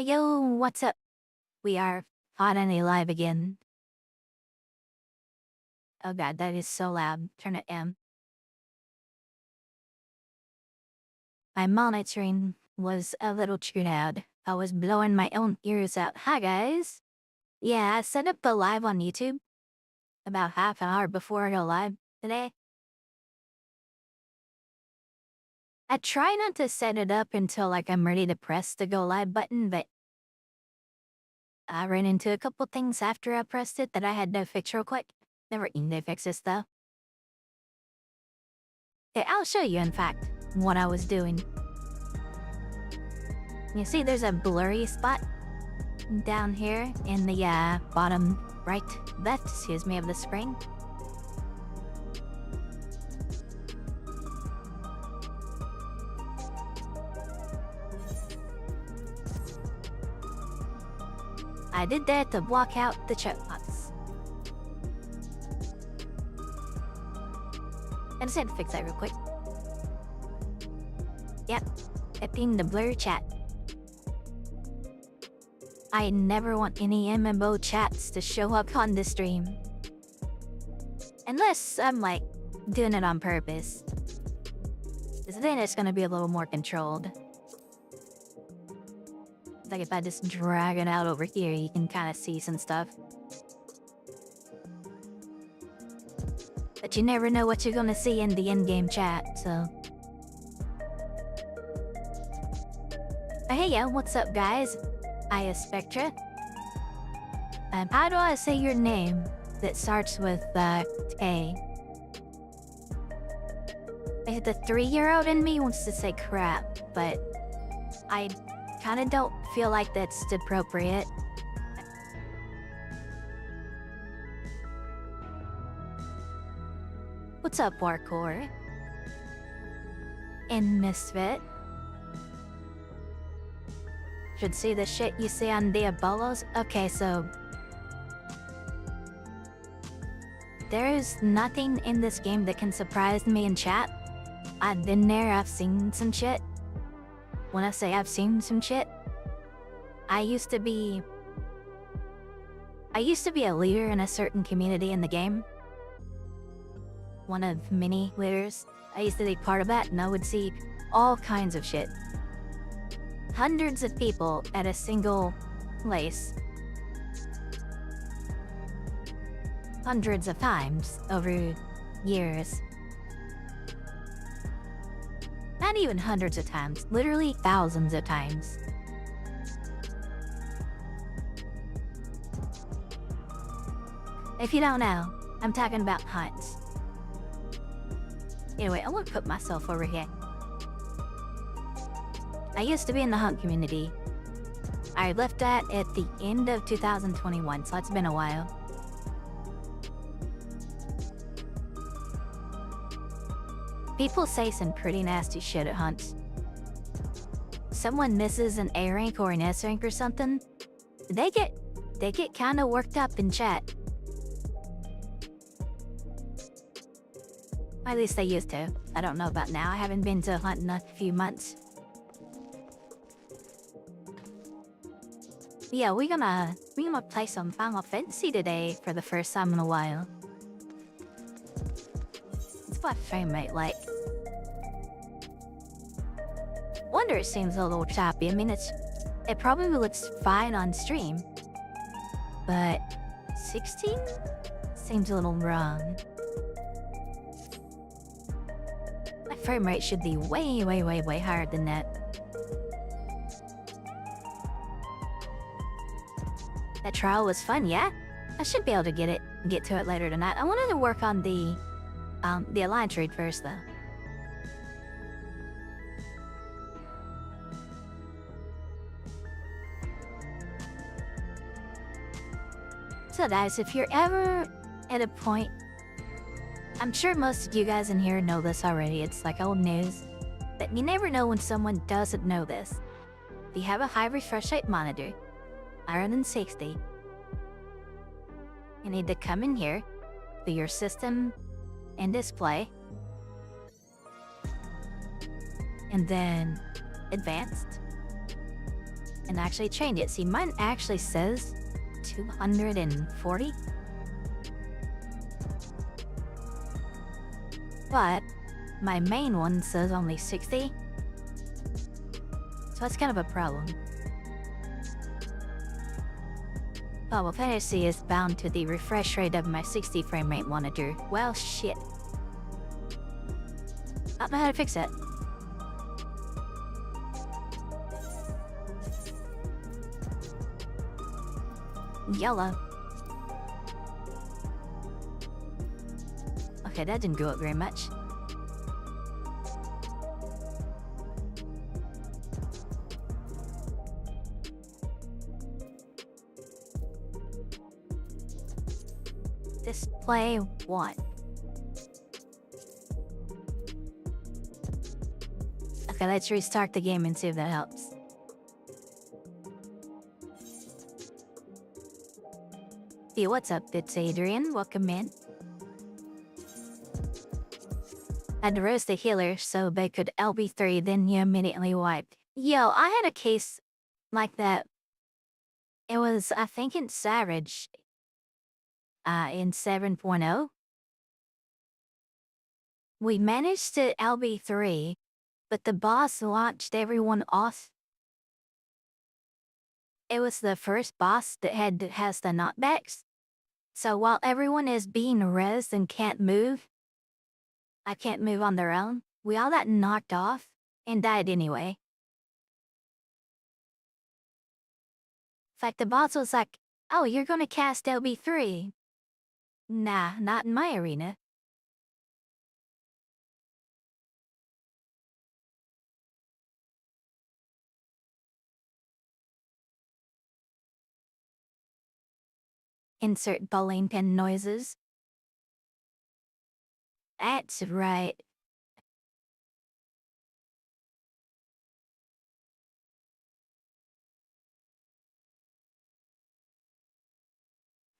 Yo, what's up? We are finally live again. Oh god, that is so loud. Turn it down. My monitoring was a little too loud. I was blowing my own ears out. Hi guys. Yeah, I set up a live on YouTube about half an hour before I go live today. I try not to set it up until like I'm ready to press the go live button, but I ran into a couple things after I pressed it that I had to fix real quick. Never even to fix this though. Okay, I'll show you in fact what I was doing. You see there's a blurry spot down here in the bottom right left, excuse me, of the screen. I did that to block out the checkbox. I just had to fix that real quick. Yep, I pinged the blur chat. I never want any MMO chats to show up on the stream. Unless I'm like doing it on purpose. Because then it's gonna be a little more controlled. Like if I just drag it out over here, you can kind of see some stuff. But you never know what you're gonna see in the in-game chat, so. Hey, yeah, what's up, guys? Aya Spectra. How do I say your name that starts with K? The 3-year-old in me wants to say crap, but I kind of don't feel like that's appropriate. What's up, Parkour? And Misfit. Should see the shit you see on Diabolos? Okay, so there is nothing in this game that can surprise me in chat. I've been there, I've seen some shit. When I say I've seen some shit, I used to be a leader in a certain community in the game. One of many leaders. I used to be part of that, and I would see all kinds of shit. Hundreds of people at a single place. Hundreds of times over years. Not even hundreds of times, literally thousands of times. If you don't know, I'm talking about hunts. Anyway, I want to put myself over here. I used to be in the hunt community. I left that at the end of 2021, so it's been a while. People say some pretty nasty shit at hunts. Someone misses an A rank or an S rank or something, they get kind of worked up in chat. At least they used to. I don't know about now. I haven't been to a hunt in a few months. Yeah, we're gonna play some Final Fantasy today for the first time in a while. It's my frame rate like. Wonder it seems a little choppy. I mean, it probably looks fine on stream, but 16 seems a little wrong. My frame rate should be way, way, way, way higher than that. That trial was fun, yeah? I should be able to get to it later tonight. I wanted to work on the alliance trade first, though. So guys, if you're ever at a point, I'm sure most of you guys in here know this already, it's like old news, but you never know when someone doesn't know this. If you have a high refresh rate monitor, higher than 60, you need to come in here to your system and display, and then advanced, and actually change it. See, mine actually says 240, but my main one says only 60, so that's kind of a problem. Final Fantasy is bound to the refresh rate of my 60 frame rate monitor. Well, shit. I don't know how to fix it. Yellow. Okay, that didn't go up very much. Display 1. Okay, let's restart the game and see if that helps. Hey, what's up? It's Adrian. Welcome in. Had to roast the healer so they could LB3, then you immediately wiped. Yo, I had a case like that. It was, I think, in Savage. In 7.0. We managed to LB3, but the boss launched everyone off it was the first boss that has the knockbacks. So while everyone is being rezzed and can't move, I can't move on their own, we all got knocked off and died anyway. In fact, the boss was like, "Oh, you're gonna cast LB3. Nah, not in my arena." Insert bowling pin noises. That's right.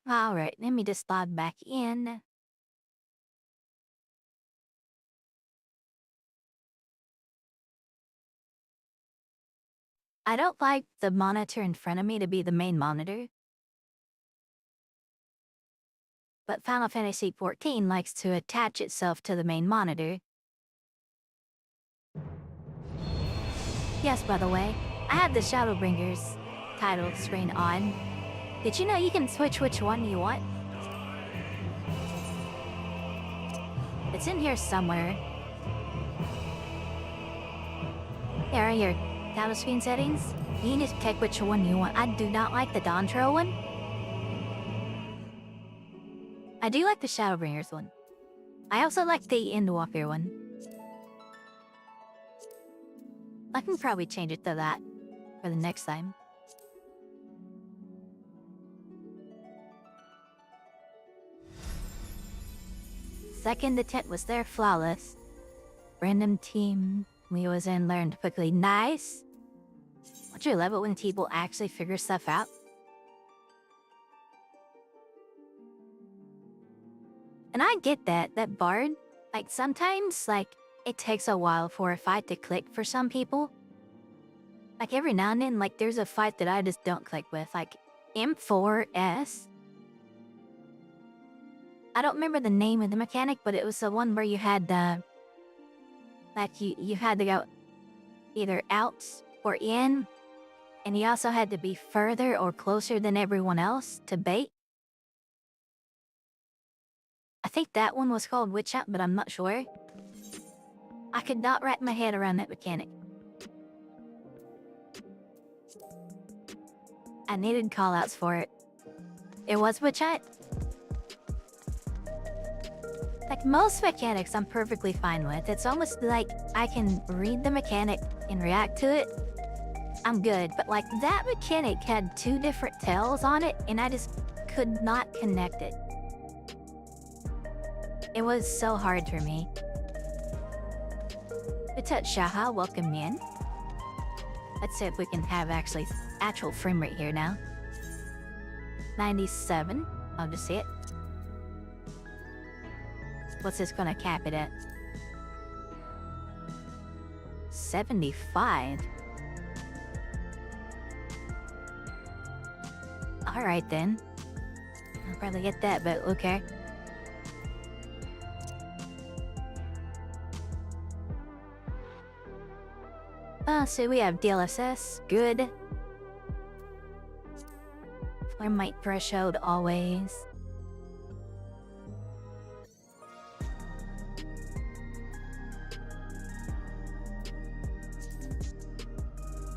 Alright, let me just log back in. I don't like the monitor in front of me to be the main monitor. But Final Fantasy XIV likes to attach itself to the main monitor. Yes, by the way, I have the Shadowbringers title screen on. Did you know you can switch which one you want? It's in here somewhere. There are your title screen settings. You need to pick which one you want. I do not like the Dantro one. I do like the Shadowbringers one. I also like the Endwalker one. I can probably change it to that for the next time. Second attempt was there, flawless. Random team we was in learned quickly. Nice. Don't you love it when people actually figure stuff out? And I get that Bard, like sometimes, like, it takes a while for a fight to click for some people. Like every now and then, like there's a fight that I just don't click with, like M4S. I don't remember the name of the mechanic, but it was the one where you had the, like you had to go either out or in, and you also had to be further or closer than everyone else to bait. I think that one was called Witch Hunt, but I'm not sure. I could not wrap my head around that mechanic. I needed callouts for it. It was Witch Hunt. Like most mechanics I'm perfectly fine with. It's almost like I can read the mechanic and react to it. I'm good, but like that mechanic had two different tails on it and I just could not connect it. It was so hard for me. Vitat Shaha, welcome in. Let's see if we can have actual frame rate here now. 97. I'll just see it. What's this gonna cap it at? 75. Alright then. I'll probably get that, but okay. So we have DLSS, good. Frame rate threshold always.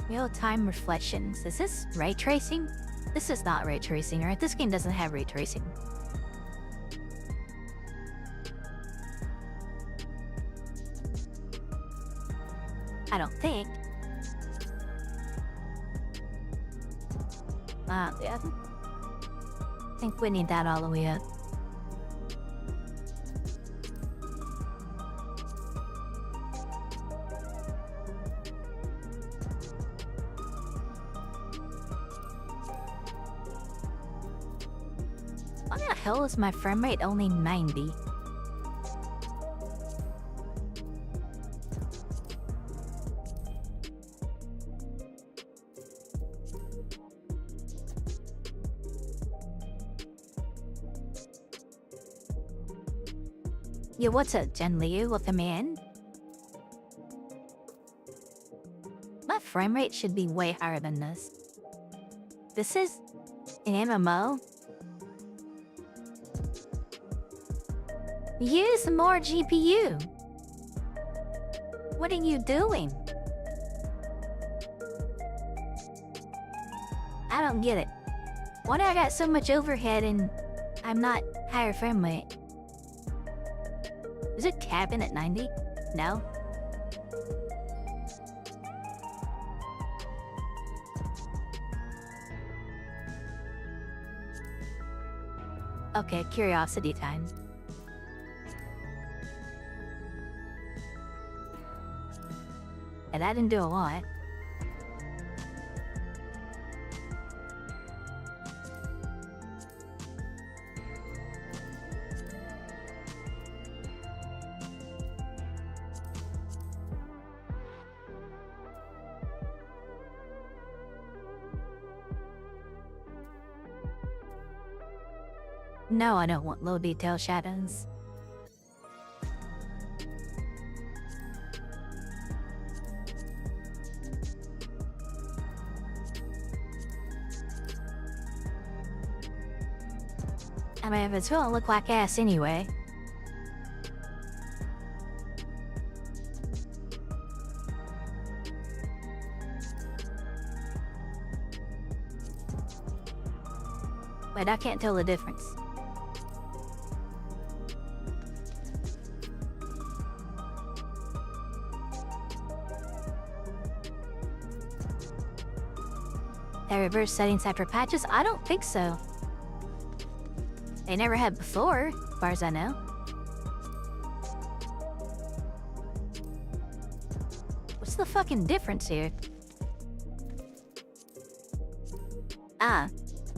Real-time reflections. Is this ray tracing? This is not ray tracing, right? This game doesn't have ray tracing. I don't think. Yeah. I think we need that all the way up. Why the hell is my frame rate only 90? Yo, what's up, Jen Liu? Welcome in. My frame rate should be way higher than this. This is an MMO? Use more GPU. What are you doing? I don't get it. Why do I got so much overhead and I'm not higher frame rate? Is it capping at 90? No. Okay, curiosity time. And I didn't do a lot. No, I don't want low detail shadows. I mean, if it's gonna look like ass anyway. But I can't tell the difference. They reverse settings after patches? I don't think so. They never had before, as far as I know. What's the fucking difference here? Ah,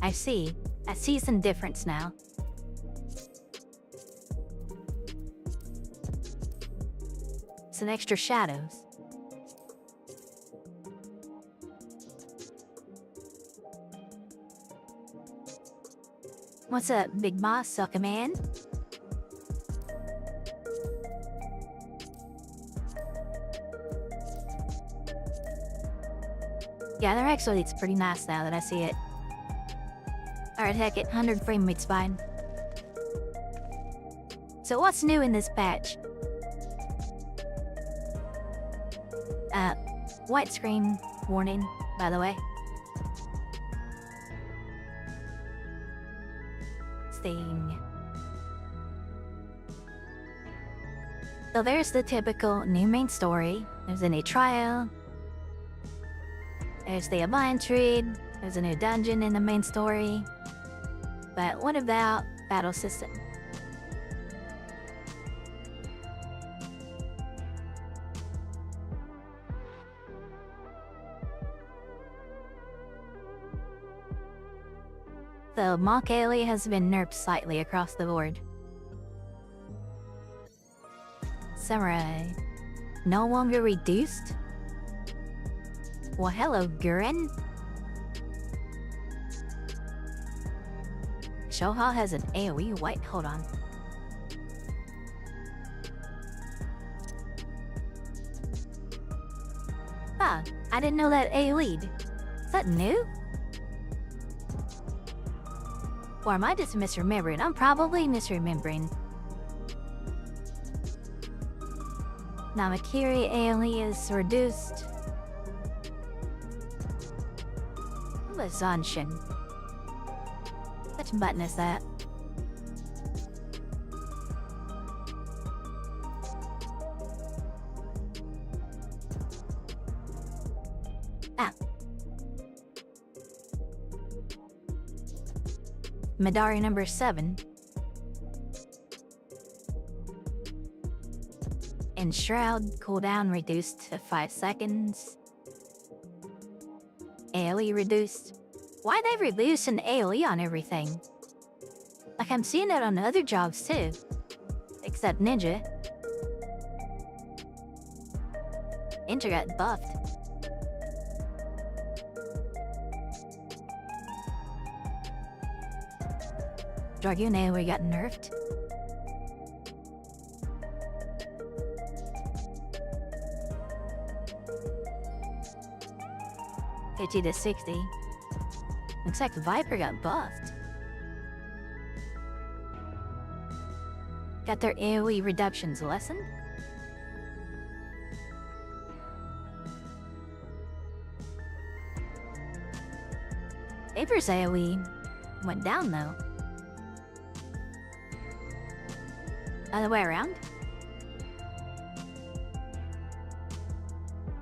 I see. I see some difference now. Some extra shadows. What's up, big boss, sucker man? Yeah, their XOD's pretty nice now that I see it. Alright, heck it, 100 frame rate's fine. So what's new in this patch? White screen warning, by the way. Thing. So there's the typical new main story. There's a new trial. There's the Abide Tree. There's a new dungeon in the main story. But what about battle system? The Monk AoE has been nerfed slightly across the board. Samurai. No longer reduced? Well, hello, Gurren. Shoha has an AoE white. Hold on. Ah, I didn't know that AoE'd. Is that new? Or am I just misremembering? I'm probably misremembering. Namakiri AoE is reduced. Zanshin. Which button is that? Ah. Midari number 7. And Shroud cooldown reduced to 5 seconds. AoE reduced. Why they reduce an AoE on everything? Like I'm seeing it on other jobs too. Except Ninja. Ninja got buffed. Dragoon AoE got nerfed. $50 to $60. Looks like the Viper got buffed. Got their AoE reductions lessened. Vapor's AoE went down though. Other way around.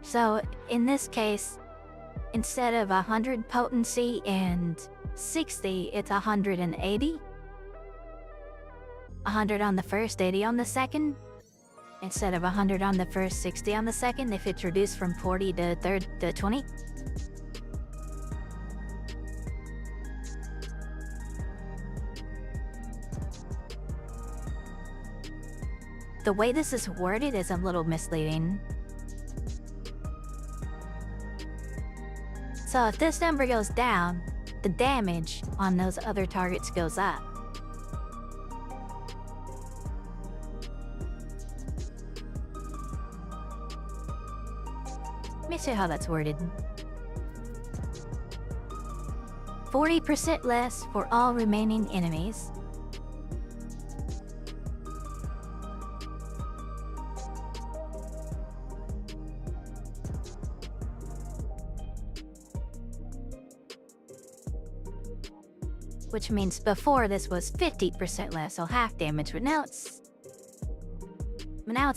So in this case, instead of 100 potency and 60, it's 180. 100 on the first, 80 on the second. Instead of 100 on the first, 60 on the second, if it's reduced from 40 to 20. The way this is worded is a little misleading. So if this number goes down, the damage on those other targets goes up. Let me see how that's worded. 40% less for all remaining enemies. Which means before this was 50% less, so half damage, but now it's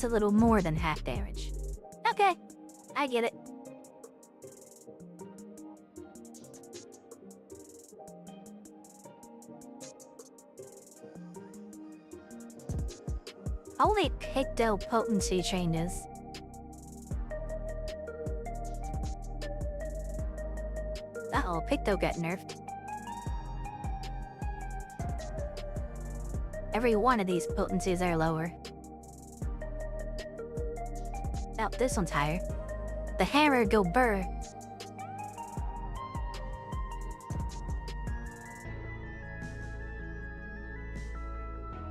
a little more than half damage. Okay, I get it. Holy picto potency changes. Uh-oh, Picto got nerfed. Every one of these potencies are lower. Oh, this one's higher. The hammer go burr.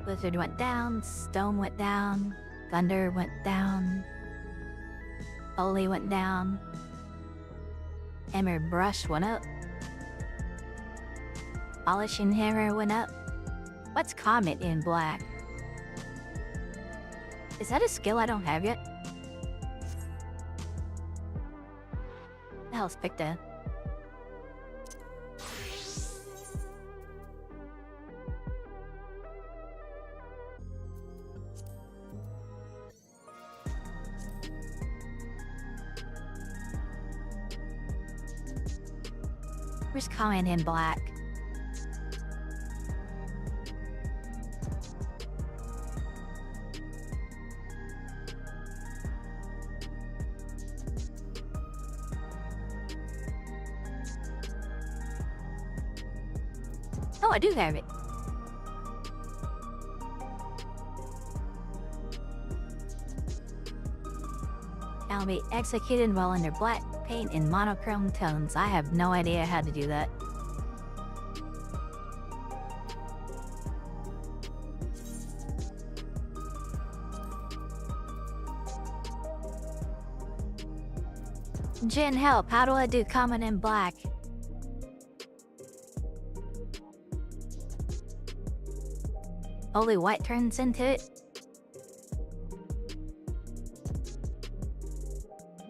Blizzard went down, Stone went down, Thunder went down, Holy went down, Hammer Brush went up, Polishing Hammer went up. What's Comet in black? Is that a skill I don't have yet? The hell's Picta? Where's Comet in black? Oh, I do have it. I'll be executed while under black paint in monochrome tones. I have no idea how to do that. Jin, help. How do I do Comet in black? Only white turns into it?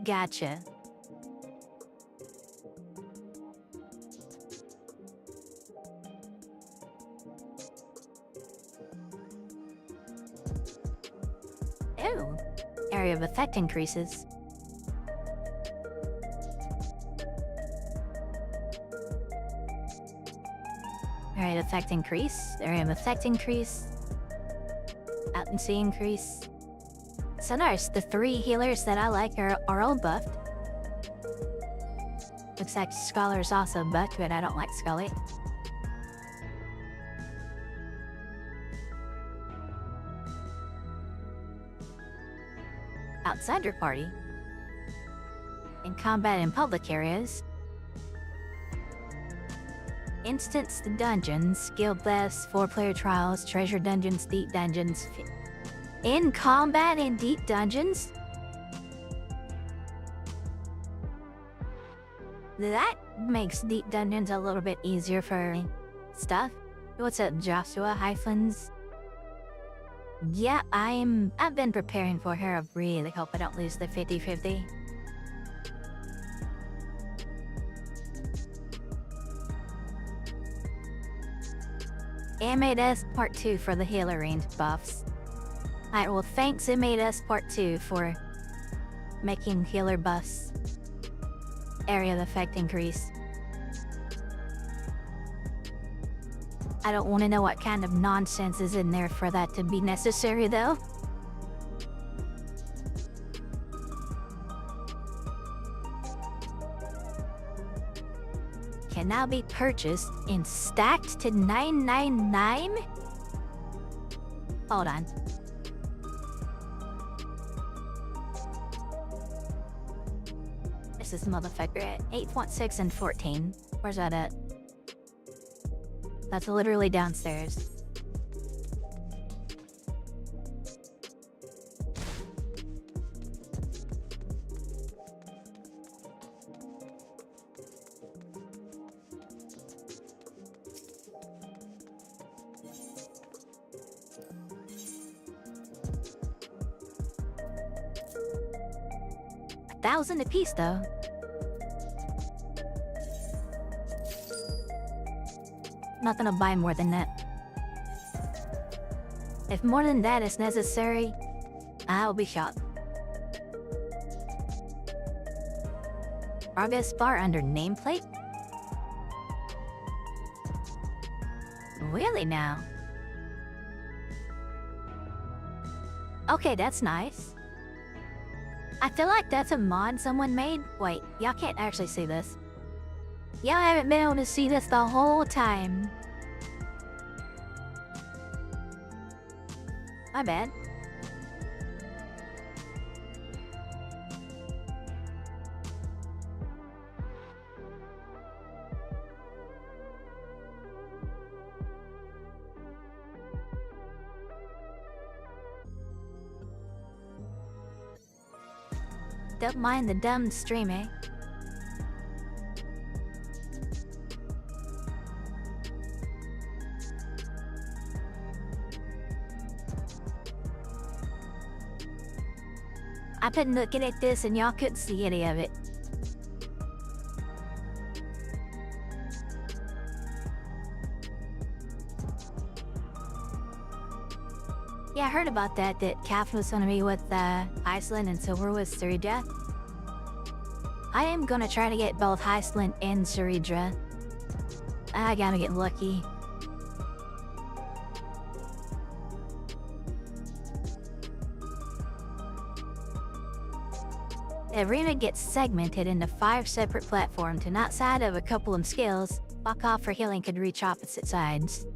Gotcha. Ew. Area of effect increases. Area of effect increase. Area of effect increase. Potency increase. So nice, the 3 healers that I like are all buffed. Looks like Scholar's also buffed, but I don't like Scully. Outside your party. In combat in public areas. Instance the dungeons, guild quests, 4-player trials, treasure dungeons, deep dungeons. In combat in deep dungeons? That makes deep dungeons a little bit easier for stuff. What's up, Joshua Hyphens? Yeah, I've been preparing for her. I really hope I don't lose the 50-50. M8S Part 2 for the healer range buffs. Alright, well thanks M8S Part 2 for making healer buffs area of effect increase. I don't want to know what kind of nonsense is in there for that to be necessary though. Can now be purchased and stacked to 999? Hold on. This is motherfucker at 8.6 and 14. Where's that at? That's literally downstairs. $1,000 a piece though. Not gonna buy more than that. If more than that is necessary, I'll be shocked. Progress bar under nameplate? Really now? Okay, that's nice. I feel like that's a mod someone made. Wait, y'all can't actually see this. Y'all haven't been able to see this the whole time. My bad. Don't mind the dumb stream, eh? I've been looking at this and y'all couldn't see any of it. Yeah, I heard about that Calf was gonna be with Iceland and Silver was Syridra. I am gonna try to get both Iceland and Syridra. I gotta get lucky. The arena gets segmented into 5 separate platforms, and outside of a couple of skills, fuck off for healing could reach opposite sides.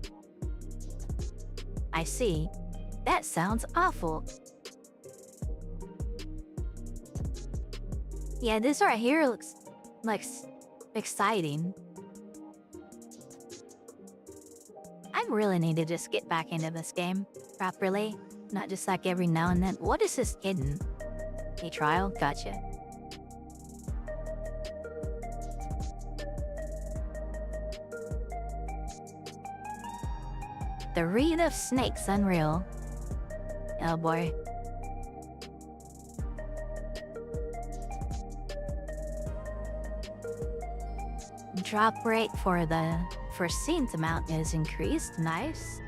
I see. That sounds awful. Yeah, this right here looks like exciting. I really need to just get back into this game properly, not just like every now and then. What is this hidden? A trial? Gotcha. The Reed of Snakes, unreal. Oh boy. Drop rate for the scenes amount is increased, nice.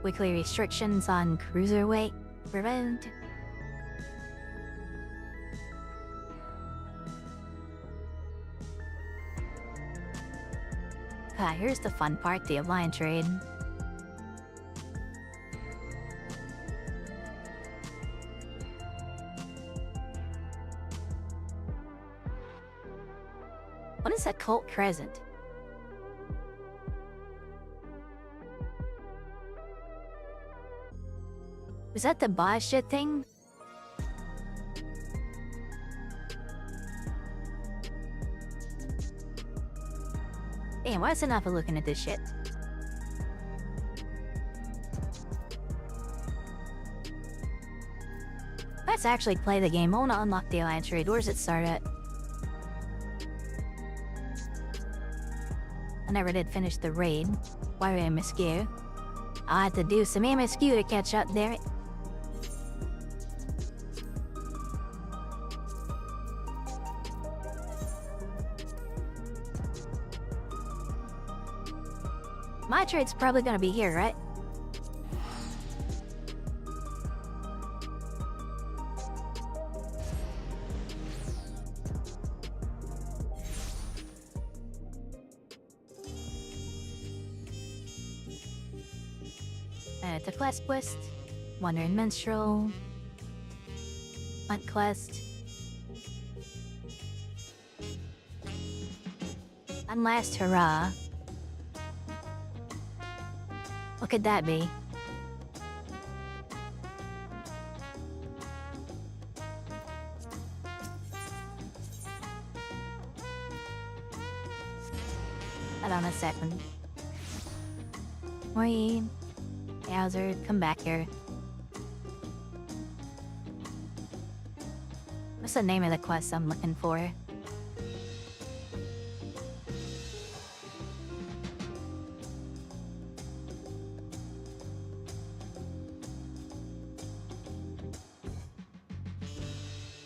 Weekly restrictions on cruiserweight removed. Here's the fun part, the Alliance trade. What is a cult crescent? Was that the boss shit thing? Damn, why is enough of looking at this shit? Let's actually play the game. I wanna unlock the Alliance raid. Where's it start at? I never did finish the raid. Why MSQ? I'll have to do some MSQ to catch up there. My trade's probably gonna be here, right? The quest, Wandering Minstrel, Hunt Quest, and last hurrah. What could that be? Hold on a second. Wait. Bowser, come back here. What's the name of the quest I'm looking for?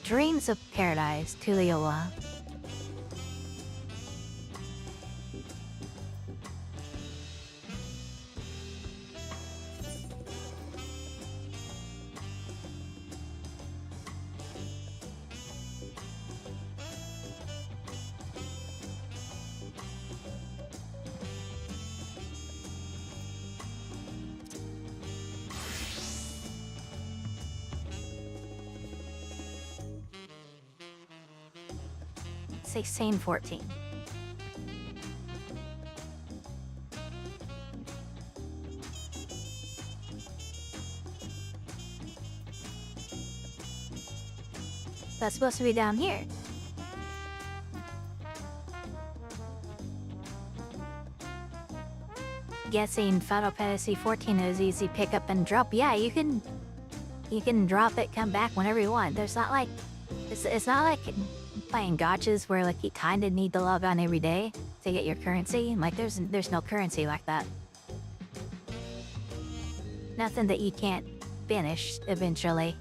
Dreams of Paradise, Tulioa. Say Sane 14. That's supposed to be down here. Guessing Final Fantasy 14 is easy pick up and drop. Yeah, you can drop it, come back whenever you want. There's not like it's not like playing gotchas where like you kind of need to log on every day to get your currency. Like there's no currency like that. Nothing that you can't finish eventually.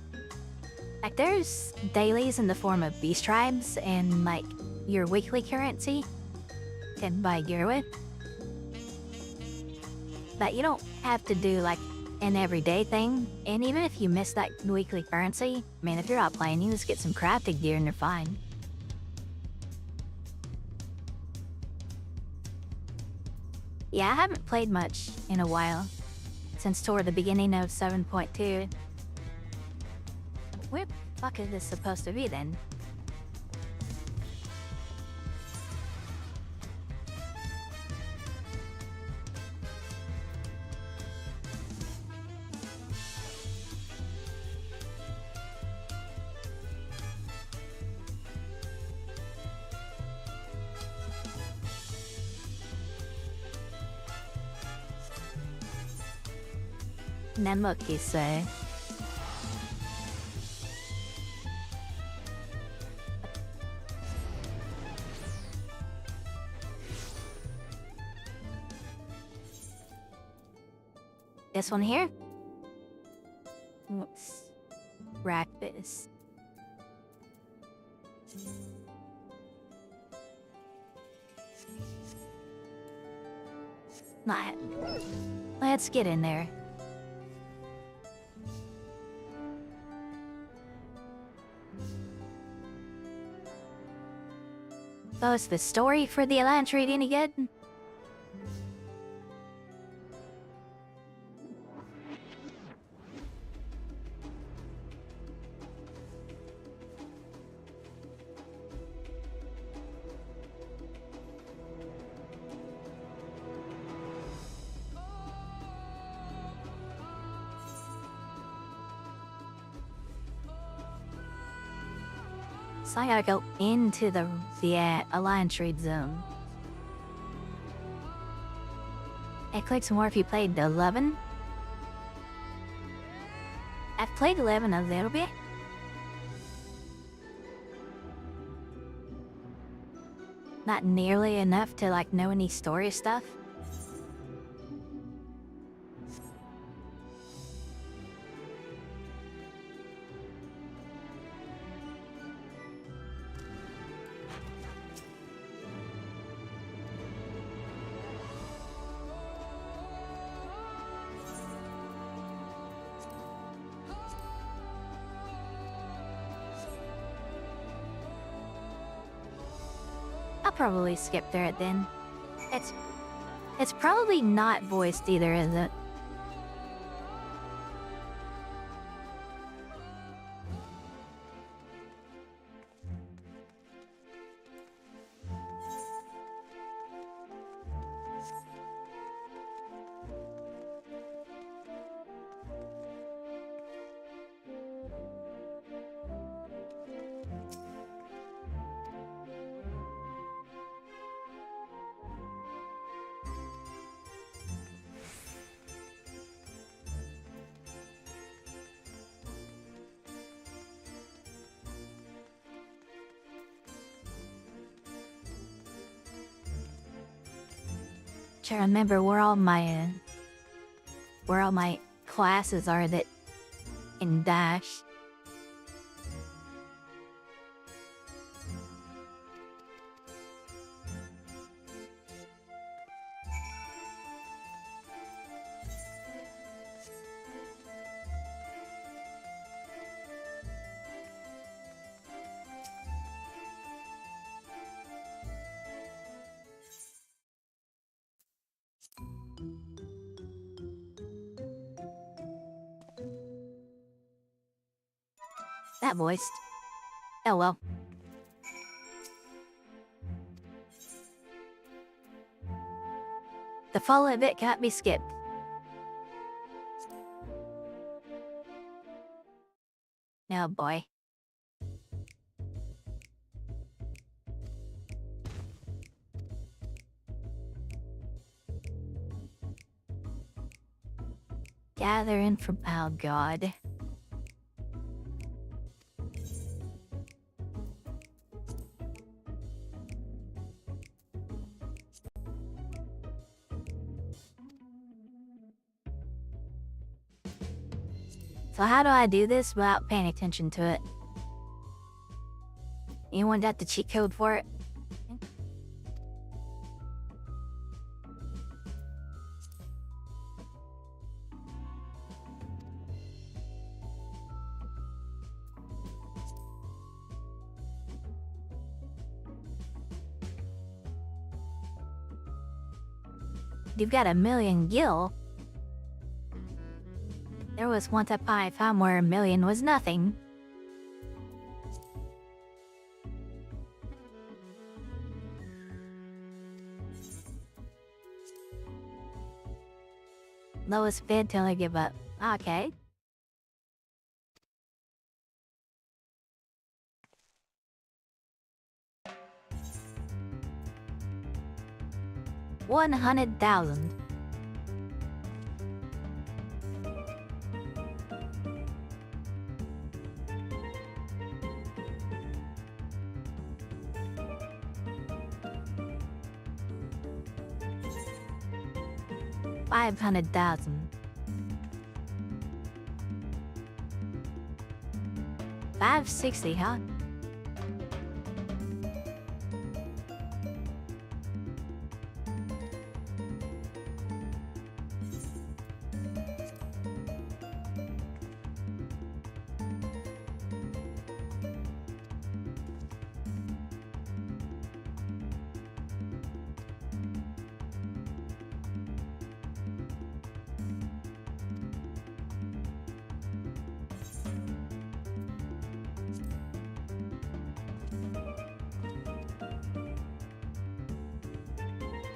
Like there's dailies in the form of beast tribes and like your weekly currency can buy gear with. But you don't have to do like an everyday thing. And even if you miss that weekly currency, I mean if you're out playing, you just get some crafting gear and you're fine. Yeah, I haven't played much in a while, since toward the beginning of 7.2. Where the fuck is this supposed to be then? Nemokise. This one here? Let's rack this. Nah, let's get in there. Oh, is the story for the Alliance raid any good? So I gotta go into the Alliance raid zone. It clicks more if you played 11. I've played 11 a little bit. Not nearly enough to, like, know any story stuff. I'll probably skip through it then. It's probably not voiced either, is it? Trying to remember where all my classes are that in Dash. That voiced. Oh well. The follow bit can't be skipped. Oh boy. Gather in from oh god. So how do I do this without paying attention to it? Anyone got the cheat code for it? You've got a million gil. There was once upon a time where a million was nothing. Lowest bid till I give up. Okay. $100,000. $500,000. $560, huh?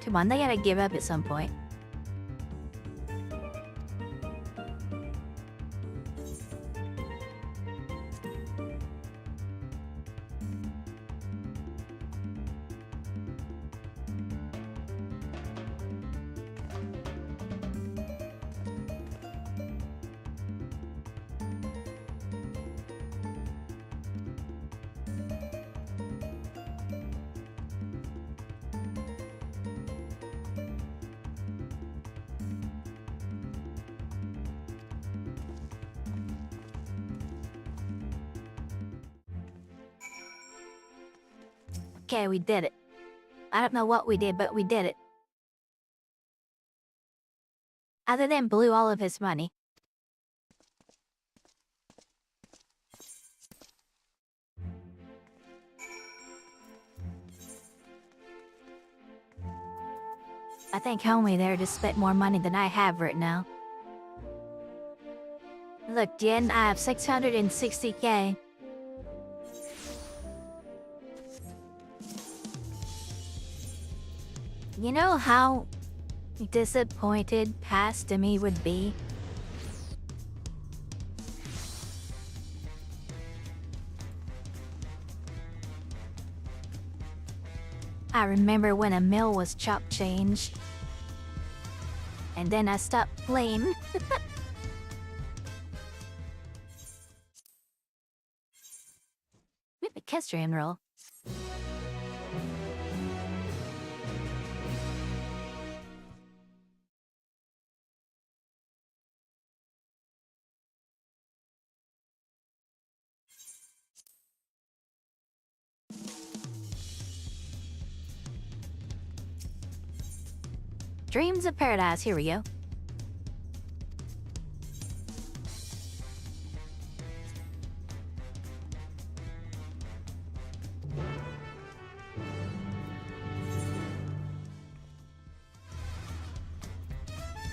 Come on, they gotta give up at some point. Okay, we did it. I don't know what we did, but we did it. Other than blew all of his money. I think homie there just spent more money than I have right now. Look, Jen, I have 660k. You know how disappointed past me would be? I remember when a mill was chop change. And then I stopped playing. Maybe Kestrian roll. Dreams of Paradise, here we go.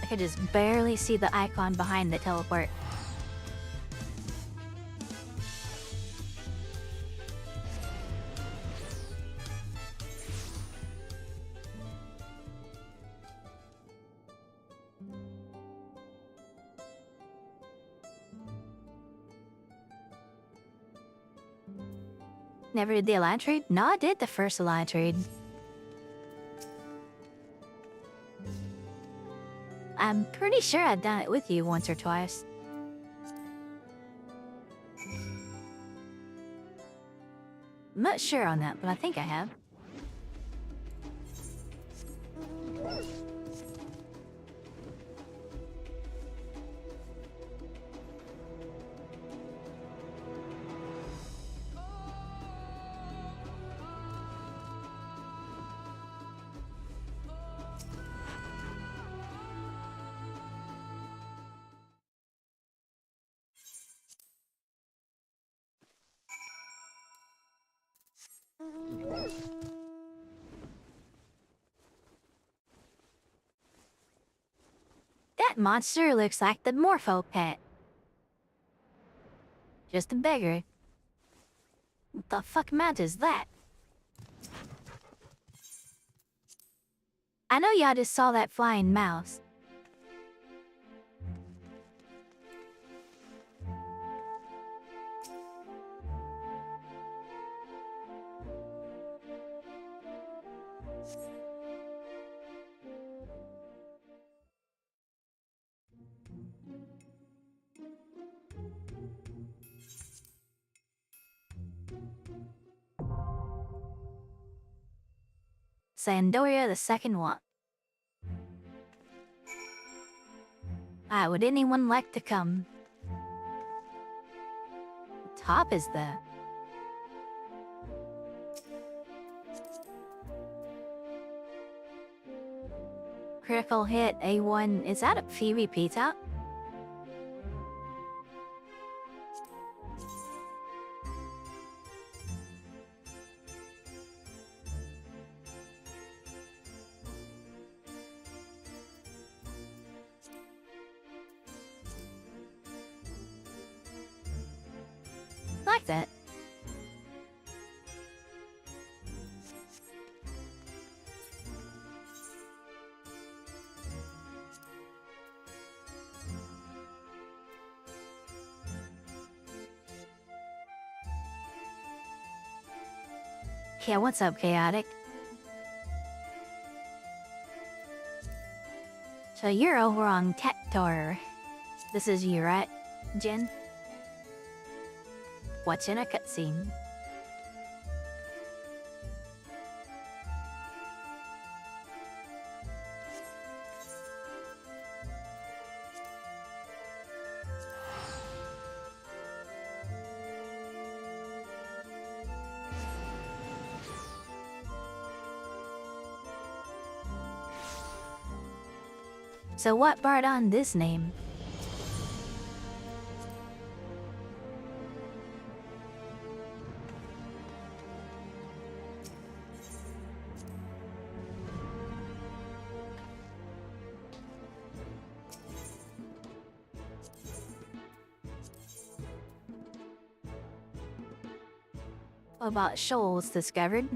I could just barely see the icon behind the teleport. Never did the ally trade? No, I did the first ally trade. I'm pretty sure I've done it with you once or twice. I'm not sure on that, but I think I have. That monster looks like the Morpho pet. Just a beggar. What the fuck mount is that? I know y'all just saw that flying mouse. Sandoria the second one. Would anyone like to come? Top is the... Critical hit A1. Is that a PvP top? Like that. Yeah, what's up, Chaotic? So you're over on Tector. This is you, right, Jin? What's in a cutscene? So what brought on this name? What about shoals discovered?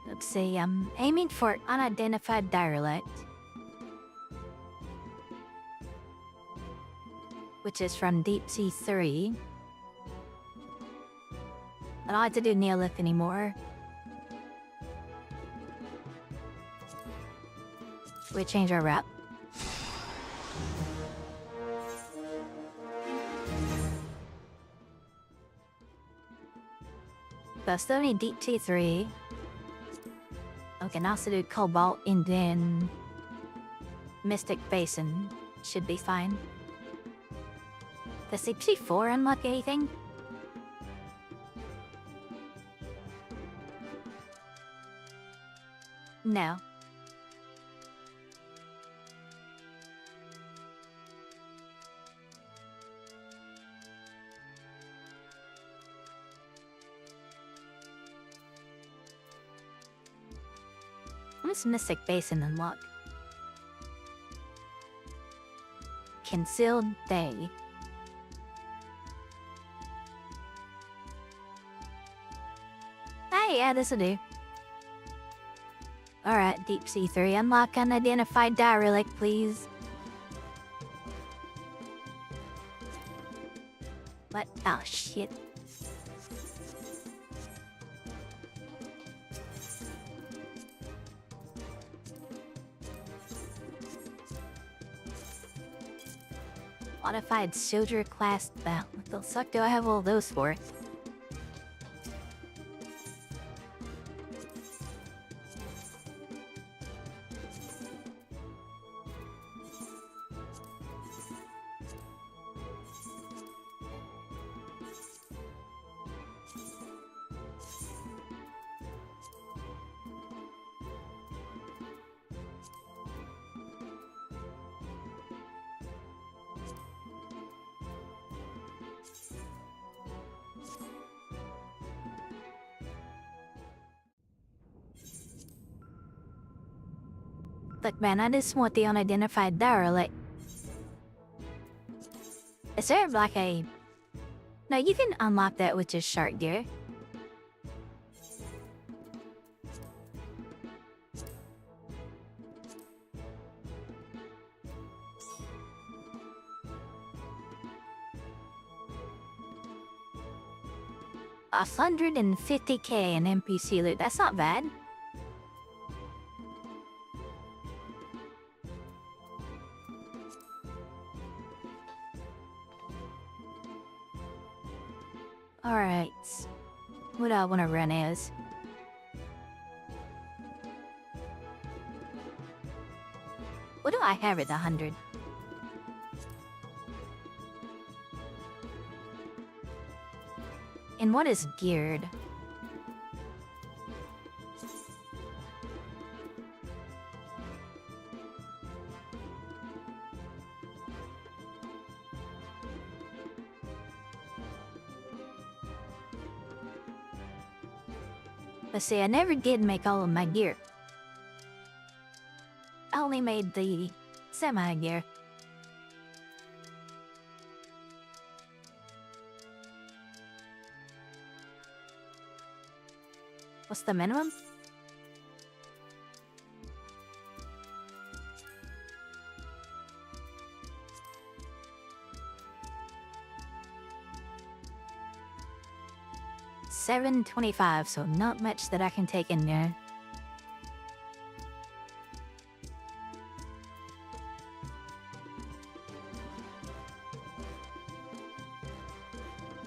Let's see, I'm aiming for unidentified derelict, which is from Deep Sea 3. I don't like to do Neolith anymore. We change our route. But still need Deep Sea 3. Okay, now to do Cobalt and then Mystic Basin. Should be fine. Does Deep Sea 4 unlock anything? No. What does Mystic Basin unlock? Concealed Day. Hey, yeah, this'll do. Alright, Deep Sea 3, unlock unidentified derelict, please. What? Oh, shit. Modified soldier class belt. What the fuck do I have all those for? Look, man, I just want the unidentified derelict. Is there like a... No, you can unlock that with just shark gear. $150k in NPC loot, that's not bad. Alright. What I want to run is... What do I have at 100? And what is geared? But see, I never did make all of my gear. I only made the semi-gear. What's the minimum? $725, so not much that I can take in there.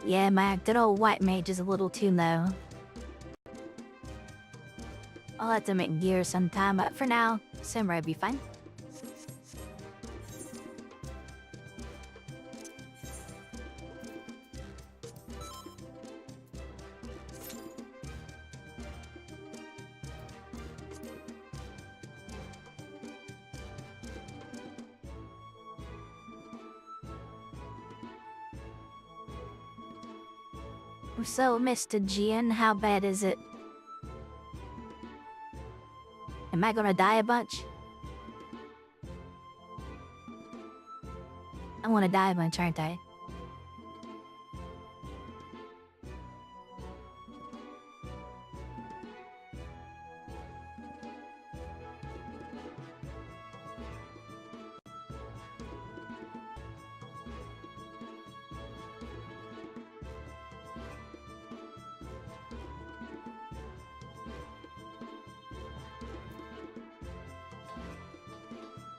Yeah, my good old white mage is a little too low. I'll have to make gear sometime, but for now, samurai will be fine. So, Mr. Gian, how bad is it? Am I gonna die a bunch? I'm gonna die a bunch, aren't I?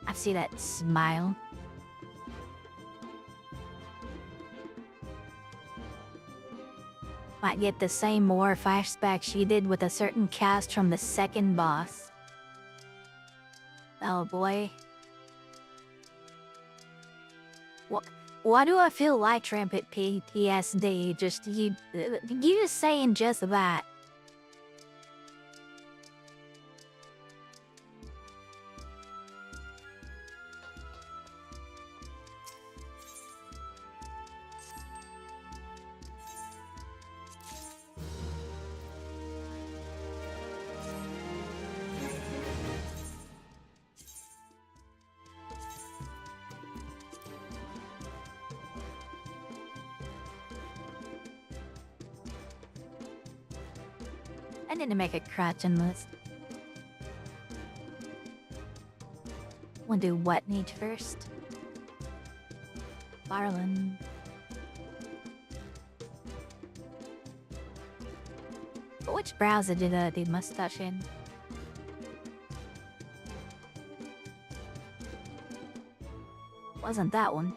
I see that smile. Might get the same more flashbacks you did with a certain cast from the second boss. Oh boy. Why do I feel like Trampet PTSD? Just you just saying just that. I need to make a crafting list. Wanna do what need first? Garland. But which browser did the mustache in? Wasn't that one?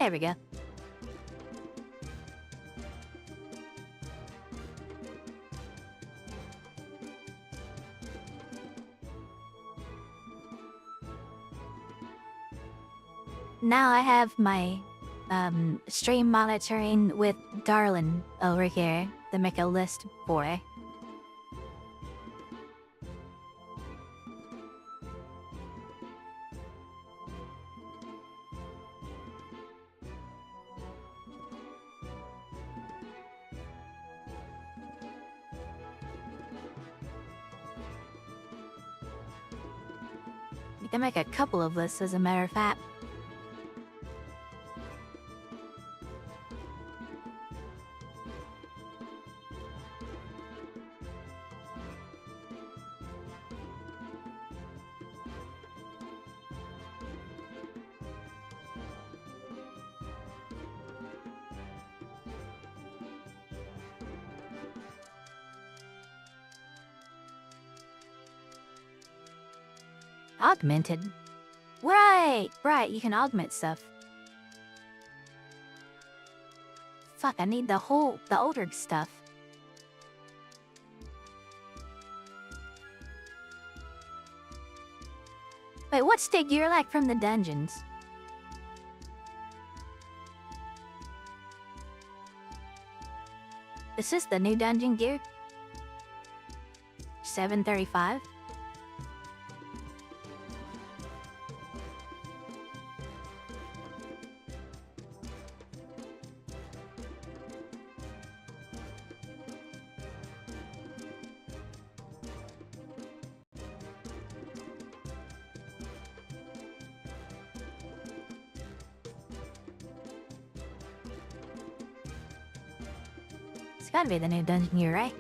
There we go. Now I have my stream monitoring with Darlin over here to make a list for it. You can make a couple of lists, as a matter of fact. Augmented? Right, you can augment stuff. Fuck, I need the older stuff. Wait, what's the gear like from the dungeons? Is this the new dungeon gear? 735? It's gotta be the new dungeon gear, right?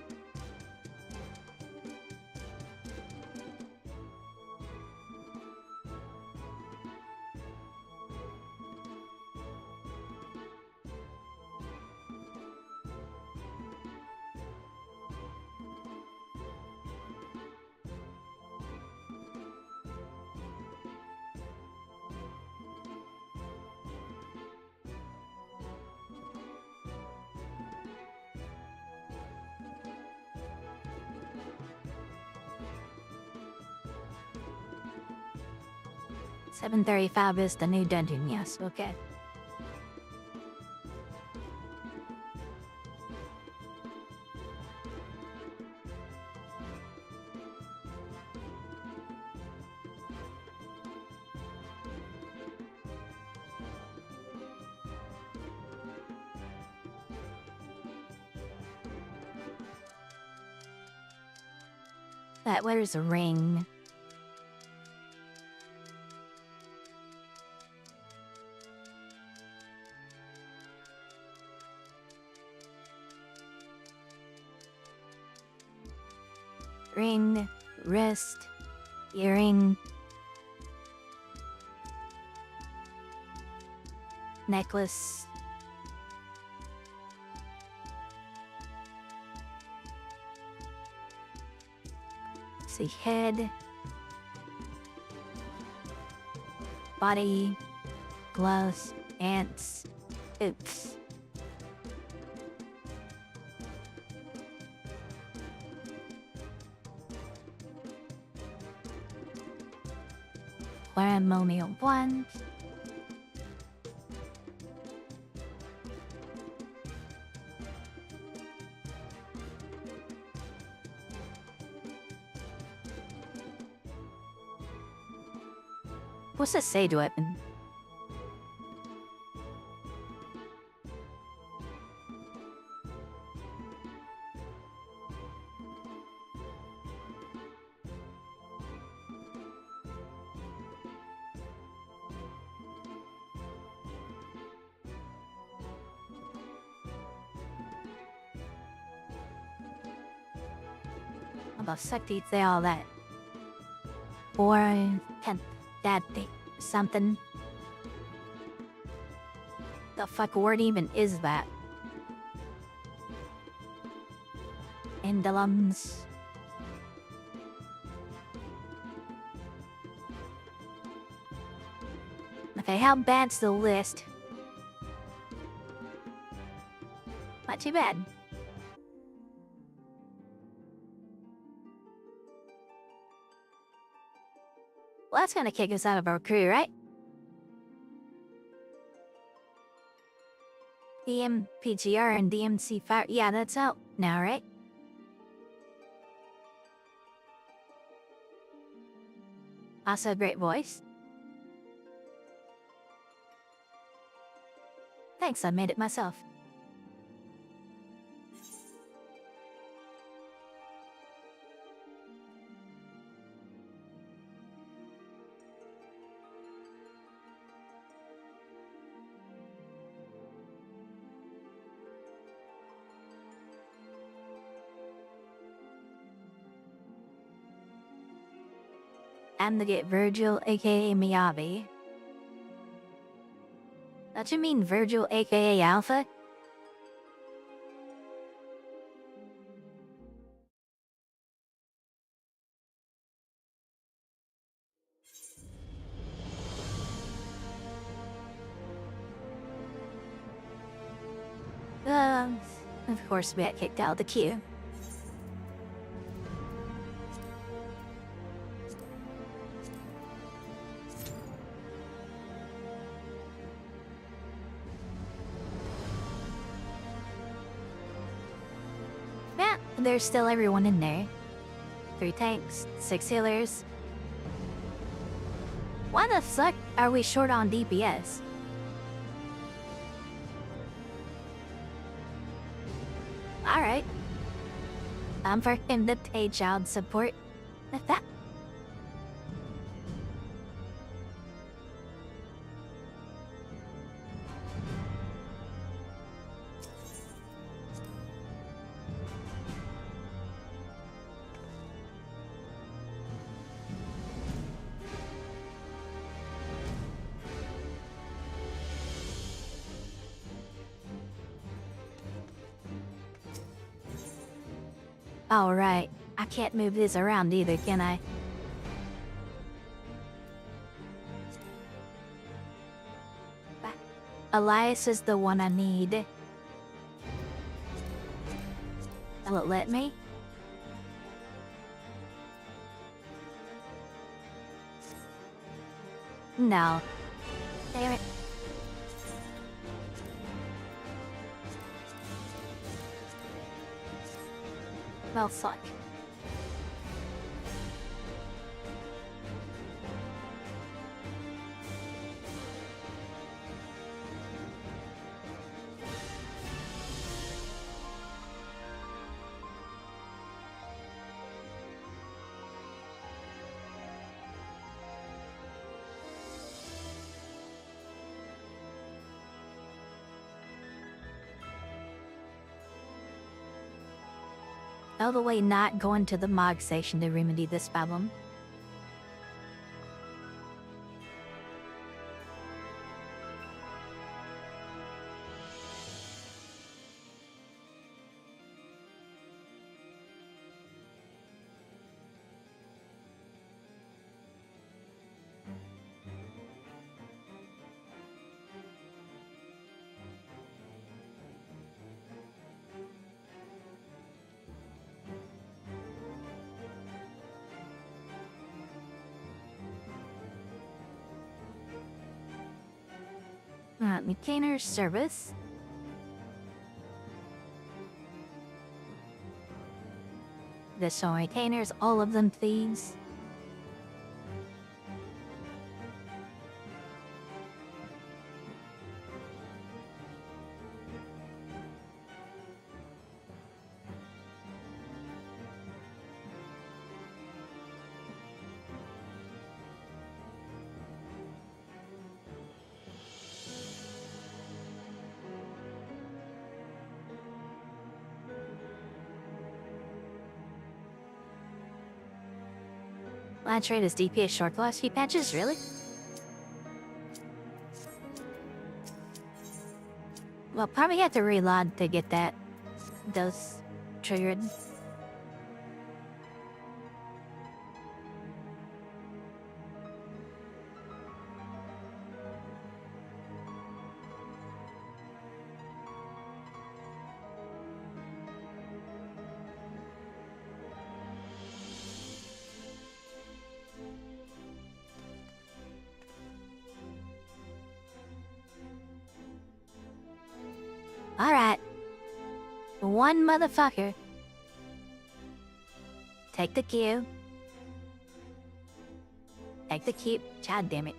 $735 is the new dungeon, yes, okay. That wears a ring. Ring, wrist, earring, necklace. See, head, body, gloves, ants, oops. Ceremonial one. What's the sage weapon? About secti say all that. Or can that thing something? The fuck word even is that? Indolums. Okay, how bad's the list? Not too bad. Well, that's gonna kick us out of our crew, right? DMPGR and DMC Fire. Yeah, that's out now, right? Also a great voice. Thanks, I made it myself. And to get Virgil, aka Miyabi. Don't you mean Virgil, aka Alpha? songs. Of course, we got kicked out of the queue. Yeah, there's still everyone in there. 3 tanks, 6 healers. Why the fuck are we short on DPS? Alright. I'm fucking the paid child support. If that. Alright, I can't move this around either, can I? Elias is the one I need. Will it let me? No. Damn it. Well, fuck. All the way not going to the mod station to remedy this problem. Maintainer service. The retainers, all of them, please. I trade as DPS short velocity patches, really? Well, probably have to reload to get those triggered. Alright. One motherfucker. Take the cue. Take the cue. God damn it.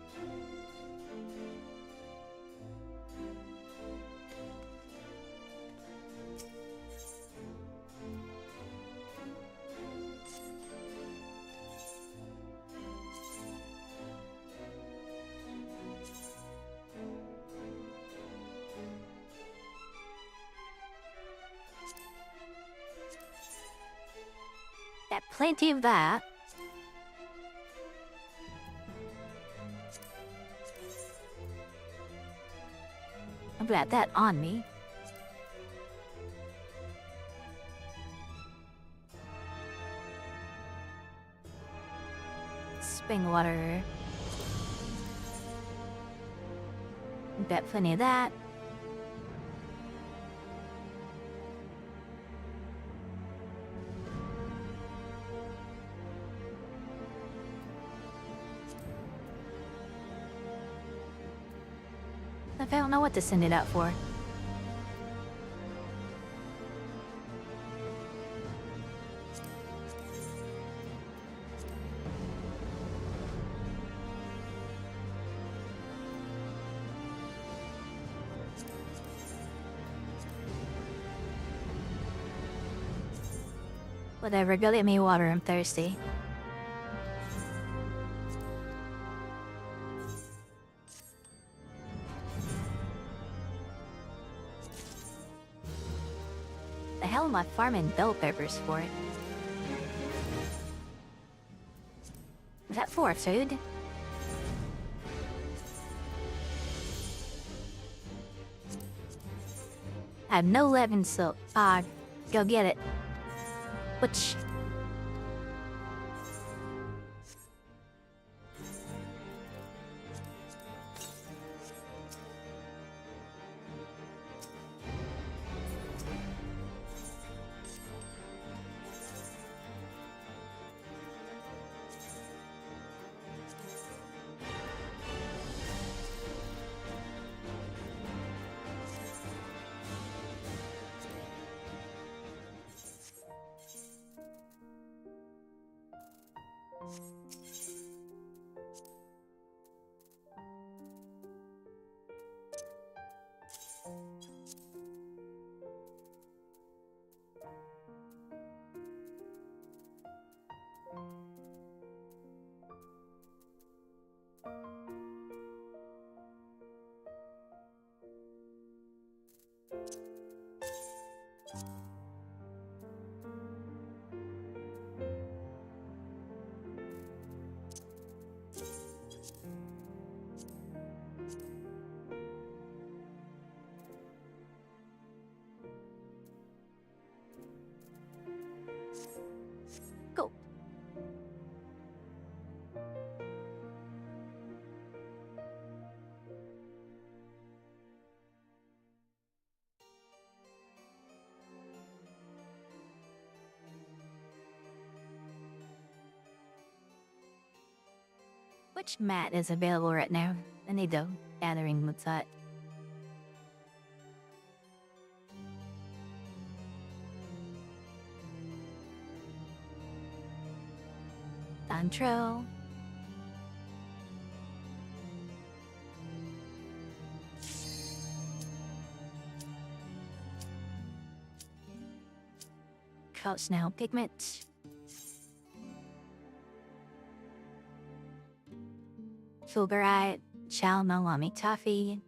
Got plenty of that. I've got that on me. Spring water. Got plenty of that. I don't know what to send it out for. Whatever, go get me water, I'm thirsty. The hell am I farming bell peppers for? Is that for food? I have no leaven, so go get it. Which... Go. Which mat is available right now? I need the gathering website. Dantro. Couch now pigment. Fulgurite, Chalmalami toffee.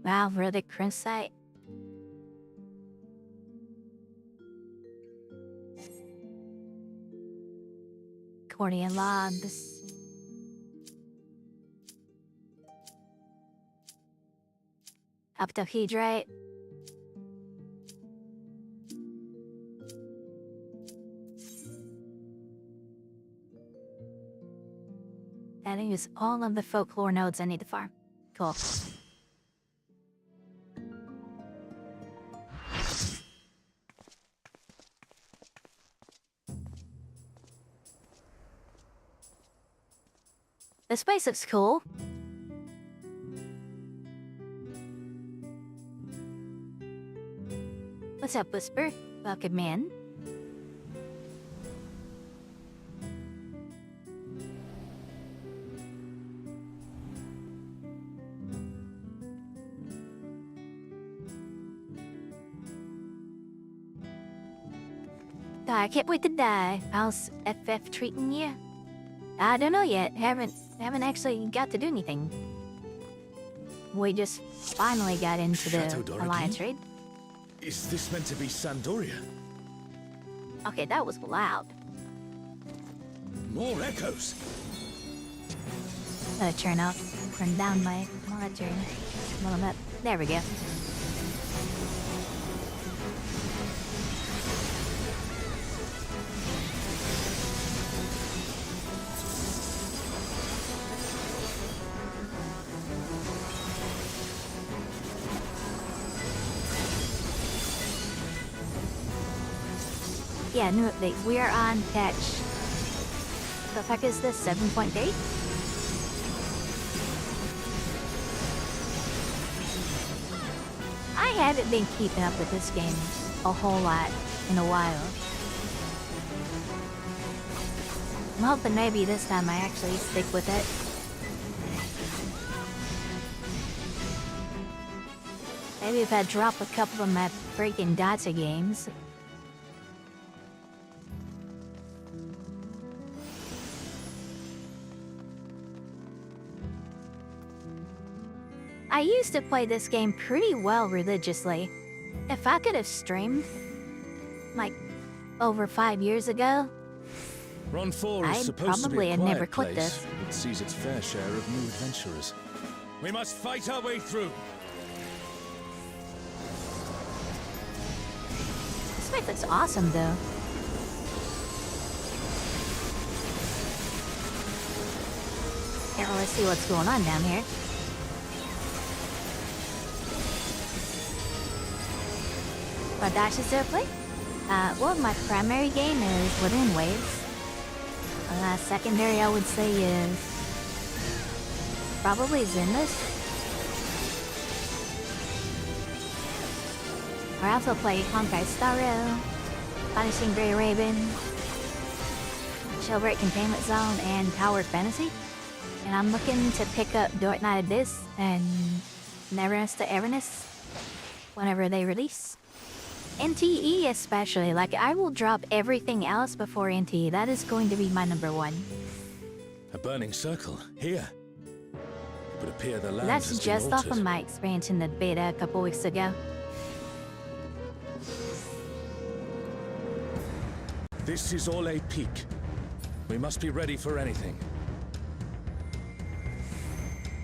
Wow, really crimsite. Cordian logs. Octahedrite. That is all of the folklore nodes I need to farm. Cool. This place looks cool. What's up, Whisper? Welcome in. I can't wait to die. How's FF treating you? I don't know yet. Haven't actually got to do anything. We just finally got into the alliance raid. Is this meant to be Sandoria? Okay, that was loud. More echoes. Gotta turn down my monitoring a little bit. There we go. Yeah, new update. We are on patch. The fuck is this? 7.8? I haven't been keeping up with this game a whole lot in a while. I'm hoping maybe this time I actually stick with it. Maybe if I drop a couple of my freaking Dota games. I used to play this game pretty well religiously. If I could have streamed, like, over 5 years ago, Ron 4 is I'd supposed to be probably a have quiet never quit place. this. It sees its fair share of new adventurers. We must fight our way through. This map looks awesome, though. Can't really see what's going on down here. What dashes do I play? Well, my primary game is Within Waves. Secondary, I would say, is probably Zenless. I also play Honkai Star Rail, Punishing Grey Raven, Shellbreak Containment Zone, and Tower Fantasy. And I'm looking to pick up Dark Knight Abyss and Neverness to Everness whenever they release. NTE especially, like I will drop everything else before NTE. That is going to be my #1. A burning circle here. It would appear the land That's has been just off altered. of my experience in the beta a couple weeks ago. This is all a peak. We must be ready for anything.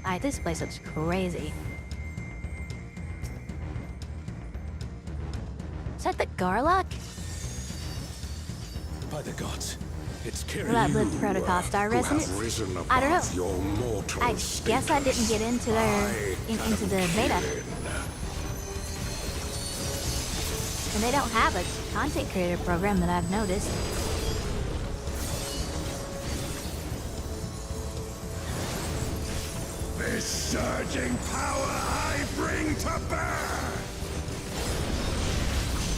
Alright, this place looks crazy. Is that the Garlock? By the gods, it's Will Kira. that live Protocol Star Resonance? I don't know. Your mortal I guess I didn't get into into the beta. And they don't have a content creator program that I've noticed. This surging power I bring to bear!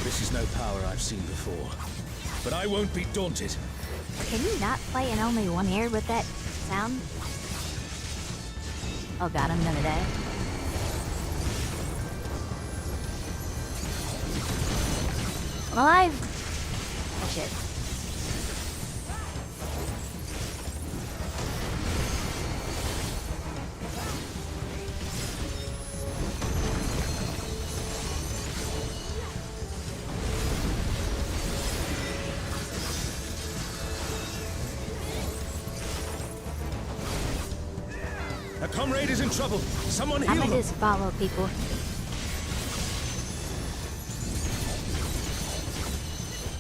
This is no power I've seen before. But I won't be daunted. Can you not play in only one ear with that sound? Oh god, I'm gonna die. I'm alive! Oh shit. A comrade is in trouble. Someone heal I'ma them. just follow people.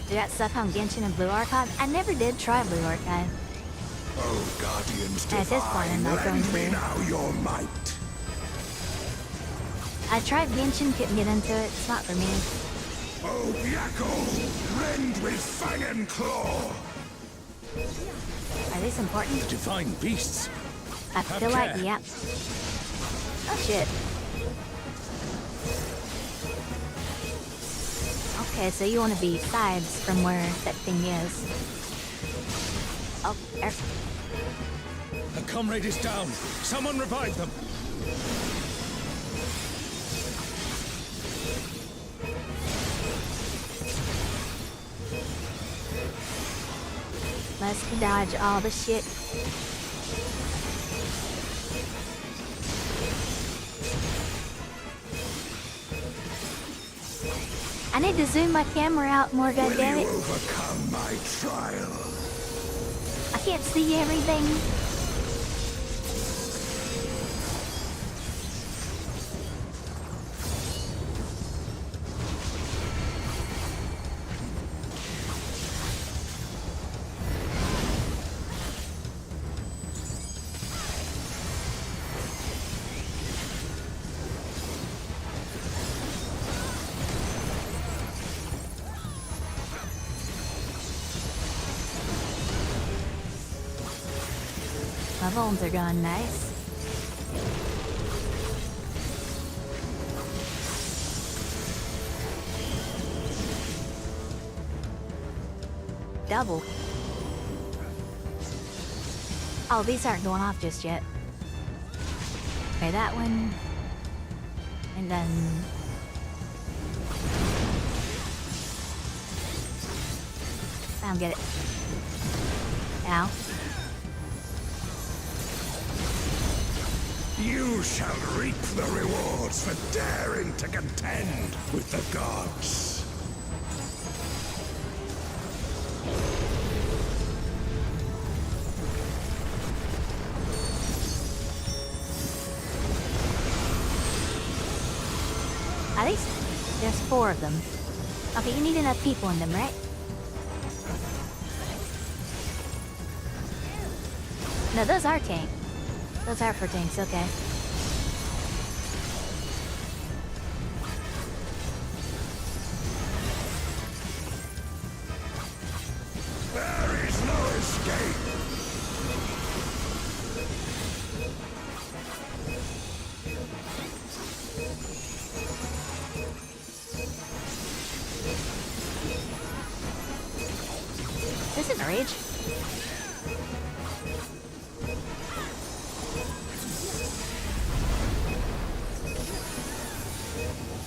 Do that stuff on Genshin and Blue Archive? I never did try Blue Archive. Oh, guardians At this point, I'm divine, not going lend me to. now your might. I tried Genshin, couldn't get into it. It's not for me. Oh, Yakko, rend with fang and claw. Are these important? Divine beasts. I Have feel like, care. yep. Oh shit. Okay, so you want to be sides from where that thing is. Oh, there. A comrade is down. Someone revive them. Let's dodge all the shit. I need to zoom my camera out more, Will you goddammit. overcome my trial? I can't see everything. My bones are gone nice. Double. Oh, these aren't going off just yet. Okay, that one. And then... I don't get it. Ow. You shall reap the rewards for daring to contend with the gods. At least there's 4 of them. Okay, you need enough people in them, right? No, those are tanks. Those are for tanks, okay. There is no escape. This isn't rage.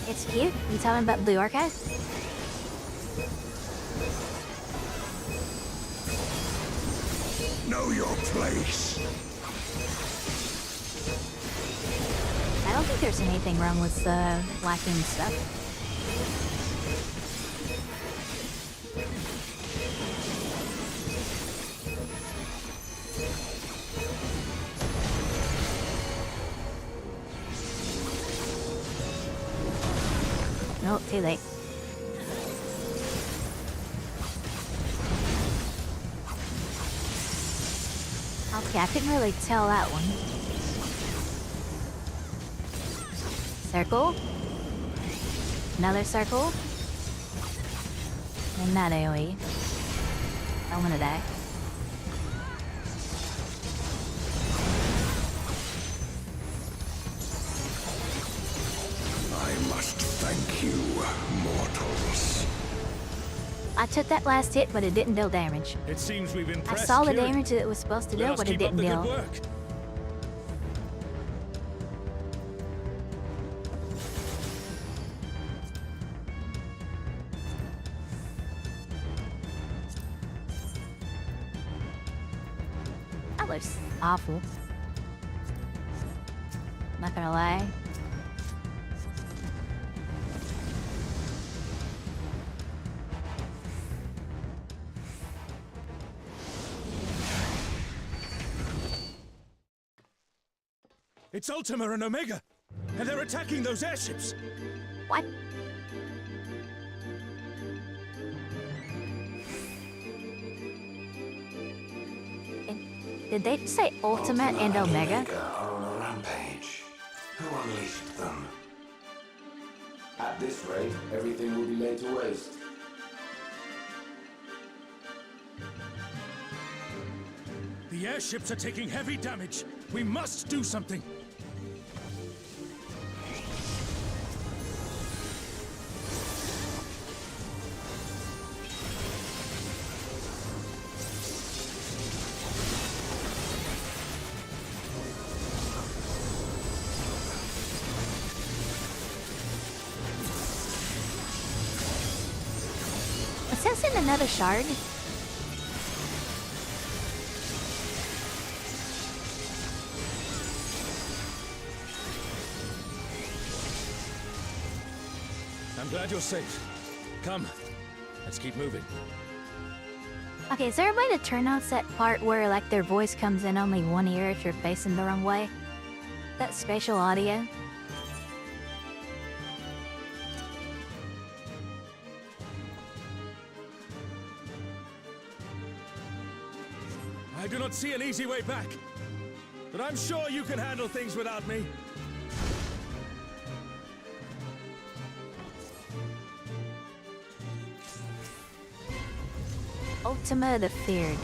It's cute. You talking about Blue Archive? Know your place. I don't think there's anything wrong with lacking stuff. No, too late. Okay, I couldn't really tell that one. Circle. Another circle. And that AoE. I'm gonna die. I must thank you, mortals. I took that last hit, but it didn't deal damage. It seems we've I impressed saw the Kieran. damage that it was supposed to Let do, us but it keep up didn't the good deal. work. That looks awful. Not gonna lie. It's Ultima and Omega, and they're attacking those airships. What? Did they say Ultimate and Omega? Are on a rampage. Who unleashed them? At this rate, everything will be laid to waste. The airships are taking heavy damage. We must do something. It says in another shard. I'm glad you're safe. Come, let's keep moving. Okay, is there a way to turn off that part where like their voice comes in only one ear if you're facing the wrong way? That spatial audio? I do not see an easy way back, but I'm sure you can handle things without me. Ultima the Feared.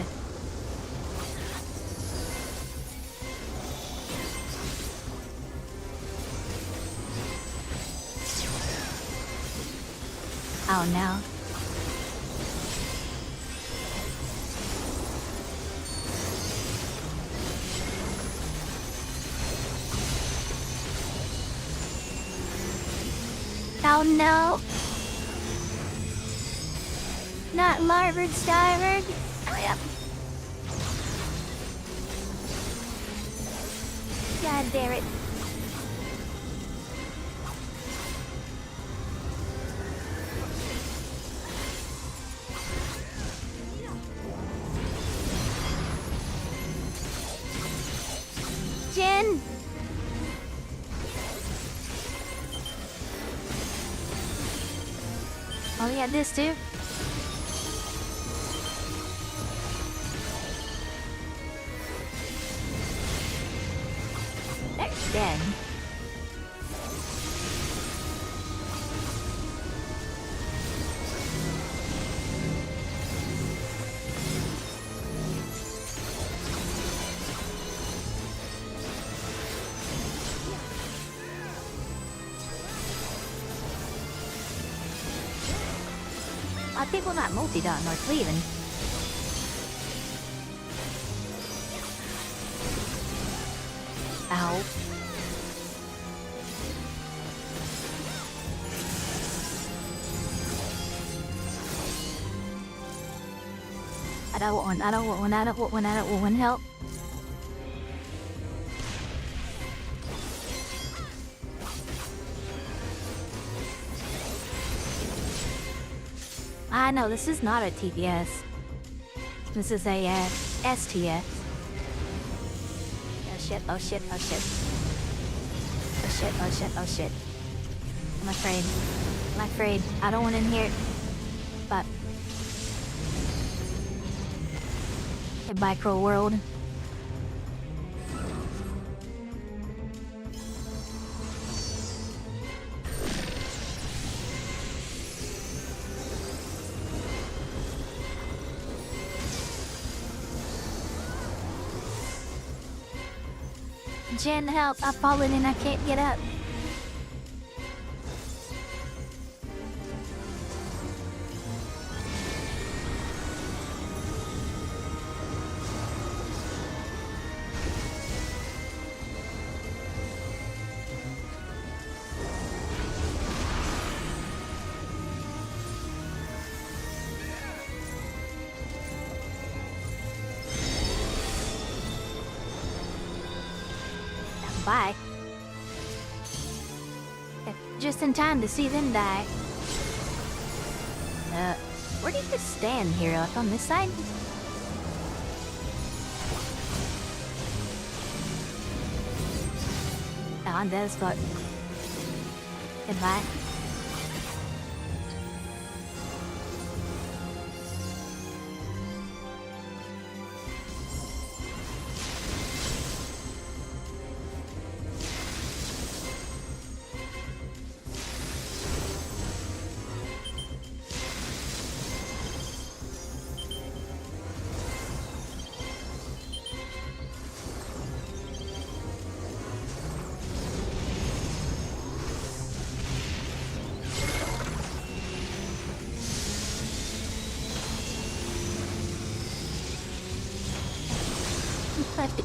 Oh no. Oh no! Not larboard starboard! Oh, yep. God damn it. Jen! Oh yeah, this too. They're dead. Are people not multi-dot nor cleaving? Ow. I don't want help. I know, this is not a TPS. This is a STS. Oh shit, oh shit, oh shit. Oh shit, oh shit, oh shit. I'm afraid. I'm afraid. I don't want to hear it. But... a micro world. Jen, help! I've fallen and I can't get up. Bye. Just in time to see them die. Where do you just stand here? Like on this side? Oh, I'm dead as fuck. Goodbye.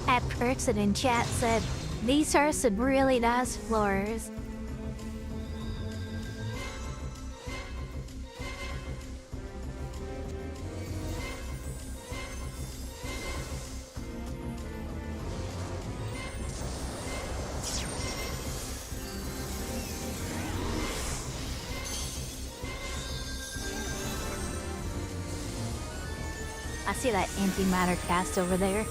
At person in chat said, these are some really nice floors. I see that antimatter cast over there.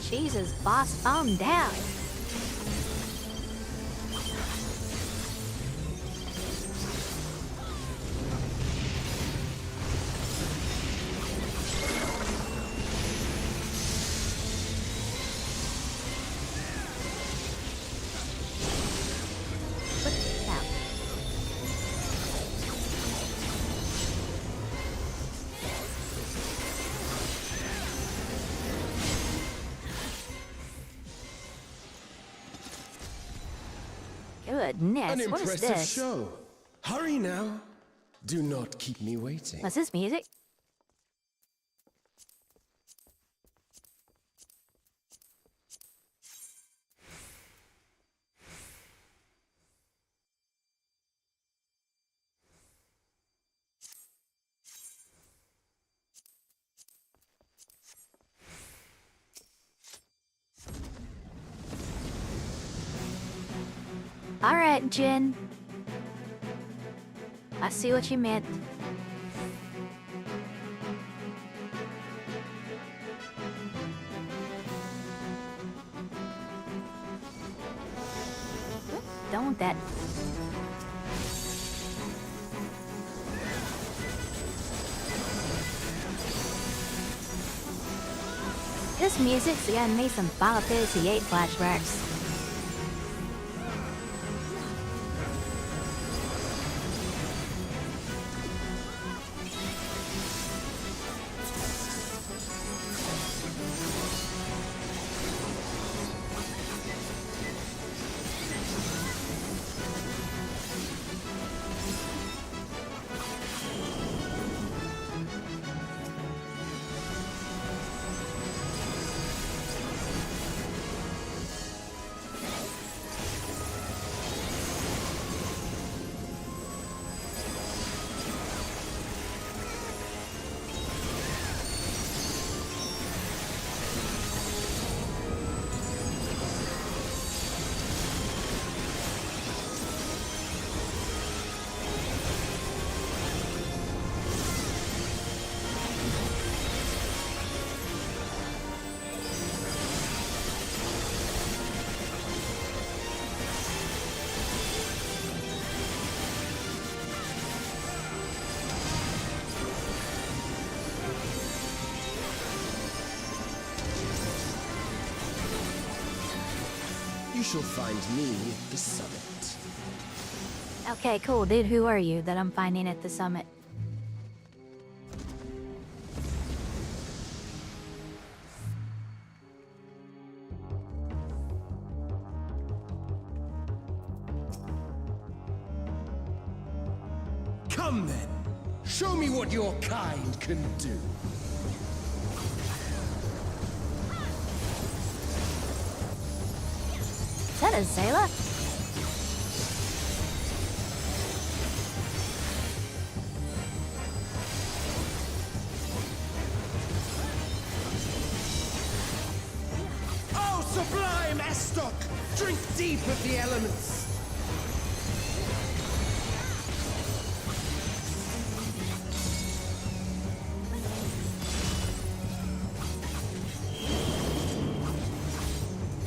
Jesus, boss, calm down. Goodness, An what is impressive this? show. Hurry now. Do not keep me waiting. What's this music? Alright, Jin. I see what you meant. Don't that. This music's giving me some Final Fantasy VIII flashbacks. You shall find me at the summit. Okay, cool, dude. Who are you that I'm finding at the summit? Come then. Show me what your kind can do. Is that a Zayla? Oh, sublime Estok! Drink deep of the elements.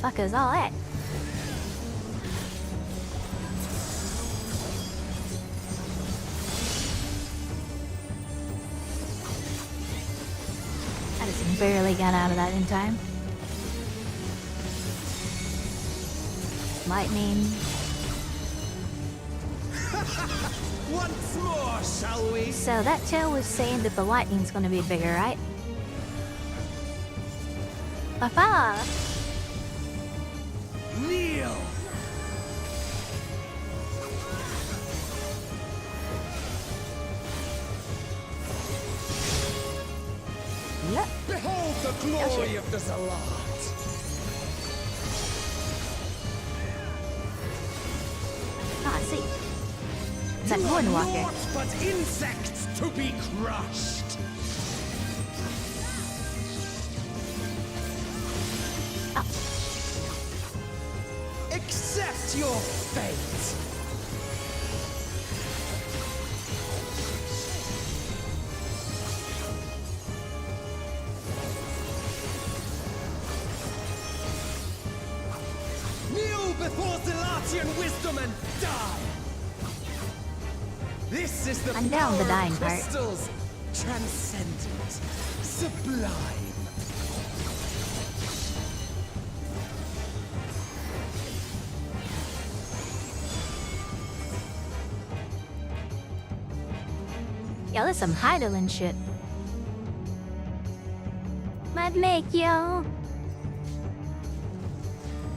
Fuck is all that? I just barely got out of that in time. Lightning. Once more, shall we? So that tail was saying that the lightning's gonna be bigger, right? Papa! Kneel! Yep. Behold the glory of the Zalat! Ah, I see. It's that Gordon Walker. Naught but insects to be crushed! Oh. Accept your fate! ancient wisdom and die! This is the I'm down the power dying of part. crystals! Transcendent. Sublime. Yo, there's some Heidelin shit. Might make yo.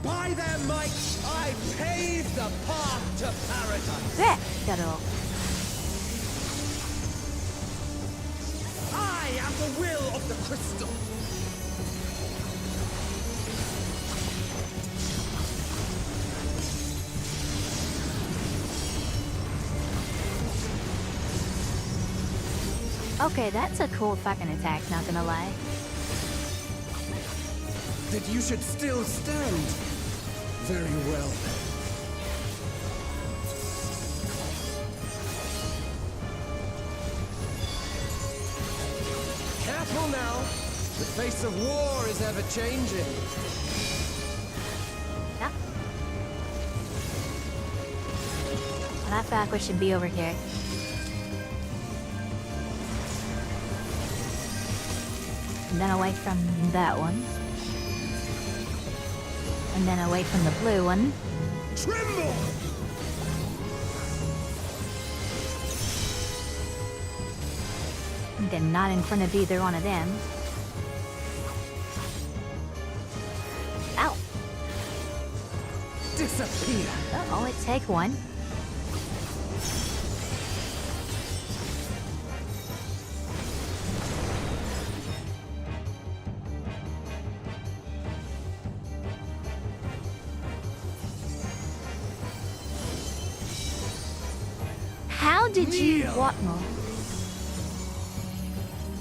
By their might, I pave the path to paradise! There, got it all. I am the will of the crystal! Okay, that's a cool fucking attack, not gonna lie. That you should still stand. Very well. Careful now. The face of war is ever changing. Yeah. Well, I feel like we should be over here. And then away from that one. And then away from the blue one. Tremble! And then not in front of either one of them. Ow! Disappear. Oh, only take one. How did you what more?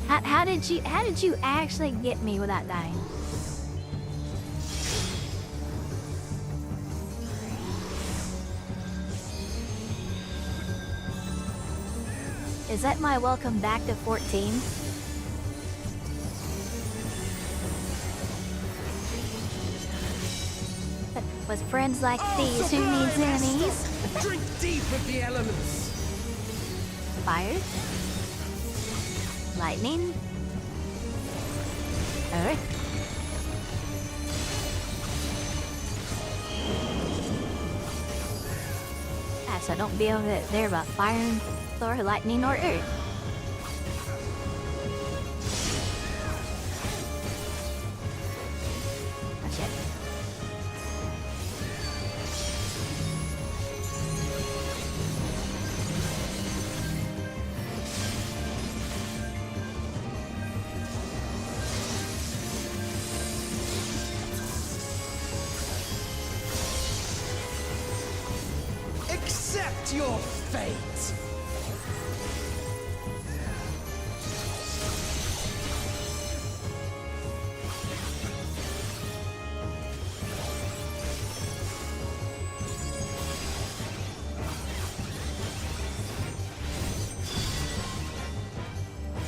How did you actually get me without dying? Is that my welcome back to 14? With friends like these, who needs enemies? Drink deep of the elements. Fire? Lightning? Earth? Ah, so don't be over there about fire, or lightning, or earth. Oh shit. Accept your fate.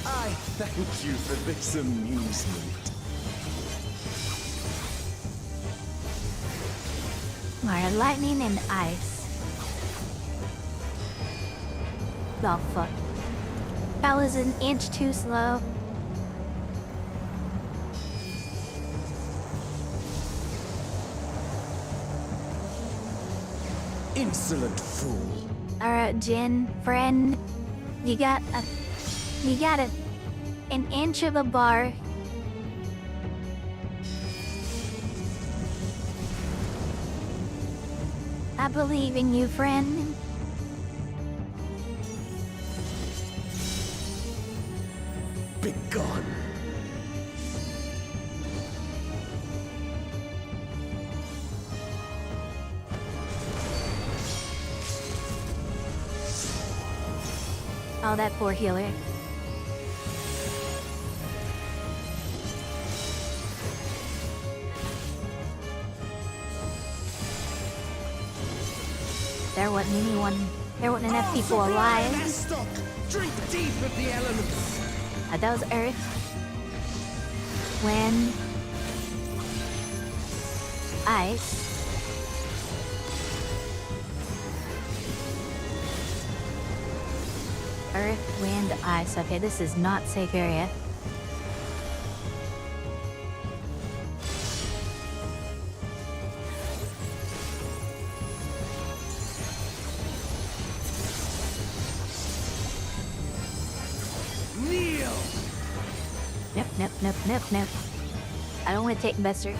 I thank you for this amusement. Fire, lightning, and ice. The fuck? That was an inch too slow. Insolent fool. Alright, Jin, friend. You got an inch of a bar. I believe in you, friend. Begone. Oh, that poor healer. There wasn't enough people alive. Stock. Drink deep of the elements. That was earth. Wind. Ice. Earth, wind, ice. Okay, this is not safe area. Kneel! Nope. I don't want to take Buster.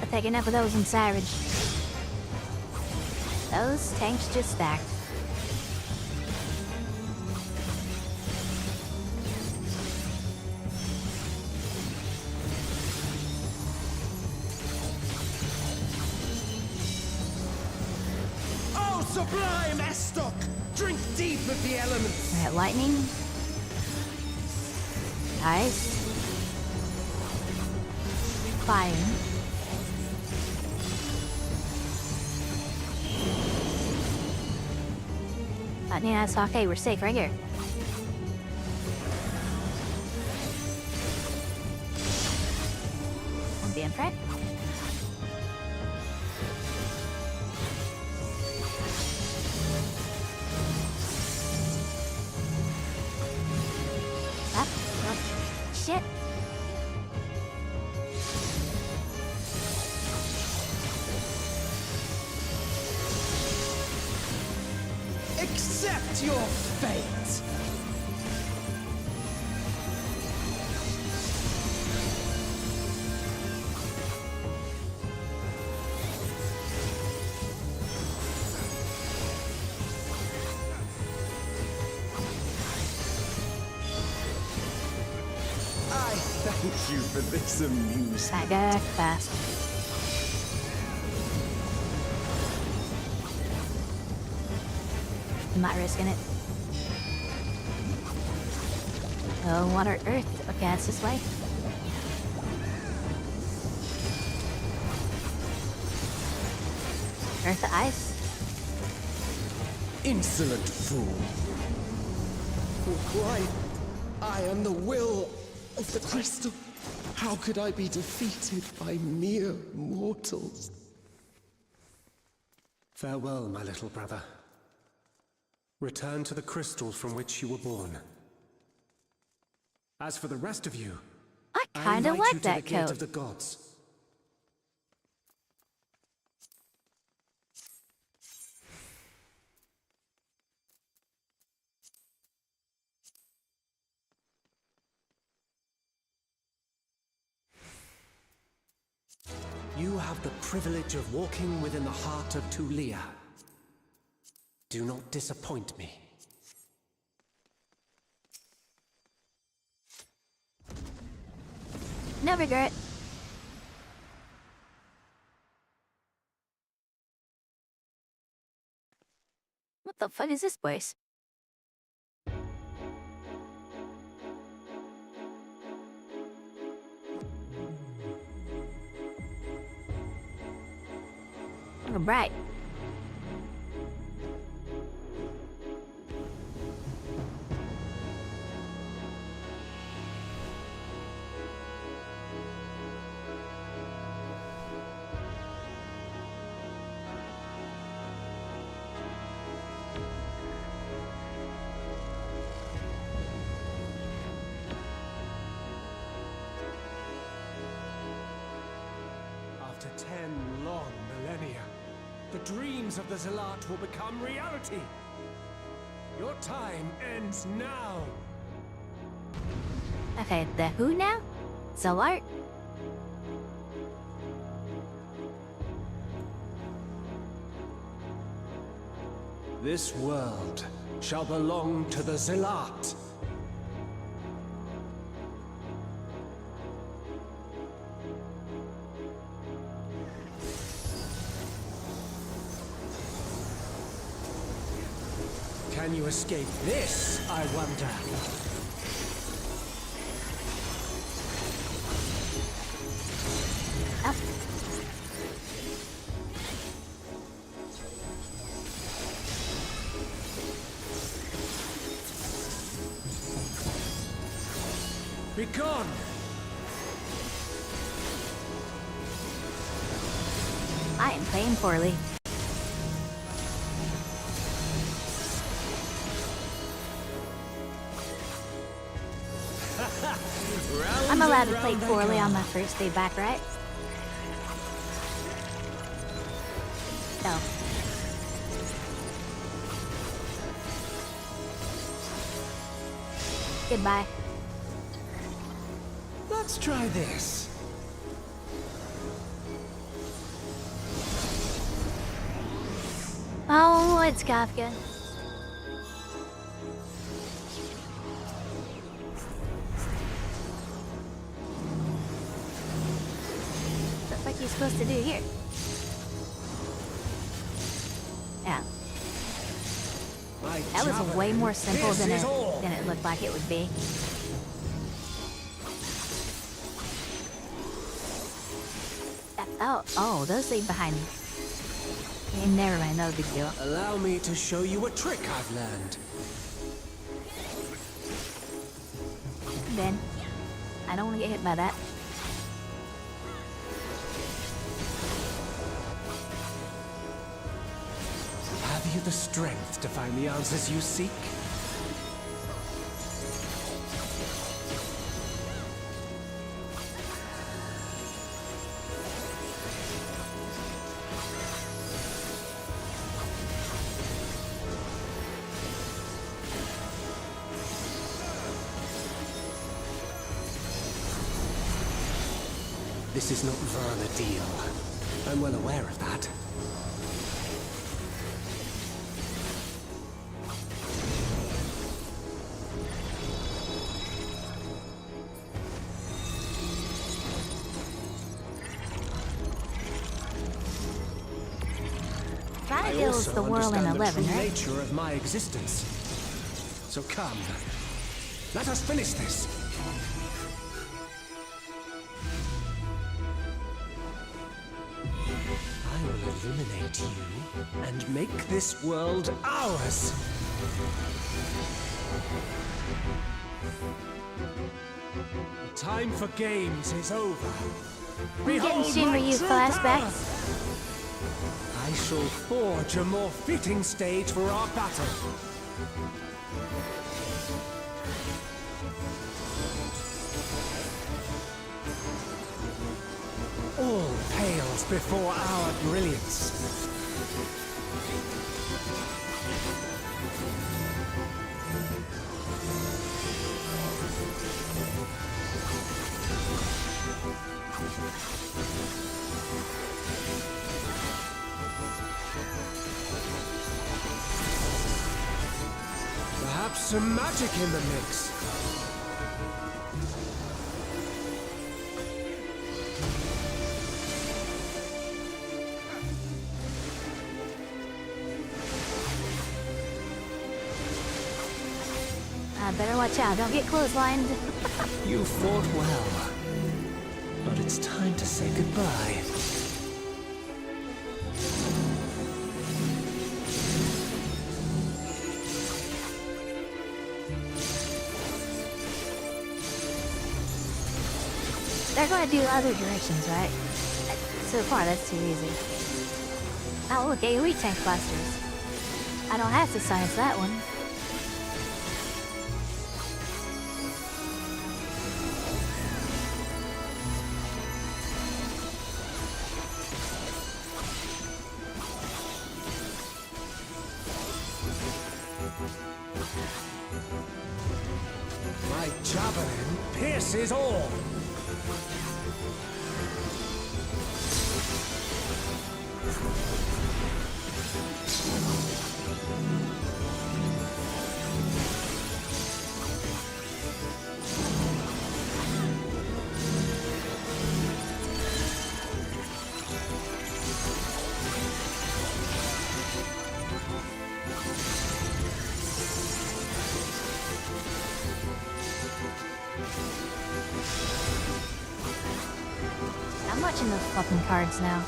I've taken enough of those in Savage. Those tanks just stacked. Oh, sublime Estoc! Drink deep of the elements! Alright, lightning. Ice. Fire. Lightning, ice, okay, we're safe right here. Won't be in front. Up. Shit. Accept your fate! I thank you for this amusement. Back fast. I'm not risking it. Oh, water, earth. Okay, that's this way. Earth to ice. Insolent fool! Why? I am the will of the crystal. How could I be defeated by mere mortals? Farewell, my little brother. Return to the crystal from which you were born. As for the rest of you, I I kinda invite you like to the that gate coat. of the gods. You have the privilege of walking within the heart of Tulia. Do not disappoint me. No regret. What the fuck is this place? Oh, bright. After 10 long millennia, the dreams of the Zealot will become reality. Your time ends now. Okay, the who now? Zalart? This world shall belong to the Zealot. Can you escape this, I wonder? Up. Be gone! I am playing poorly. I'm Round allowed and to play round they poorly go. on my first day back, right? No. Goodbye. Let's try this. Oh, it's Kafka. What the fuck are you supposed to do here? Yeah, My that was javelin way more simple than pierces all. it looked like it would be. Oh, those leave behind me. Okay, never mind, no big deal. Allow me to show you a trick I've learned. Ben, I don't want to get hit by that. Have you the strength to find the answers you seek? This is not Vernadil. I'm well aware of that. I Vtuber is also the world in understand 11, the true right? nature of my existence. So come, let us finish this. I will illuminate you and make this world ours. The time for games is over. I'm getting Behold Shinryu my true power! flashbacks. I shall forge a more fitting stage for our battle. All pales before our brilliance. Perhaps some magic in the mix. Better watch out, don't get clotheslined. You fought well, but it's time to say goodbye. They're going to do other directions, right? So far, that's too easy. Oh, look, AoE tank blasters. I don't have to science that one. My javelin pierces all. I'm watching those fucking cards now.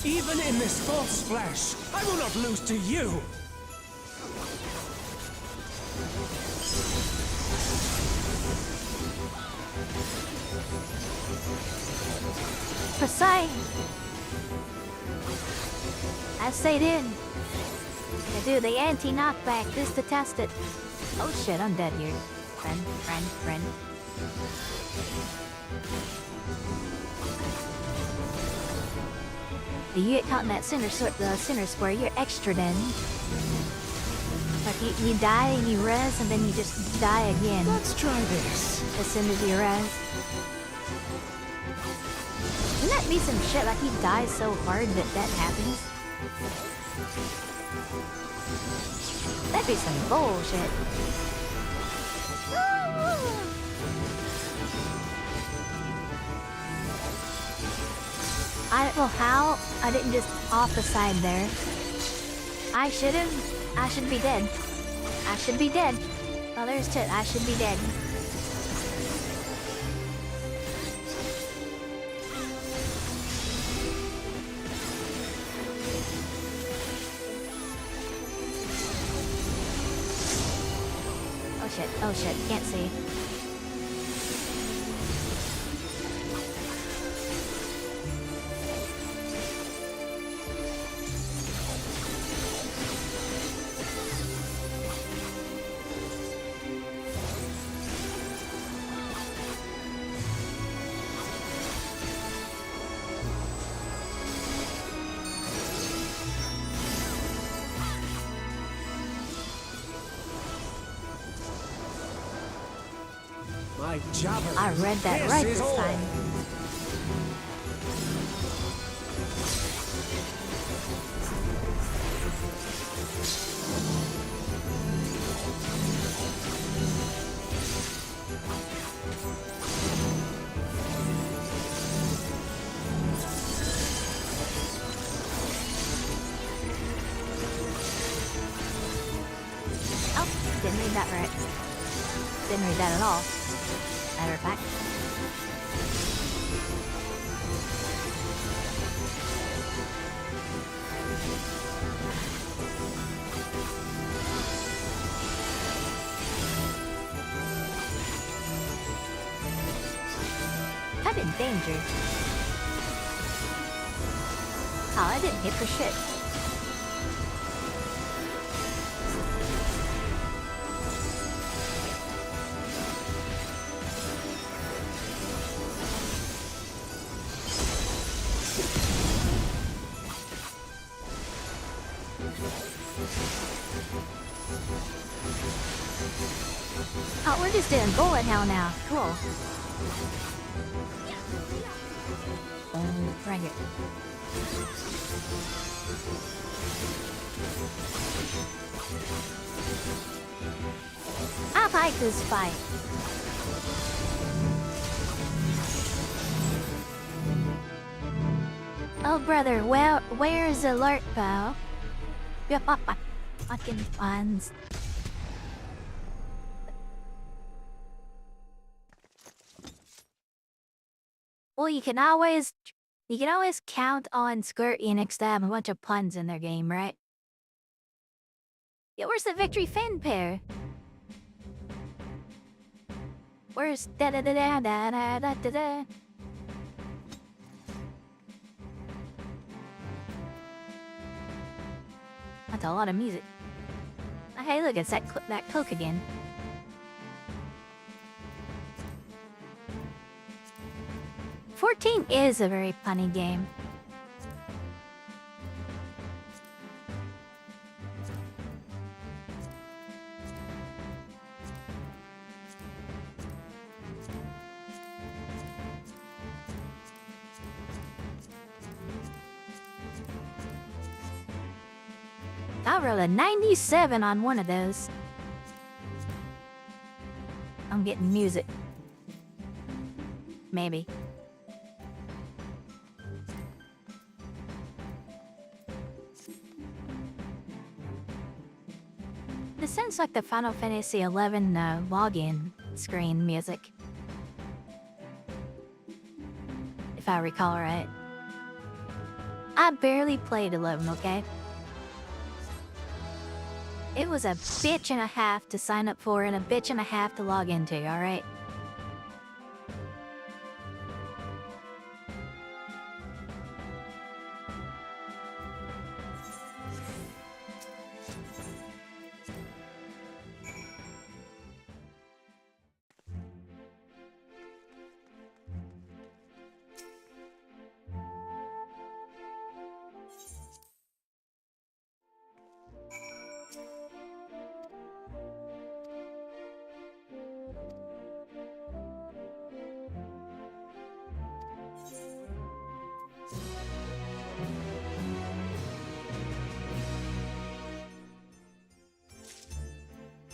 Even in this false flesh, I will not lose to you. Precise! I stayed in. I do the anti-knockback just to test it. Oh shit, I'm dead here. Friend. You get caught in that center square, you're extra dead. Like you die and you res and then you just die again. Let's try this. As soon as you res. Wouldn't that be some shit like you die so hard that happens? That'd be some bullshit. How? I didn't just off the side there. I should be dead. I should be dead. Oh, there's Tit. I should be dead. Oh shit, can't see. My javelin. I read that right this time. Oh, didn't read that right. Didn't read that at all. Matter of fact. I'm in danger. Oh, I didn't hit for shit. Oh, we're just doing bullet hell now. Cool. Right here. I like this fight. Oh, brother, where's alert, pal? Fucking funds. Well, you can always count on Square Enix to have a bunch of puns in their game, right? Yeah, where's the Victory Fin pair? Where's da da da da da da da da da? That's a lot of music. Oh, hey, look, it's that Coke again. "14 is a very punny game. I rolled a 97 on one of those. I'm getting music. Maybe. This sounds like the Final Fantasy XI login screen music. If I recall right. I barely played 11, okay? It was a bitch and a half to sign up for and a bitch and a half to log into, alright?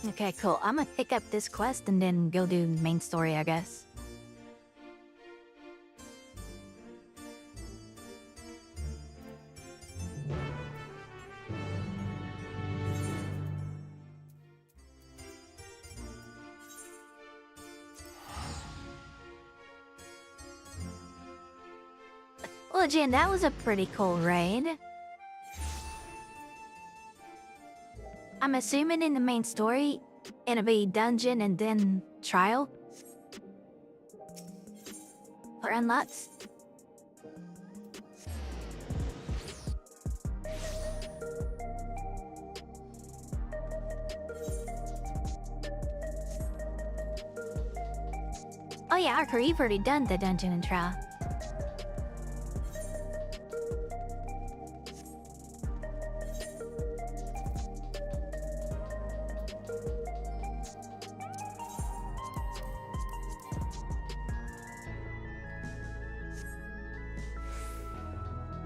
Okay, cool. I'm gonna pick up this quest and then go do main story, I guess. Well, Jen, that was a pretty cool raid. I'm assuming in the main story, it'll be dungeon and then trial? Or unlocks? Oh yeah, Arthur, you've already done the dungeon and trial.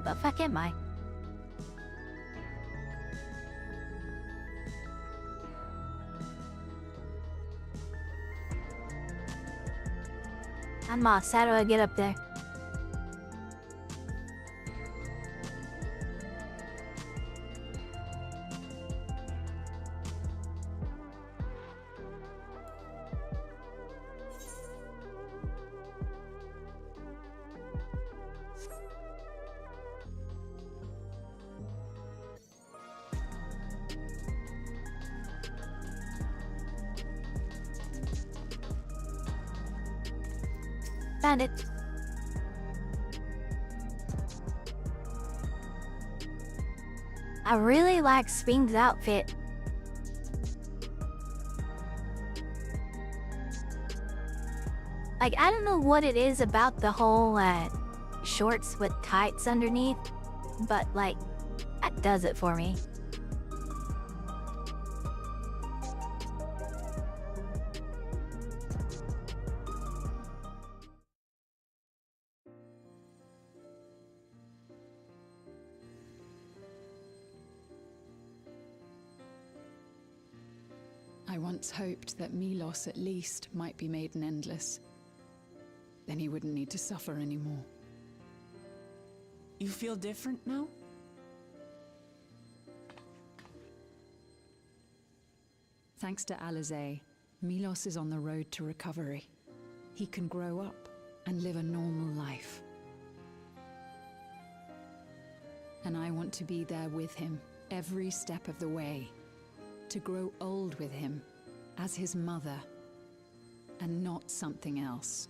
The fuck am I? I'm Moss. How do I get up there? Found it. I really like Sping's outfit. Like, I don't know what it is about the whole shorts with tights underneath, but like, that does it for me. I once hoped that Milos at least might be made an endless. Then he wouldn't need to suffer anymore. You feel different now? Thanks to Alizé, Milos is on the road to recovery. He can grow up and live a normal life. And I want to be there with him every step of the way. To grow old with him as his mother and not something else.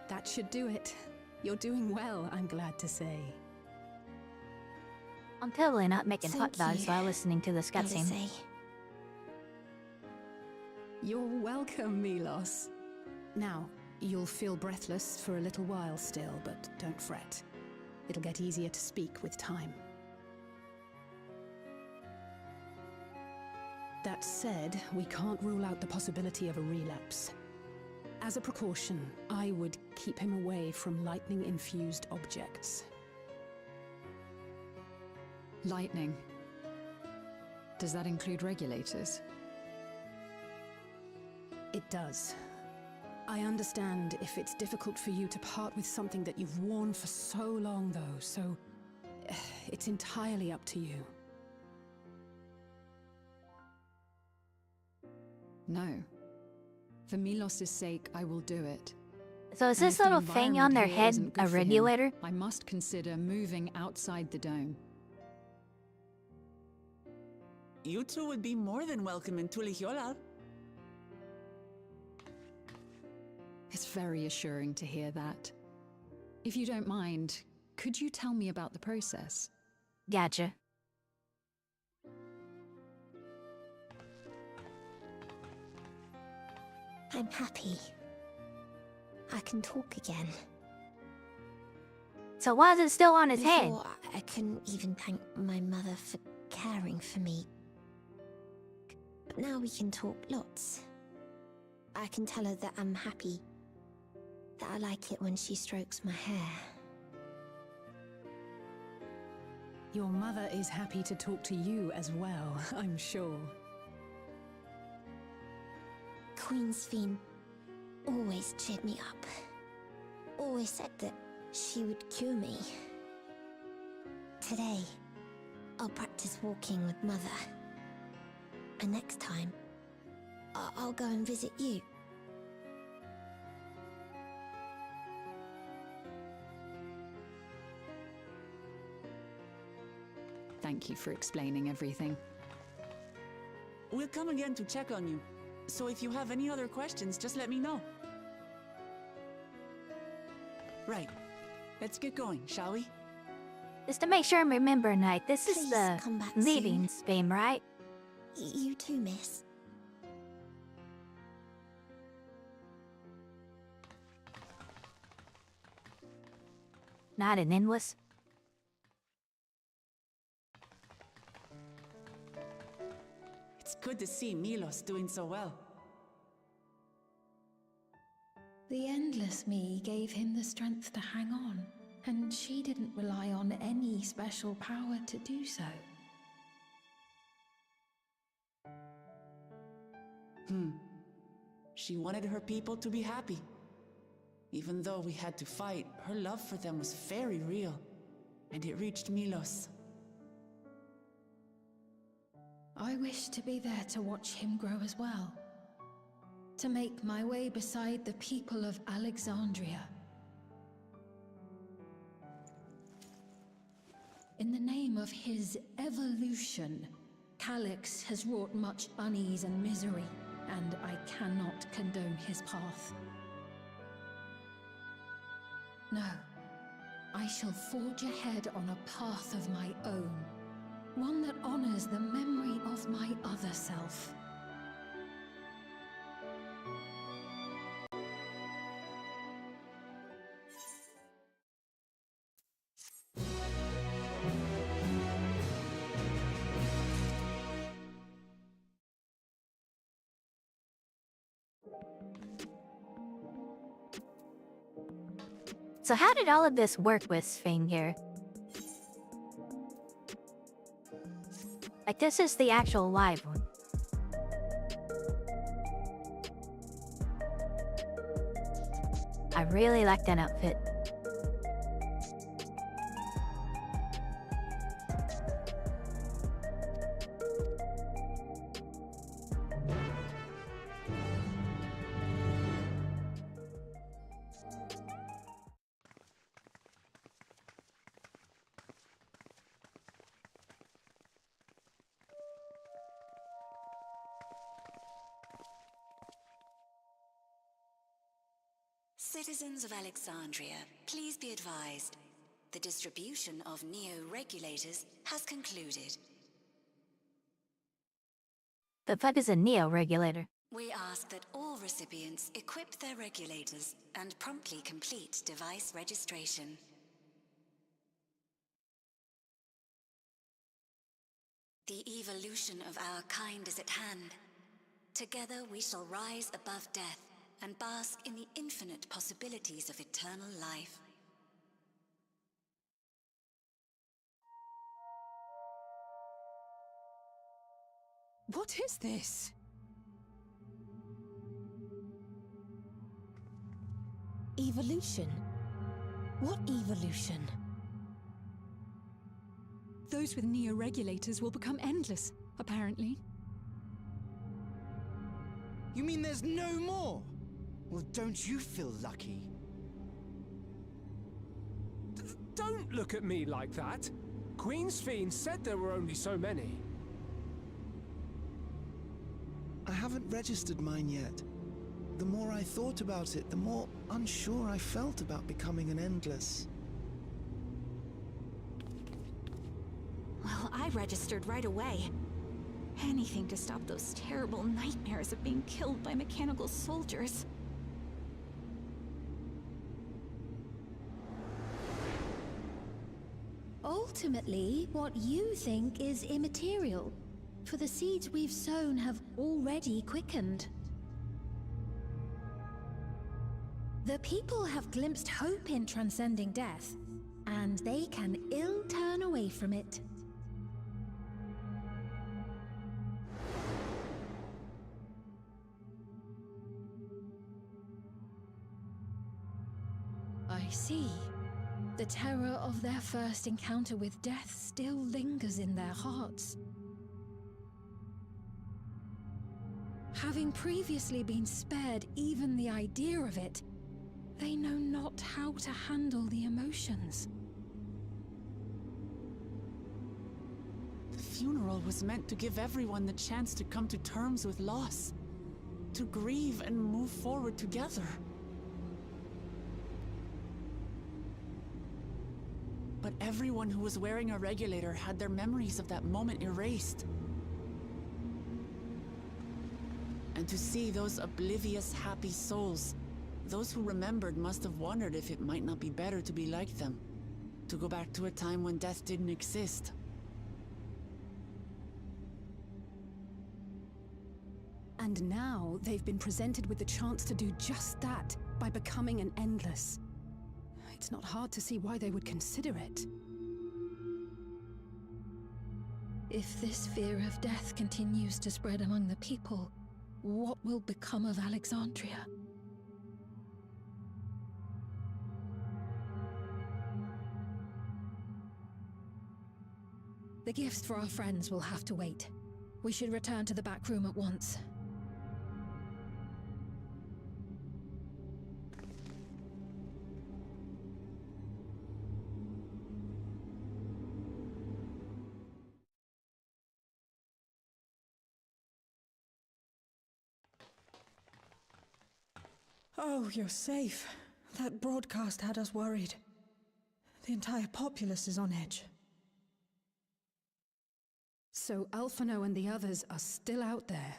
That should do it. You're doing well, I'm glad to say. I'm totally not making hot Thank dogs you, while listening to this cutscene. Alizé. You're welcome, Milos. Now, you'll feel breathless for a little while still, but don't fret. It'll get easier to speak with time. That said, we can't rule out the possibility of a relapse. As a precaution, I would keep him away from lightning-infused objects. Lightning. Does that include regulators? It does. I understand if it's difficult for you to part with something that you've worn for so long, though, so it's entirely up to you. No. For Milos' sake, I will do it. So is And this if the little thing on their environment here head isn't good a for him, regulator? I must consider moving outside the dome. You two would be more than welcome in Tulihiola. It's very assuring to hear that. If you don't mind, could you tell me about the process? Gotcha. I'm happy. I can talk again. So why is it still on his head? Before, I couldn't even thank my mother for caring for me. But now we can talk lots. I can tell her that I'm happy. That I like it when she strokes my hair. Your mother is happy to talk to you as well, I'm sure. Queen Sphene always cheered me up. Always said that she would cure me. Today, I'll practice walking with Mother. And next time, I'll go and visit you. Thank you for explaining everything. We'll come again to check on you. So if you have any other questions, just let me know. Right. Let's get going, shall we? Just to make sure I'm remembering right, this is Please the come back leaving Spain, right? You too, miss. Not an endless. It's good to see Milos doing so well. The Endless Me gave him the strength to hang on, and she didn't rely on any special power to do so. She wanted her people to be happy. Even though we had to fight, her love for them was very real, and it reached Milos. I wish to be there to watch him grow as well. To make my way beside the people of Alexandria. In the name of his evolution, Calyx has wrought much unease and misery, and I cannot condone his path. No, I shall forge ahead on a path of my own, one that honors the memory of my other self. So how did all of this work with Sphene here? Like, this is the actual live one. I really like that outfit. Citizens of Alexandria, please be advised. The distribution of neo-regulators has concluded. The fuck is a neo-regulator? We ask that all recipients equip their regulators and promptly complete device registration. The evolution of our kind is at hand. Together we shall rise above death and bask in the infinite possibilities of eternal life. What is this? Evolution? What evolution? Those with neo-regulators will become endless, apparently. You mean there's no more? Well, don't you feel lucky? Don't look at me like that. Queen's Fiend said there were only so many. I haven't registered mine yet. The more I thought about it, the more unsure I felt about becoming an Endless. Well, I registered right away. Anything to stop those terrible nightmares of being killed by mechanical soldiers. Ultimately, what you think is immaterial, for the seeds we've sown have already quickened. The people have glimpsed hope in transcending death, and they can ill turn away from it. I see. The terror of their first encounter with death still lingers in their hearts. Having previously been spared even the idea of it, they know not how to handle the emotions. The funeral was meant to give everyone the chance to come to terms with loss, to grieve and move forward together. But everyone who was wearing a regulator had their memories of that moment erased. And to see those oblivious, happy souls, those who remembered must have wondered if it might not be better to be like them, to go back to a time when death didn't exist. And now they've been presented with the chance to do just that by becoming an Endless. It's not hard to see why they would consider it. If this fear of death continues to spread among the people, what will become of Alexandria? The gifts for our friends will have to wait. We should return to the back room at once. Oh, you're safe. That broadcast had us worried. The entire populace is on edge. So Alphino and the others are still out there.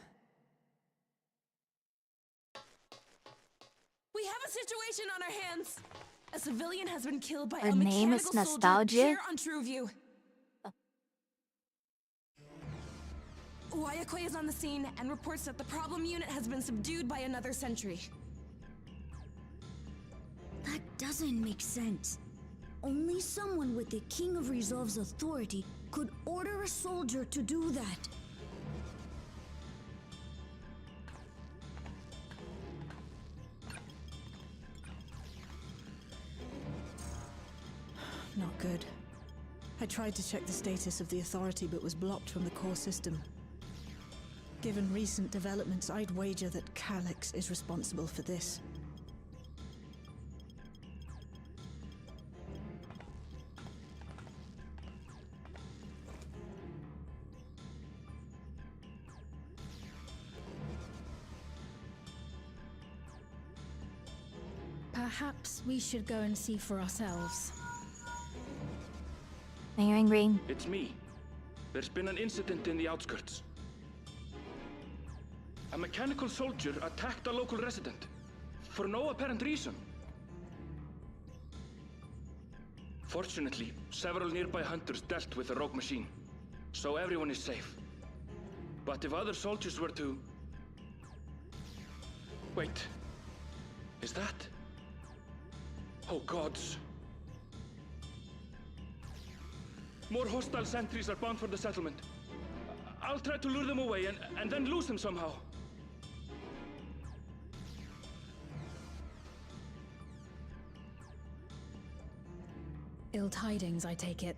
We have a situation on our hands. A civilian has been killed by Her a name is mechanical soldier Nostalgia? here on Trueview. Wayakwe is on the scene and reports that the problem unit has been subdued by another sentry. That doesn't make sense. Only someone with the King of Resolve's authority could order a soldier to do that. Not good. I tried to check the status of the authority but was blocked from the core system. Given recent developments, I'd wager that Calyx is responsible for this. Perhaps we should go and see for ourselves. Hearing ring. It's me. There's been an incident in the outskirts. A mechanical soldier attacked a local resident, for no apparent reason. Fortunately, several nearby hunters dealt with the rogue machine, so everyone is safe. But if other soldiers were to... Wait. Is that... Oh gods. More hostile sentries are bound for the settlement. I'll try to lure them away and then lose them somehow. Ill tidings, I take it.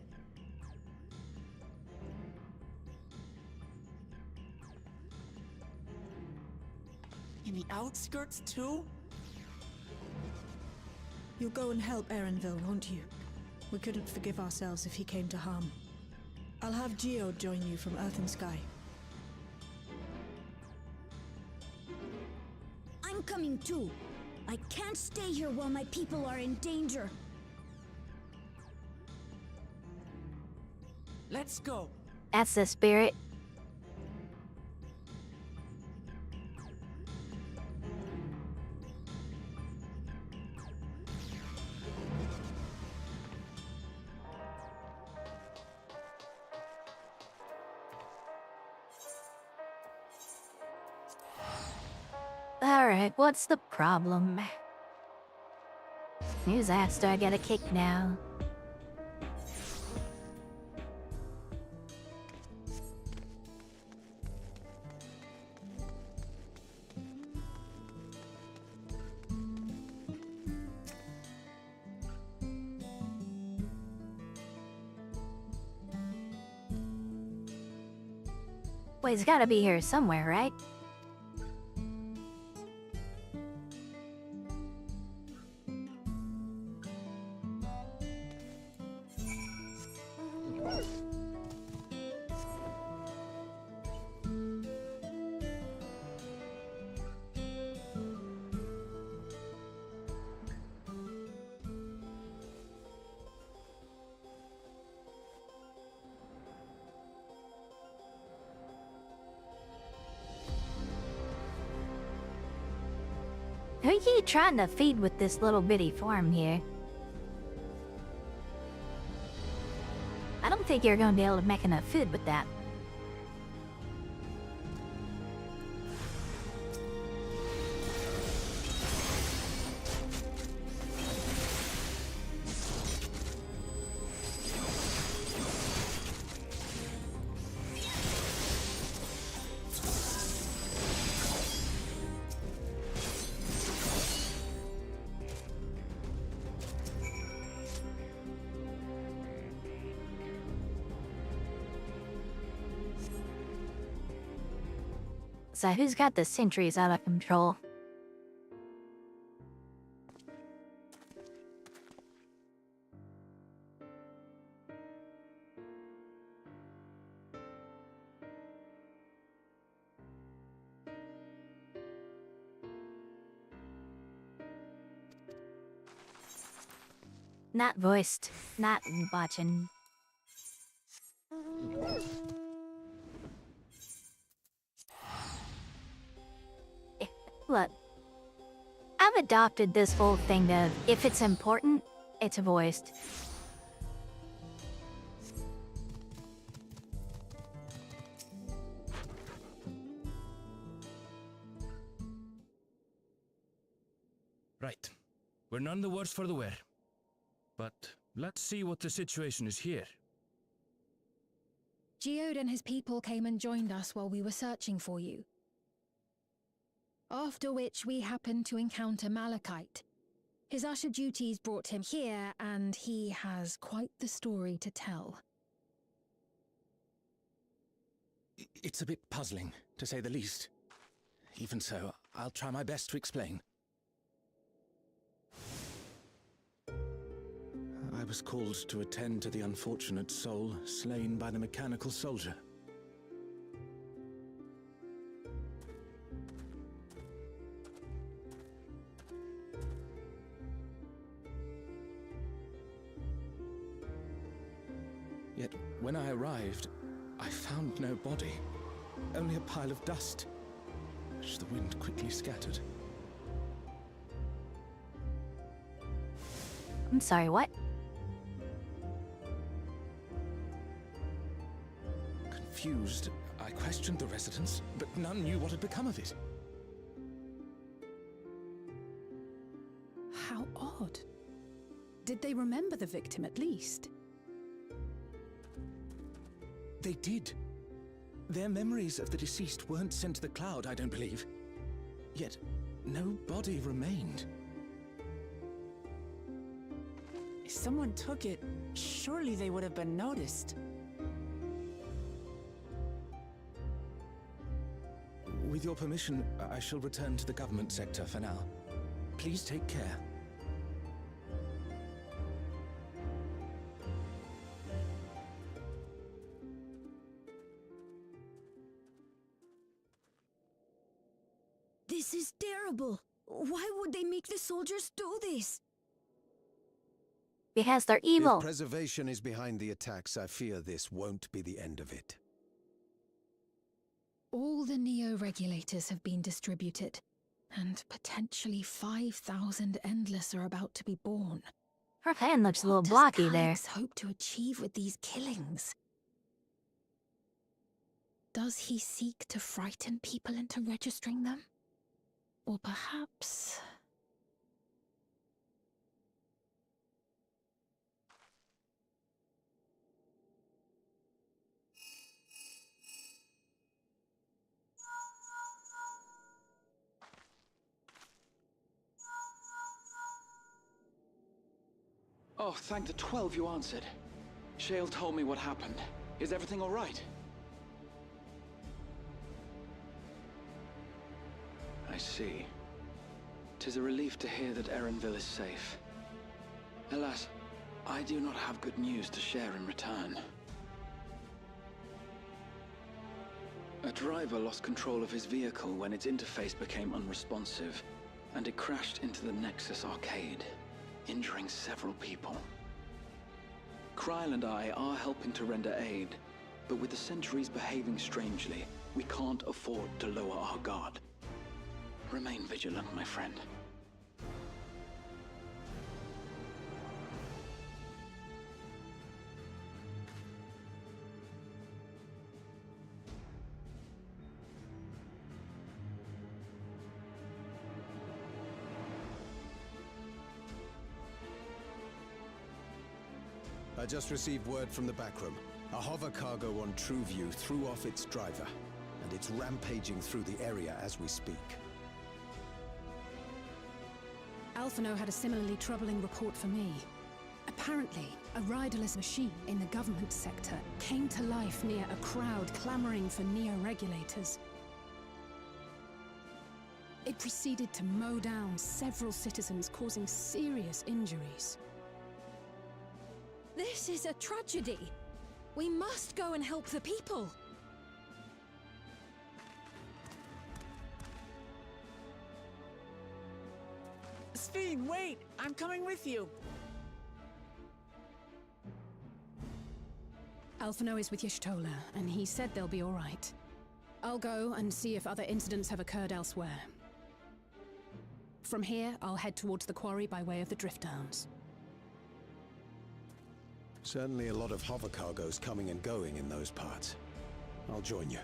outskirts too? You'll go and help Erenville, won't you? We couldn't forgive ourselves if he came to harm. I'll have Geode join you from Earth and Sky. I'm coming too. I can't stay here while my people are in danger. Let's go. That's the spirit. Alright, what's the problem? Whose ass do I get a kick now? Wait, he's gotta be here somewhere, right? Who are you trying to feed with this little bitty farm here? I don't think you're gonna be able to make enough food with that. So who's got the sentries out of control? Not voiced, not watching. Look, I've adopted this whole thing of, if it's important, it's voiced. Right. We're none the worse for the wear. But let's see what the situation is here. Geode and his people came and joined us while we were searching for you. After which we happened to encounter Malachite. His usher duties brought him here, and he has quite the story to tell. It's a bit puzzling, to say the least. Even so, I'll try my best to explain. I was called to attend to the unfortunate soul slain by the mechanical soldier. Yet, when I arrived, I found no body, only a pile of dust, which the wind quickly scattered. I'm sorry, what? Confused, I questioned the residents, but none knew what had become of it. How odd. Did they remember the victim at least? They did. Their memories of the deceased weren't sent to the cloud, I don't believe. Yet, no body remained. If someone took it, surely they would have been noticed. We With your permission, I shall return to the government sector for now. Please take care. This is terrible. Why would they make the soldiers do this? Because they're evil. If preservation is behind the attacks, I fear this won't be the end of it. All the Neo-regulators have been distributed, and potentially 5,000 Endless are about to be born. Her hand looks a little What blocky does there. Calyx hope to achieve with these killings? Does he seek to frighten people into registering them? Or perhaps... Oh, thank the 12 you answered. Shale told me what happened. Is everything all right? I see. 'Tis a relief to hear that Erenville is safe. Alas, I do not have good news to share in return. A driver lost control of his vehicle when its interface became unresponsive, and it crashed into the Nexus arcade, injuring several people. Kryl and I are helping to render aid, but with the sentries behaving strangely, we can't afford to lower our guard. Remain vigilant, my friend. I just received word from the backroom. A hover cargo on TrueView threw off its driver, and it's rampaging through the area as we speak. Alphino had a similarly troubling report for me. Apparently, a riderless machine in the government sector came to life near a crowd clamoring for Neo-regulators. It proceeded to mow down several citizens, causing serious injuries. This is a tragedy. We must go and help the people. Sphene, wait! I'm coming with you! Alphino is with Y'shtola, and he said they'll be all right. I'll go and see if other incidents have occurred elsewhere. From here, I'll head towards the quarry by way of the Drift Downs. Certainly a lot of hover cargoes coming and going in those parts. I'll join you.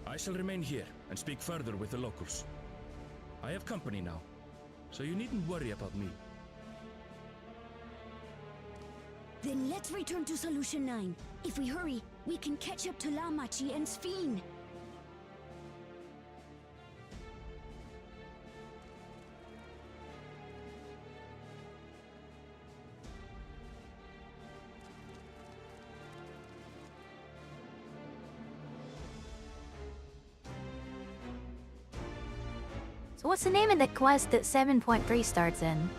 I shall remain here and speak further with the locals. I have company now, so you needn't worry about me. Then let's return to Solution 9. If we hurry, we can catch up to Lamachi and Sphene. So what's the name of the quest that 7.3 starts in?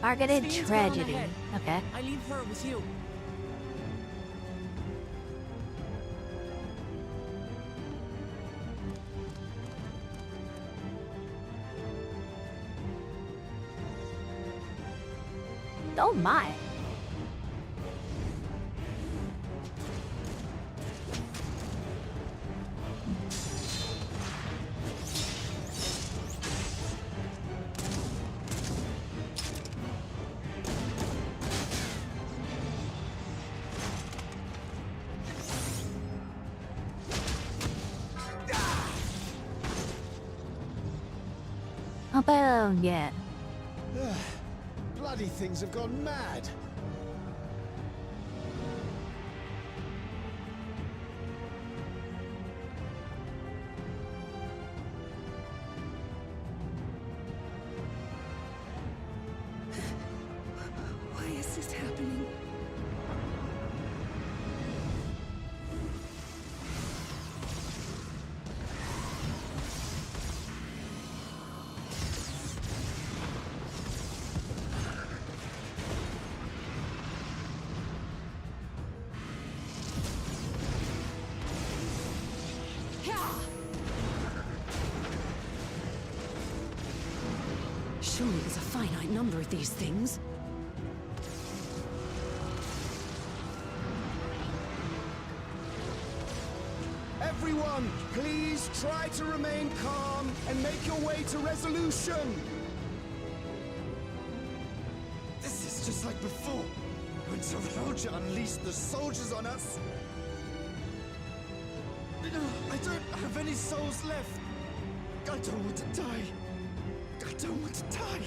Targeted Sphene's gone tragedy. ahead. Okay. I leave her with you. Oh my. Yeah. Bloody things have gone mad. Why is this happening? Surely there's a finite number of these things. Everyone, please try to remain calm and make your way to resolution. This is just like before, when Zerelja unleashed the soldiers on us. I don't have any souls left. I don't want to die. I don't want to die.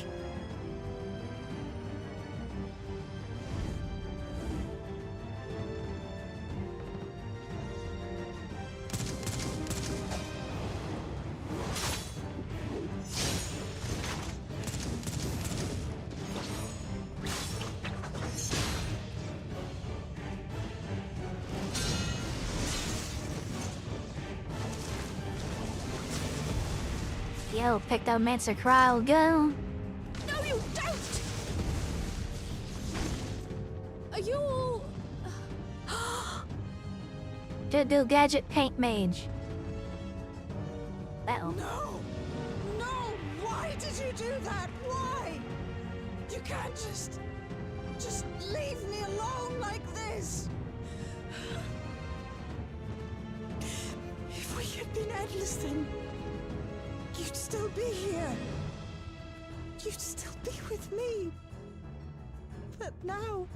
Yo, picked up Mancer Cryle, go. No, you don't! Are you all... Do gadget paint mage. Uh-oh. No! No! Why did you do that? Why? You can't just leave me alone like this! If we had been endless, then you'd still be here. You'd still be with me. But now...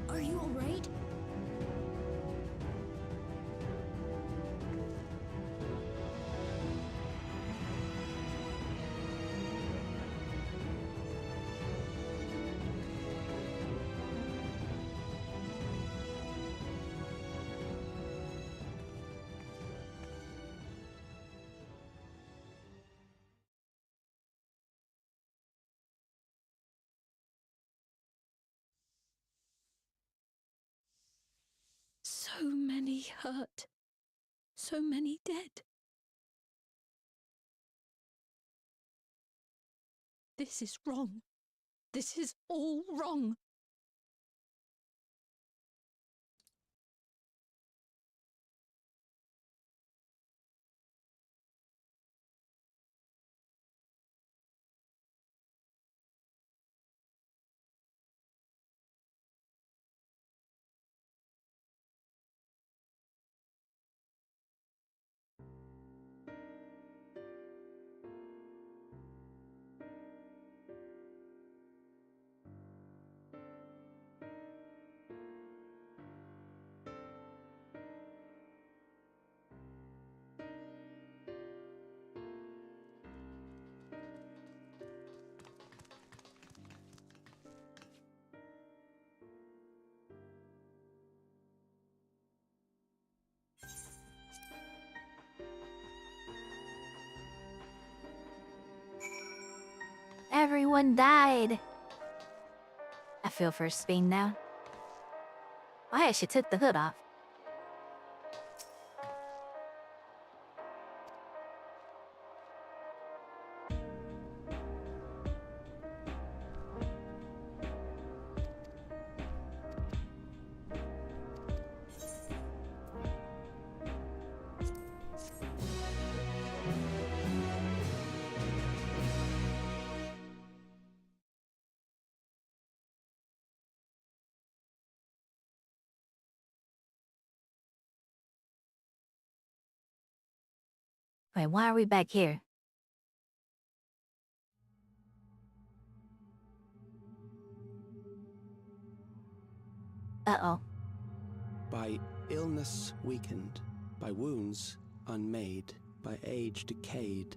Are you alright? So many hurt. So many dead. This is wrong. This is all wrong. Everyone died. I feel for Spain now. Why she took the hood off. Wait, why are we back here? Uh-oh. By illness weakened, by wounds unmade, by age decayed.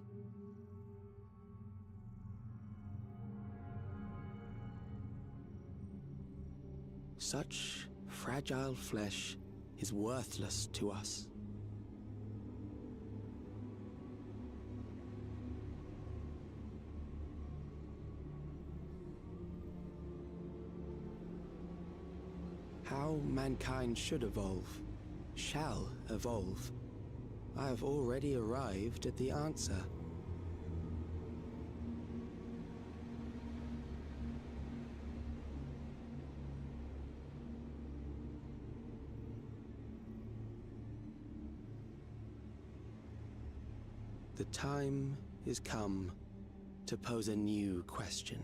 Such fragile flesh is worthless to us. How mankind should evolve, shall evolve. I have already arrived at the answer. The time is come to pose a new question.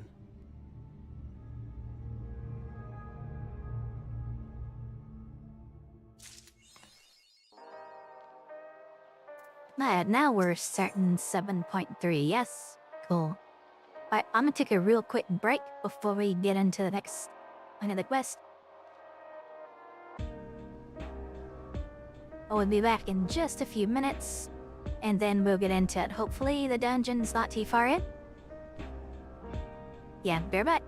Alright, now we're starting 7.3. Yes, cool. Alright, I'm gonna take a real quick break before we get into the next another quest. I will be back in just a few minutes, and then we'll get into it. Hopefully the dungeon's not too far in. Yeah, bear back.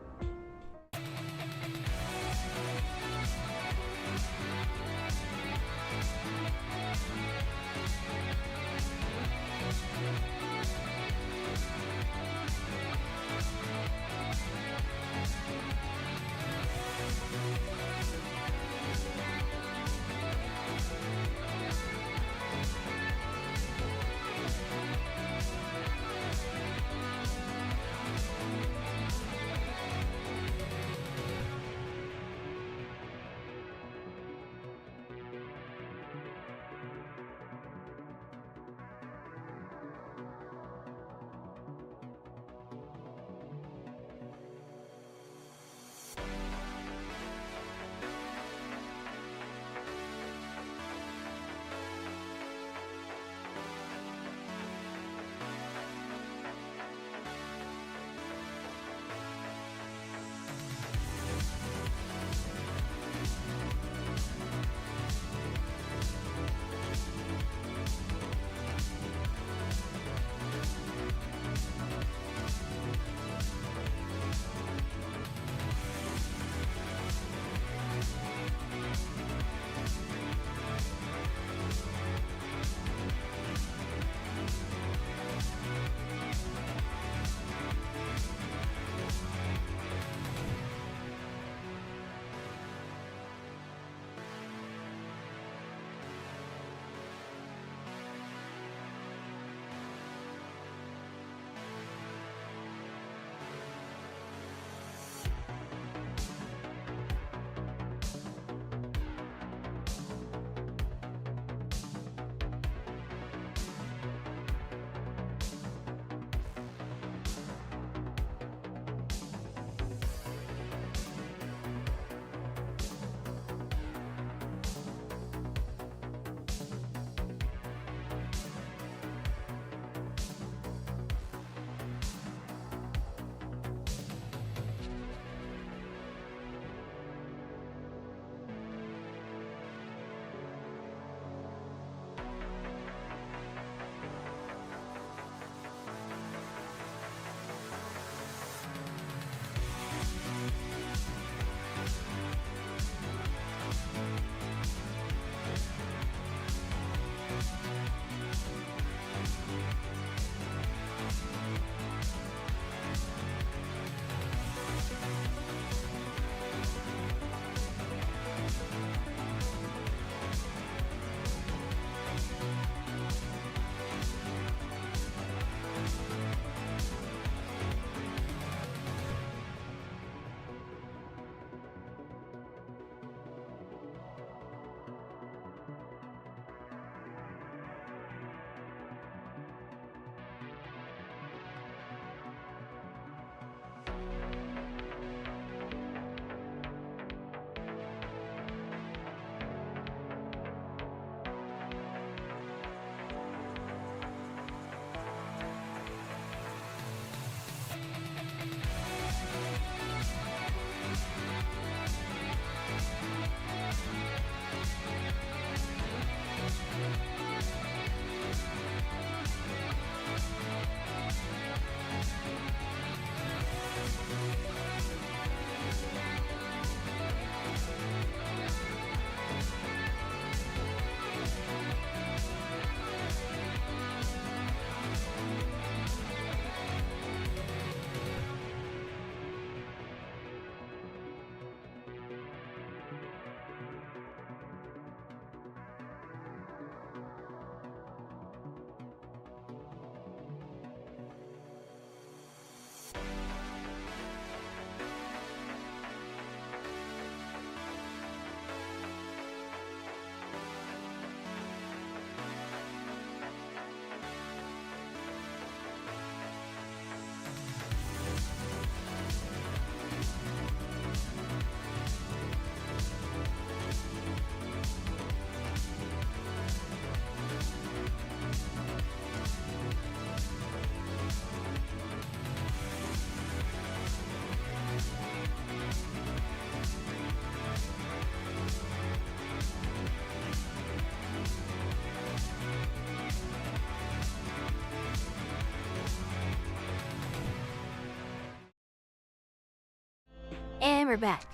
timer back.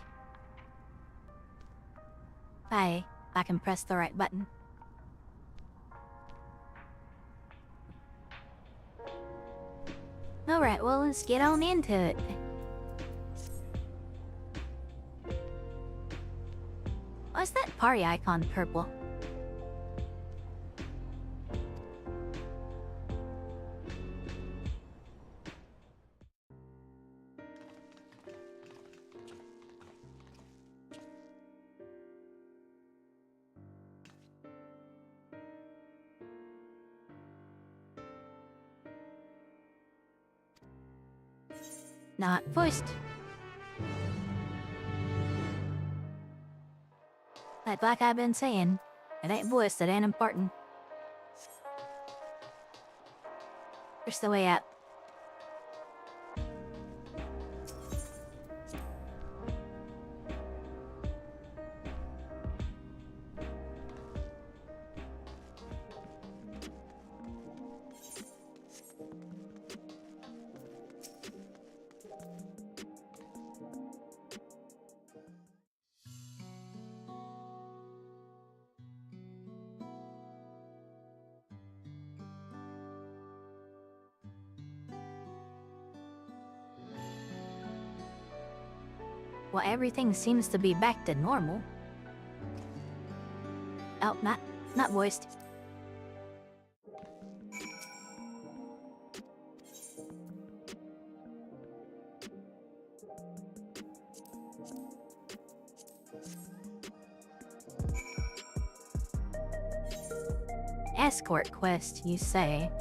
I can press the right button. Alright, well, let's get on into it. Why's that party icon purple? Not voiced. Like I've been saying, it ain't voiced, it ain't important. Here's the way out. Well, everything seems to be back to normal. Oh, not voiced. Escort quest, you say?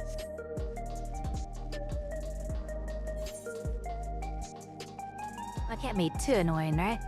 That can't be too annoying, right?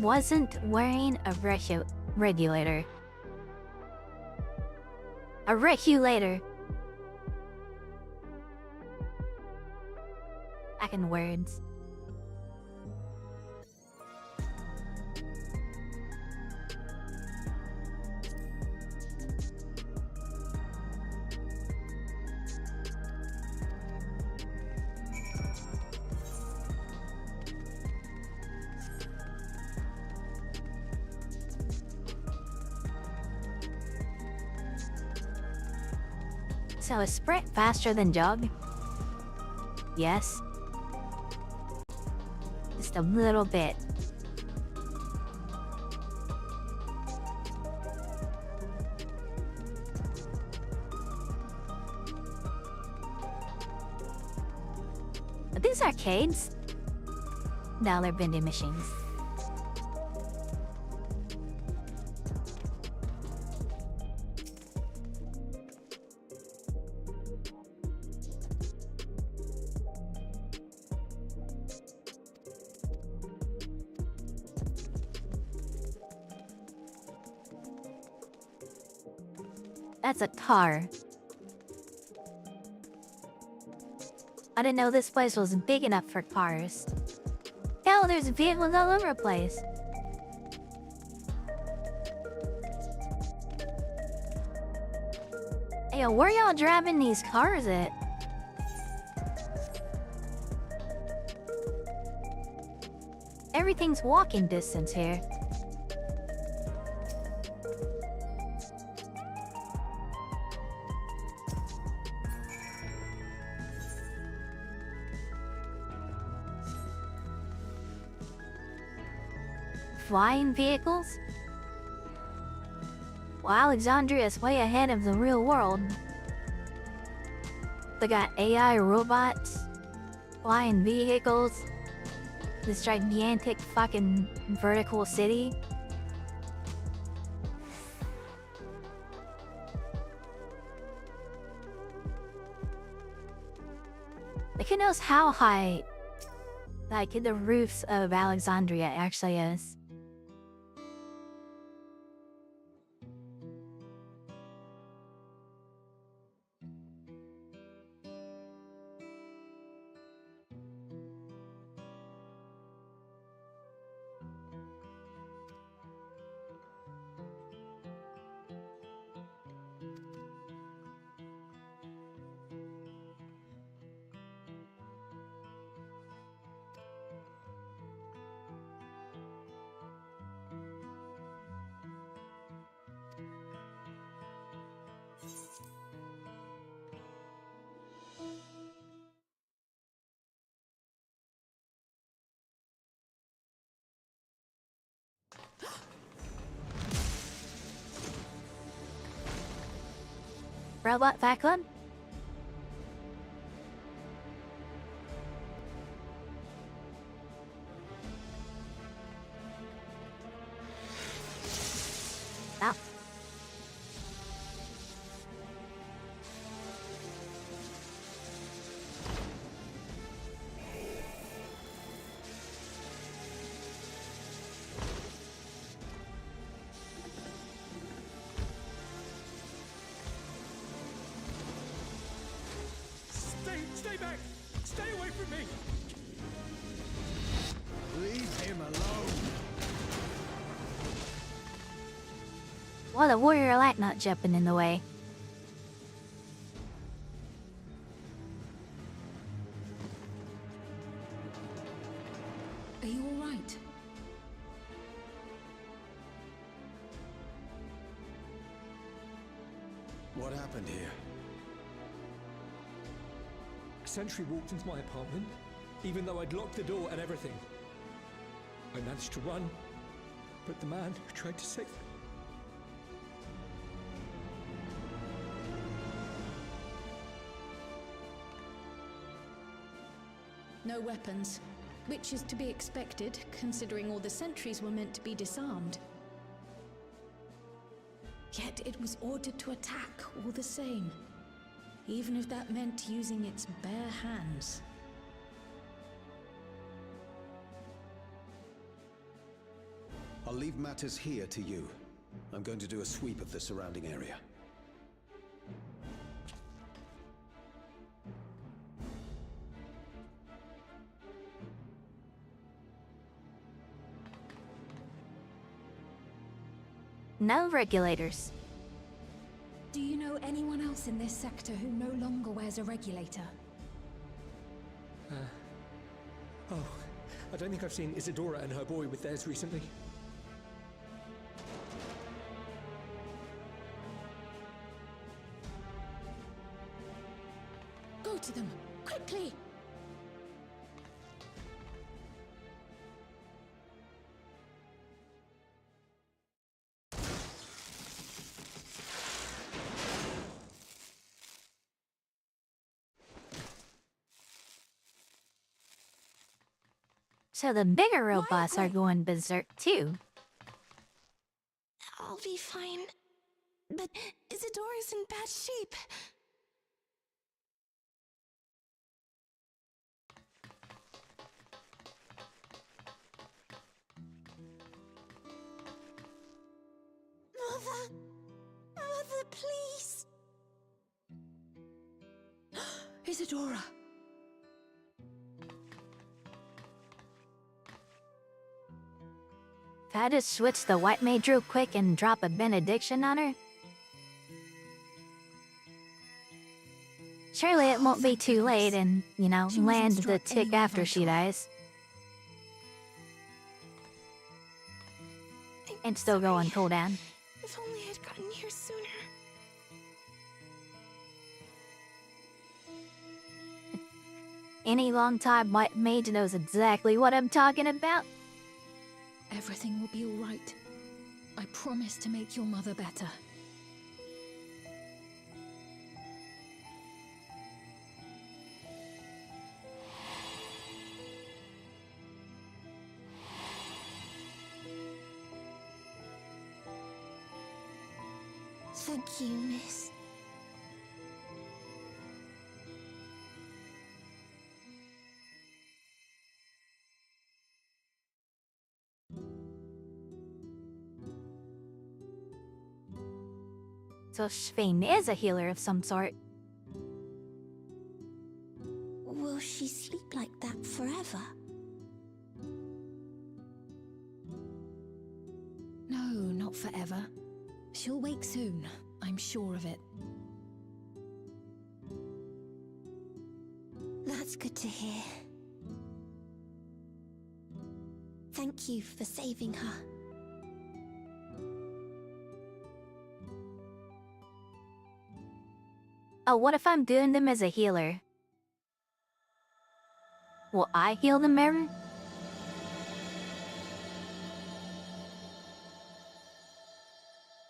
Wasn't wearing a regulator. A regulator. Back in words. So is sprint faster than jog? Yes. Just a little bit. Are these arcades? No, they're vending machines. That's a car. I didn't know this place was big enough for cars. Hell, there's vehicles all over the place. Hey, yo, where y'all driving these cars at? Everything's walking distance here. Flying vehicles? Well, Alexandria's way ahead of the real world. They got AI robots, flying vehicles, this gigantic fucking vertical city. who knows how high, like, the roofs of Alexandria actually is. Robot Vacuum? Ah. Stay back! Stay away from me! Leave him alone. Well, the warrior light not jumping in the way. Are you all right? What happened here? A sentry walked into my apartment, even though I'd locked the door and everything. I managed to run, but the man who tried to save me. No weapons, which is to be expected, considering all the sentries were meant to be disarmed. Yet it was ordered to attack all the same, even if that meant using its bare hands. I'll leave matters here to you. I'm going to do a sweep of the surrounding area. No regulators. Do you know anyone else in this sector who no longer wears a regulator? Oh, I don't think I've seen Isadora and her boy with theirs recently. Go to them, quickly! So the bigger robots are going berserk too. I'll be fine. But Isadora's in bad shape. Mother! Mother, please! Isadora! If I just switch the white mage real quick and drop a benediction on her, surely it won't be too late and, you know, land the tick after she dies. And still go on cooldown. If only I'd gotten here sooner. Any long-time white mage knows exactly what I'm talking about. Everything will be all right. I promise to make your mother better. Thank you, miss. So Swain is a healer of some sort. Will she sleep like that forever? No, not forever. She'll wake soon, I'm sure of it. That's good to hear. Thank you for saving her. Oh, what if I'm doing them as a healer? Will I heal the mirror?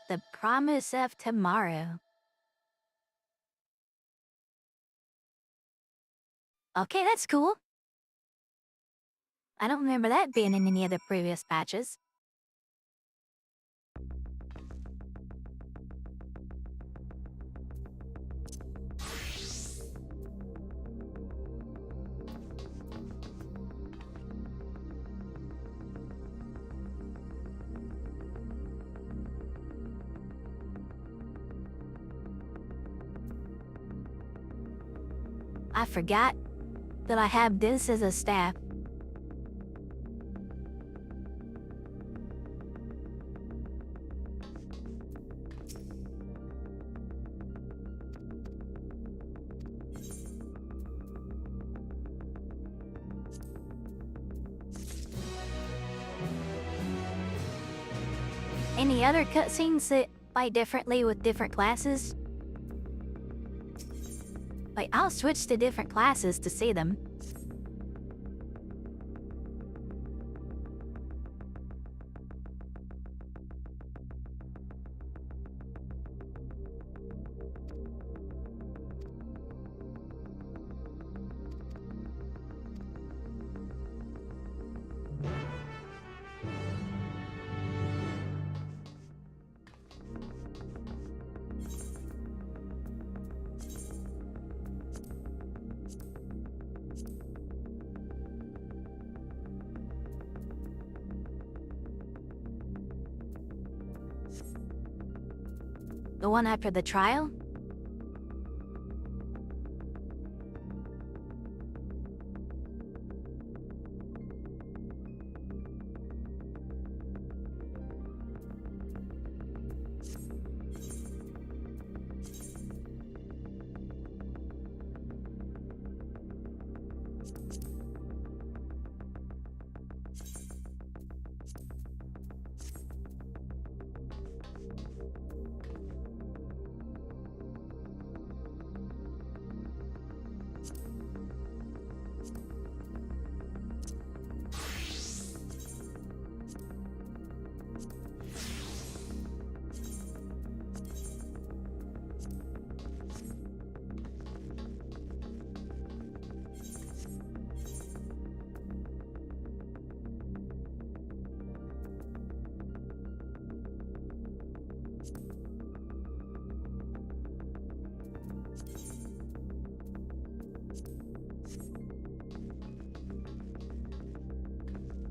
The promise of tomorrow. Okay, that's cool. I don't remember that being in any of the previous patches. I forgot that I have this as a staff. Any other cutscenes that fight differently with different classes? Like, I'll switch to different classes to see them. The one after the trial?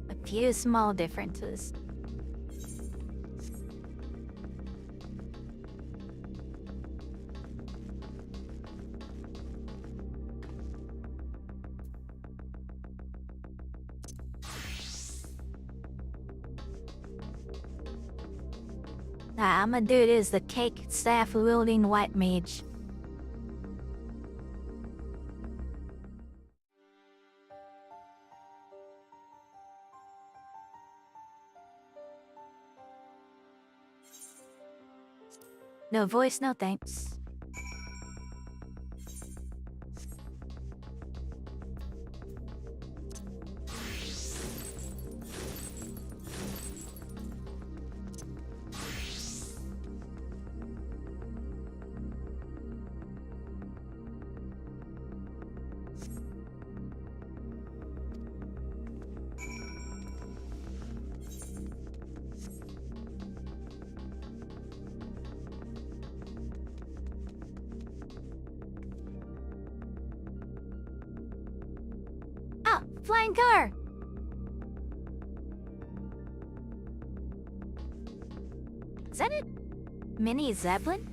A few small differences. Nah, I'ma do this, the cake staff wielding white mage. No voice, no thanks. Ah, flying car! Is that it? Mini Zeppelin?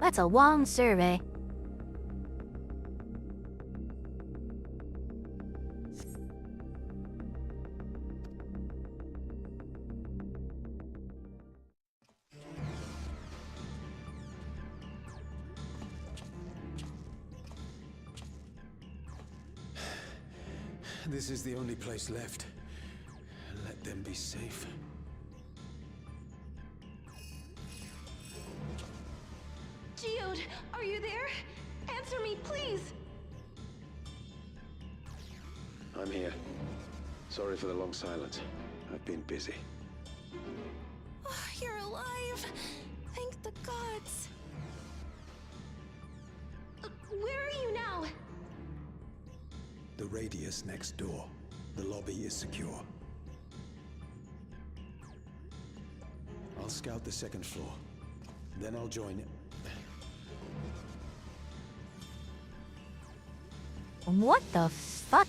That's a long survey. This is the only place left. Let them be safe. Geode, are you there? Answer me, please! I'm here. Sorry for the long silence. I've been busy. Oh, you're alive! Thank the gods! Where are you now? The radius next door. The lobby is secure. I'll scout the second floor. Then I'll join it. What the fuck?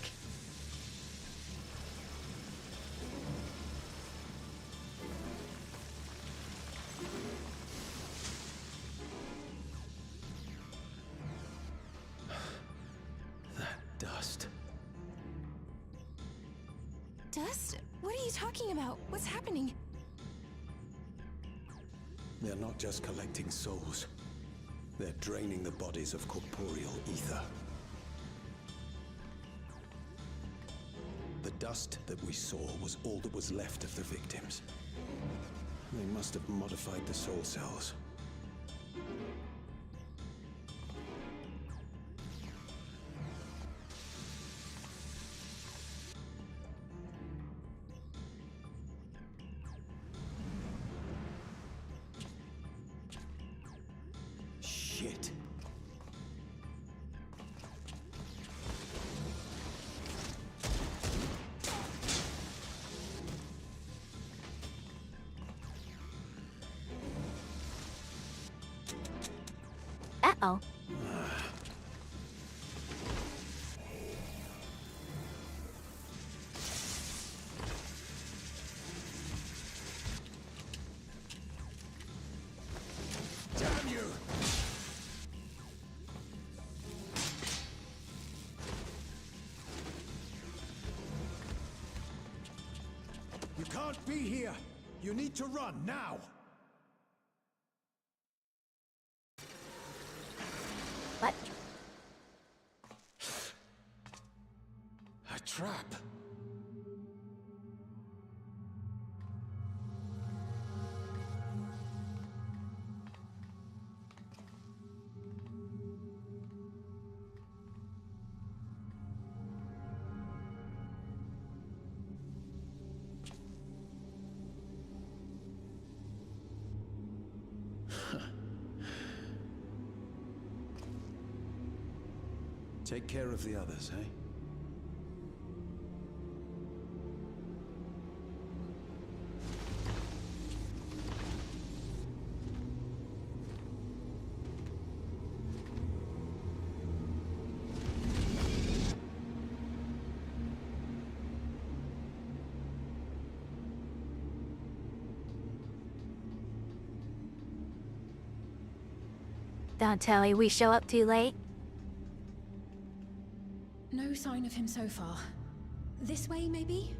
Dust. Dust? What are you talking about? What's happening? They're not just collecting souls. They're draining the bodies of corporeal ether. The dust that we saw was all that was left of the victims. They must have modified the soul cells. Shit. Uh-oh. Damn you! You can't be here! You need to run, now! What? A trap! Take care of the others, eh? Don't tell me we show up too late. No sign of him so far. This way, maybe?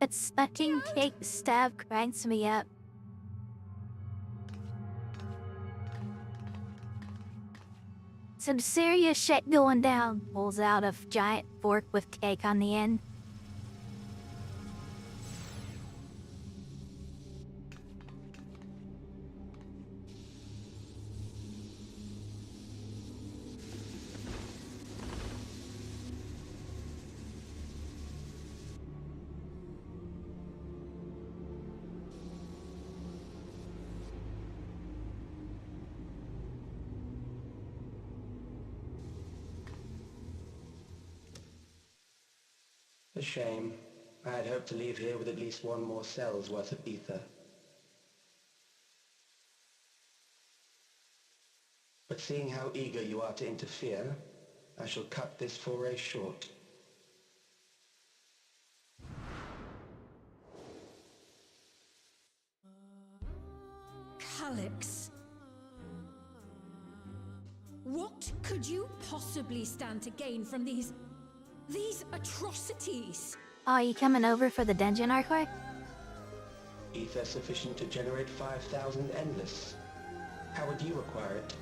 It's fucking cake stab cranks me up. Some serious shit going down. Pulls out a giant fork with cake on the end. A shame. I had hoped to leave here with at least one more cell's worth of ether. But seeing how eager you are to interfere, I shall cut this foray short. Calyx. What could you possibly stand to gain from these atrocities? Are you coming over for the dungeon artwork? Ether sufficient to generate 5,000 endless. How would you acquire it?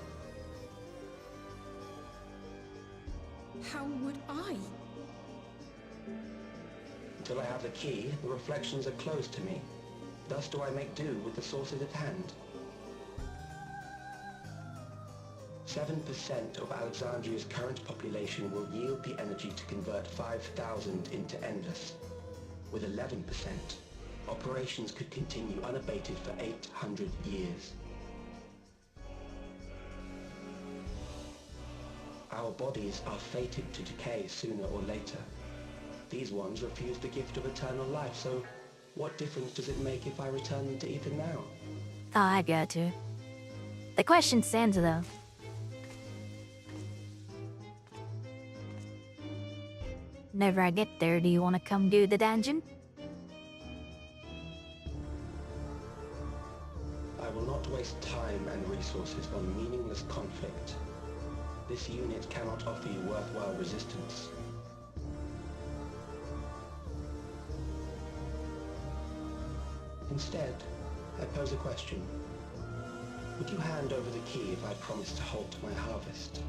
How would I? Until I have the key, the reflections are closed to me. Thus do I make do with the sources at hand. 7% of Alexandria's current population will yield the energy to convert 5,000 into endless. With 11%, operations could continue unabated for 800 years. Our bodies are fated to decay sooner or later. These ones refuse the gift of eternal life, so what difference does it make if I return them to Ether now? Oh, I got to. The question stands, though. Whenever I get there, do you want to come do the dungeon? I will not waste time and resources on meaningless conflict. This unit cannot offer you worthwhile resistance. Instead, I pose a question. Would you hand over the key if I promised to halt my harvest?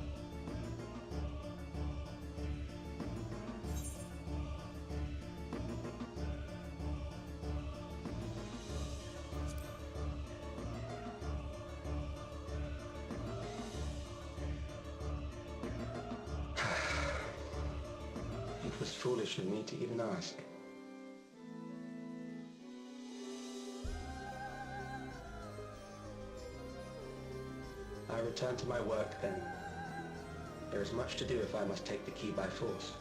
It was foolish of me to even ask. I return to my work then. There is much to do if I must take the key by force.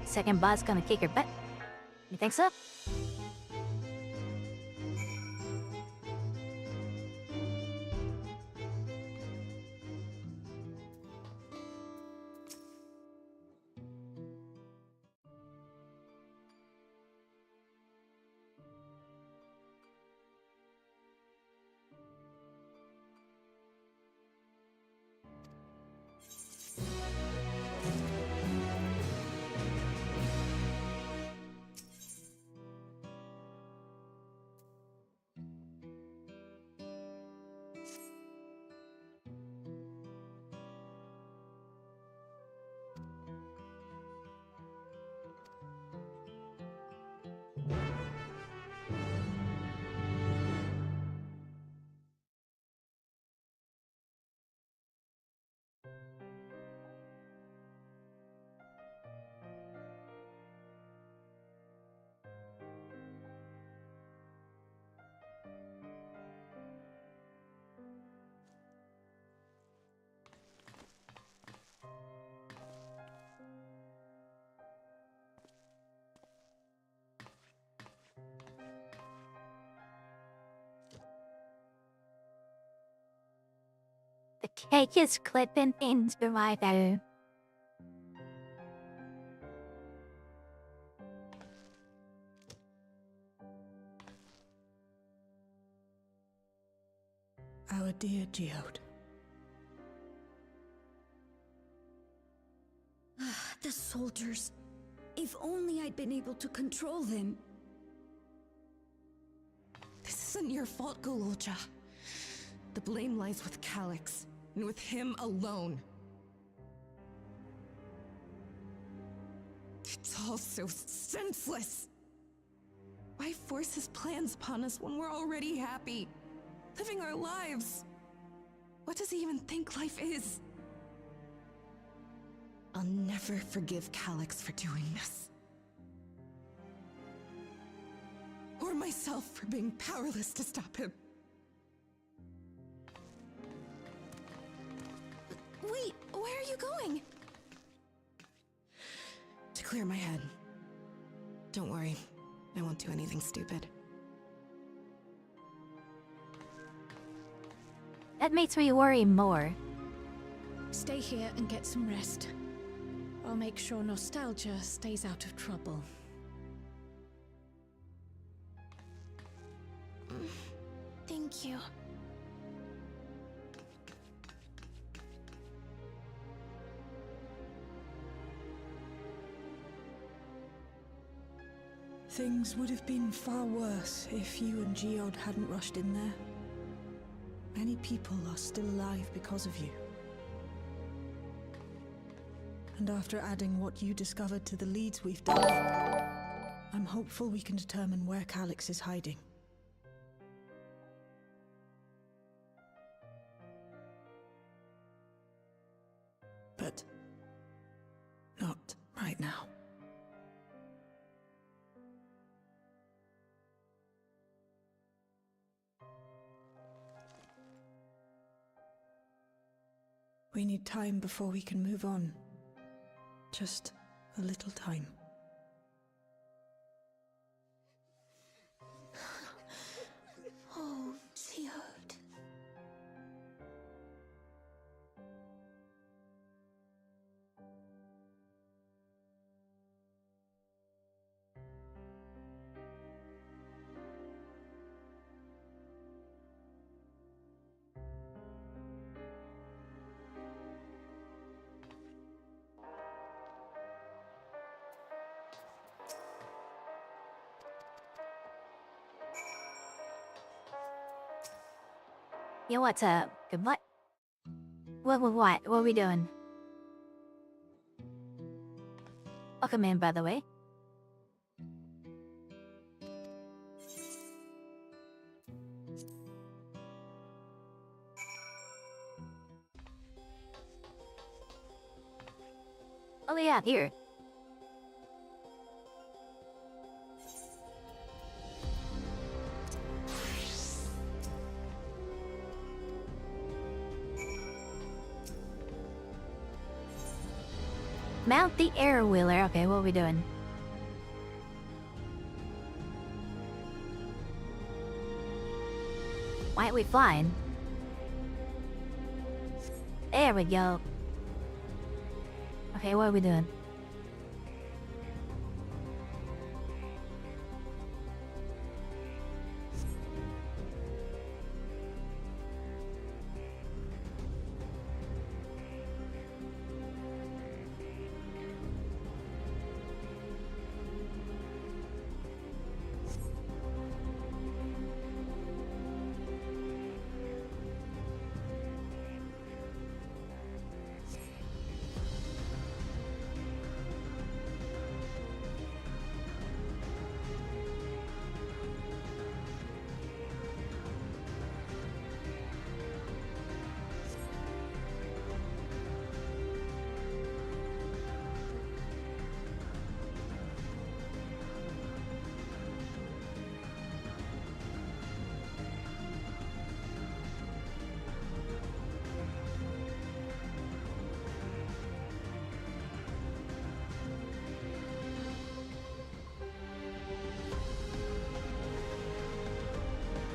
Second boss gonna kick her butt. You think so? The cake is clipping into my toe. Our dear Geode. The soldiers. If only I'd been able to control them. This isn't your fault, Gololja. The blame lies with Calyx, and with him alone. It's all so senseless. Why force his plans upon us when we're already happy? living our lives. What does he even think life is? I'll never forgive Calyx for doing this. Or myself for being powerless to stop him. Wait, where are you going? To clear my head. Don't worry, I won't do anything stupid. That makes me worry more. Stay here and get some rest. I'll make sure nostalgia stays out of trouble. Thank you. Things would have been far worse if you and Geod hadn't rushed in there. Many people are still alive because of you. And after adding what you discovered to the leads we've done, I'm hopeful we can determine where Calyx is hiding. But not right now. We need time before we can move on. Just a little time. Oh, Geod. Yo, what's up? Good what? What are we doing? Welcome in, by the way. Oh yeah, here. Mount the air wheeler. Okay, what are we doing? Why aren't we flying? There we go. Okay, what are we doing?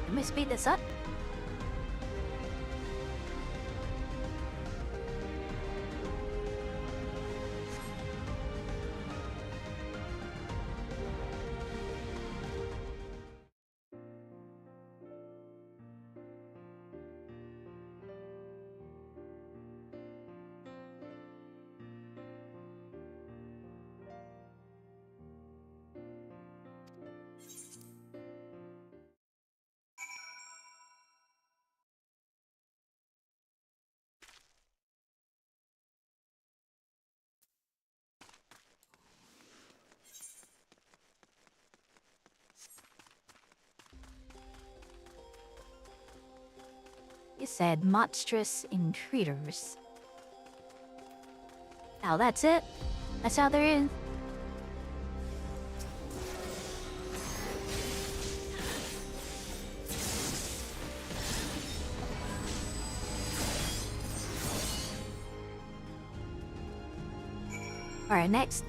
Let me speed this up. You said monstrous intruders. Oh, that's it? That's all there is? Alright, next.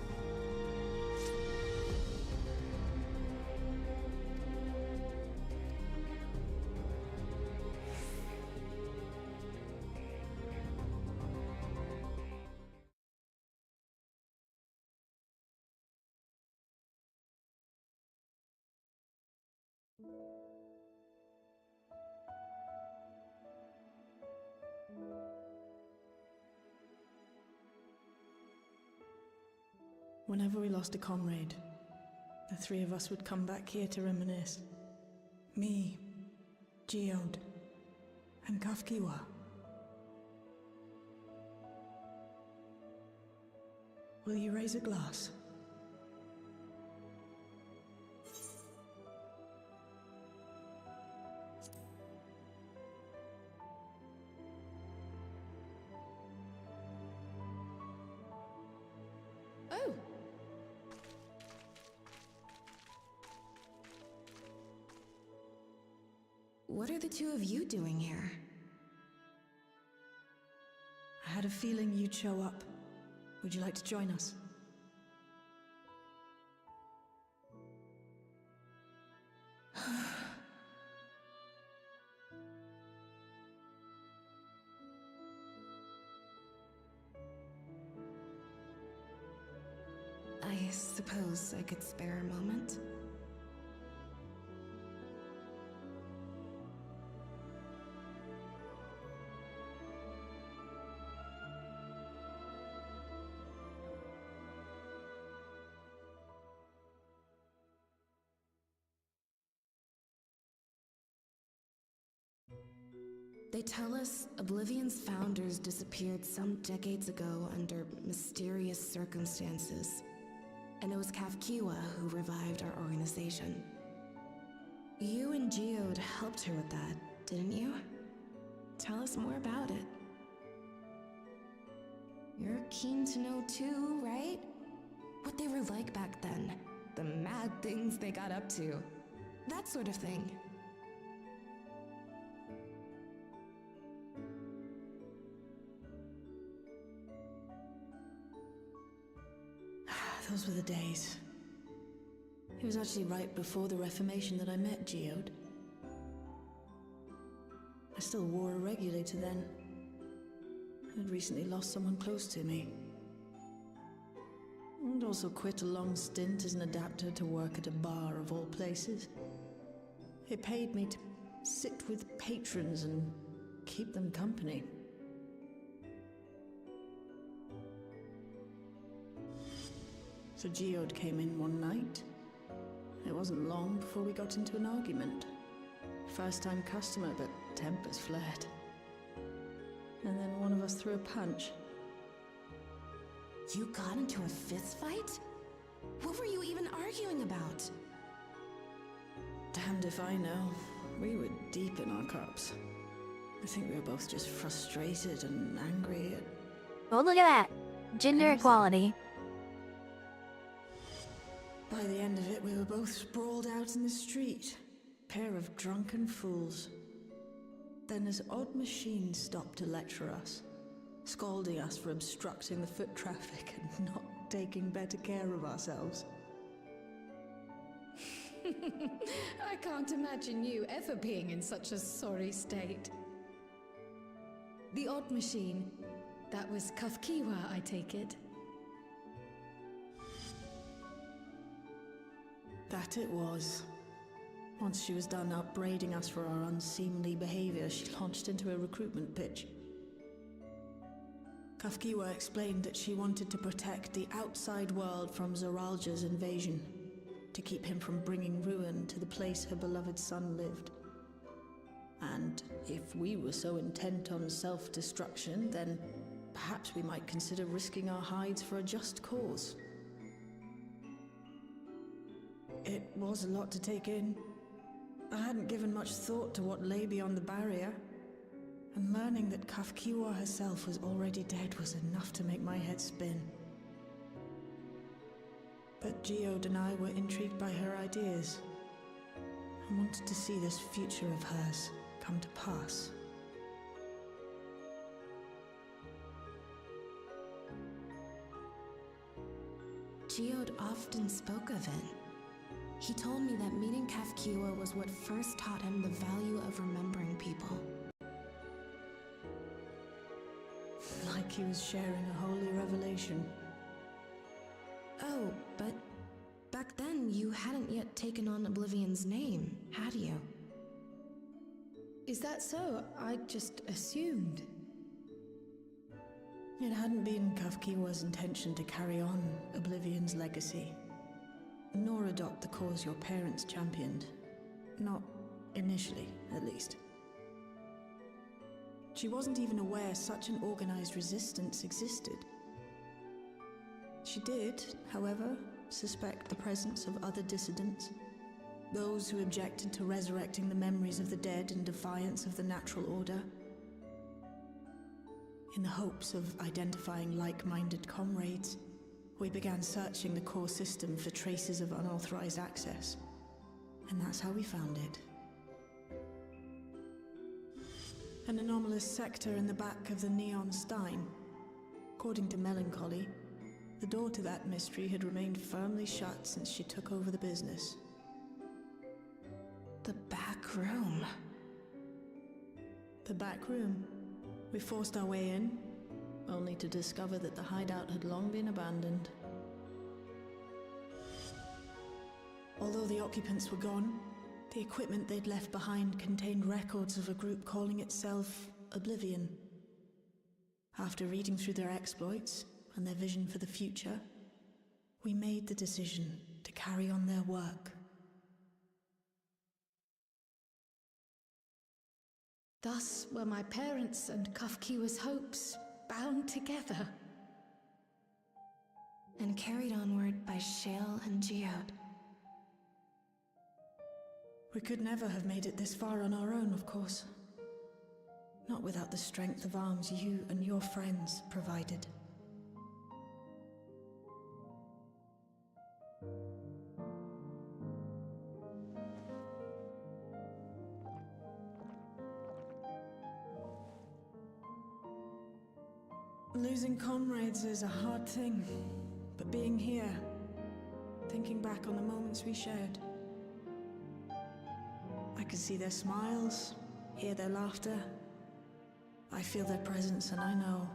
Whenever we lost a comrade, the three of us would come back here to reminisce. Me, Geode, and Kafkiwa. Will you raise a glass? Oh! What are the two of you doing here? I had a feeling you'd show up. Would you like to join us? I suppose I could spare a moment. They tell us Oblivion's founders disappeared some decades ago under mysterious circumstances, and it was Kafkiwa who revived our organization. You and Geode helped her with that, didn't you? Tell us more about it. You're keen to know too, right? What they were like back then, the mad things they got up to, that sort of thing. Those were the days. It was actually right before the Reformation that I met Geode. I still wore a regulator then. I'd recently lost someone close to me. And also quit a long stint as an adapter to work at a bar of all places. It paid me to sit with patrons and keep them company. So Geode came in one night. It wasn't long before we got into an argument. First-time customer, but tempers flared. And then one of us threw a punch. You got into a fist fight? What were you even arguing about? Damned if I know. We were deep in our cups. I think we were both just frustrated and angry at... Oh, look at that! Gender equality. By the end of it, we were both sprawled out in the street. Pair of drunken fools. Then this odd machine stopped to lecture us, scolding us for obstructing the foot traffic and not taking better care of ourselves. I can't imagine you ever being in such a sorry state. The odd machine, that was Kafkiwa, I take it. That it was. Once she was done upbraiding us for our unseemly behavior, she launched into a recruitment pitch. Kafkiwa explained that she wanted to protect the outside world from Zoralja's invasion, to keep him from bringing ruin to the place her beloved son lived. And if we were so intent on self-destruction, then perhaps we might consider risking our hides for a just cause. It was a lot to take in. I hadn't given much thought to what lay beyond the barrier. And learning that Kafkiwa herself was already dead was enough to make my head spin. But Geode and I were intrigued by her ideas and wanted to see this future of hers come to pass. Geode often spoke of it. He told me that meeting Kafkiwa was what first taught him the value of remembering people. Like he was sharing a holy revelation. Oh, but back then you hadn't yet taken on Oblivion's name, had you? Is that so? I just assumed. It hadn't been Kafkiwa's intention to carry on Oblivion's legacy, nor adopt the cause your parents championed. Not initially, at least. She wasn't even aware such an organized resistance existed. She did, however, suspect the presence of other dissidents, those who objected to resurrecting the memories of the dead in defiance of the natural order. In the hopes of identifying like-minded comrades, we began searching the core system for traces of unauthorized access. And that's how we found it. An anomalous sector in the back of the Neon Stein. According to Melancholy, the door to that mystery had remained firmly shut since she took over the business. The back room. The back room. We forced our way in, only to discover that the hideout had long been abandoned. Although the occupants were gone, the equipment they'd left behind contained records of a group calling itself Oblivion. After reading through their exploits and their vision for the future, we made the decision to carry on their work. Thus were my parents' and Kafkiwa's hopes bound together. And carried onward by Shale and Geode. We could never have made it this far on our own, of course. Not without the strength of arms you and your friends provided. Losing comrades is a hard thing, but being here, thinking back on the moments we shared, I can see their smiles, hear their laughter. I feel their presence, and I know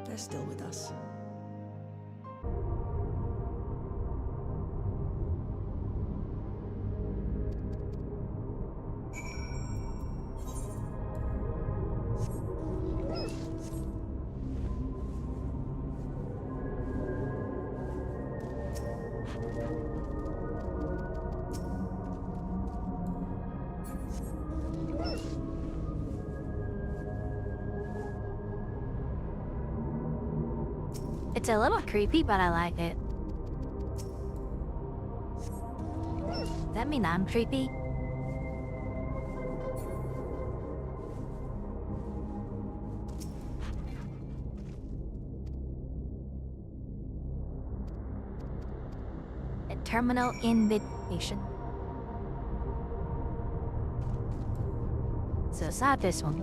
they're still with us. It's a little creepy, but I like it. Does that mean I'm creepy? A terminal invitation. So it's not this one.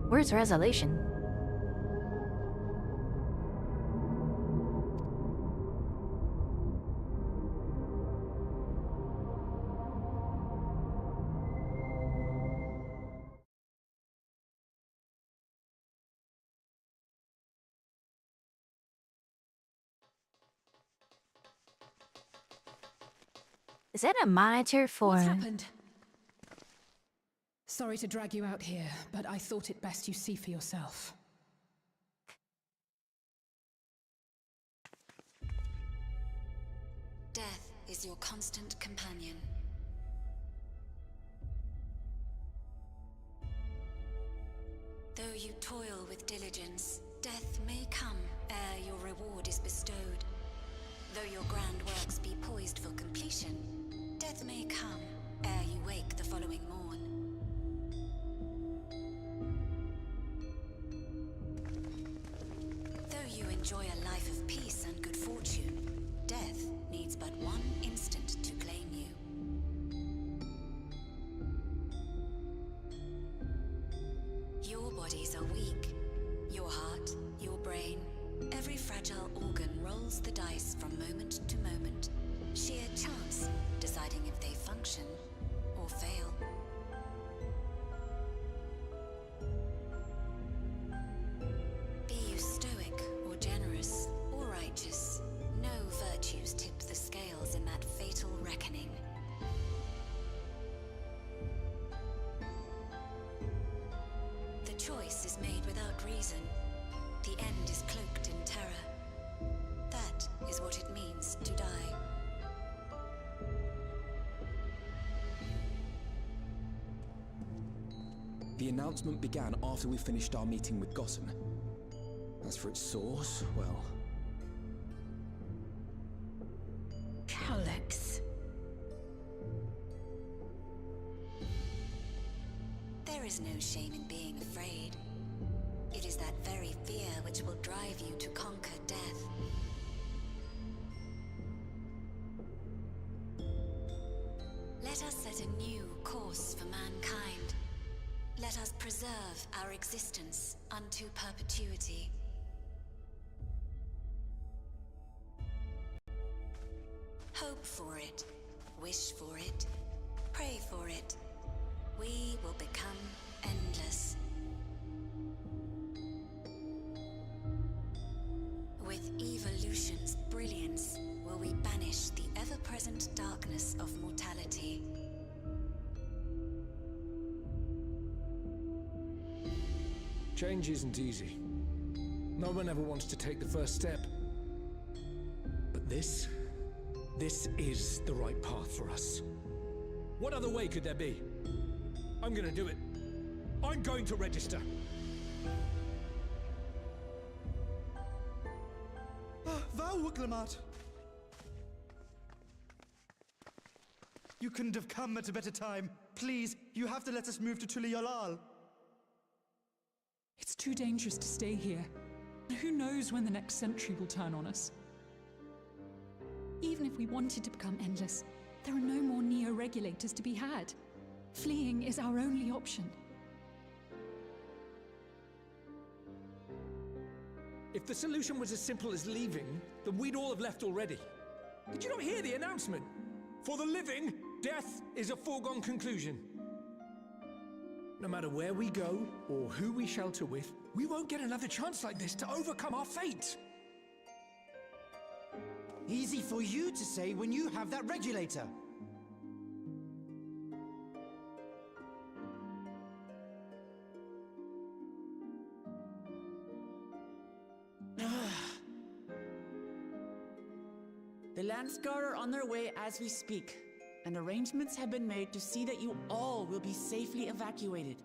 Where's resolution? Is that a monitor for... What's happened? Sorry to drag you out here, but I thought it best you see for yourself. Death is your constant companion. Though you toil with diligence, death may come ere your reward is bestowed. Though your grand works be poised for completion, death may come ere you wake the following morn. Though you enjoy a life of peace and good fortune, death needs but one instant to claim you. Your bodies are weak. Your heart, your brain, every fragile organ rolls the dice from moment to moment. Sheer chance deciding if they function or fail. Be you stoic or generous or righteous, no virtues tip the scales in that fatal reckoning. The choice is made without reason. The end is cloaked in terror. That is what it means to die. The announcement began after we finished our meeting with Gotham. As for its source, well... Alex. There is no shame in being afraid. It is that very fear which will drive you to conquer death. Let us set a new course for mankind. Let us preserve our existence unto perpetuity. Hope for it, wish for it, pray for it. We will become endless. With evolution's brilliance, will we banish the ever-present darkness of mortality. Change isn't easy. No one ever wants to take the first step. But this is the right path for us. What other way could there be? I'm gonna do it. I'm going to register. Wow, Wuklemat! You couldn't have come at a better time. Please, you have to let us move to Tuli-Yalal. It's too dangerous to stay here. Who knows when the next century will turn on us? Even if we wanted to become endless, there are no more neo-regulators to be had. Fleeing is our only option. If the solution was as simple as leaving, then we'd all have left already. Did you not hear the announcement? For the living, death is a foregone conclusion. No matter where we go, or who we shelter with, we won't get another chance like this to overcome our fate. Easy for you to say when you have that regulator. The Landsguard are on their way as we speak, and arrangements have been made to see that you all will be safely evacuated.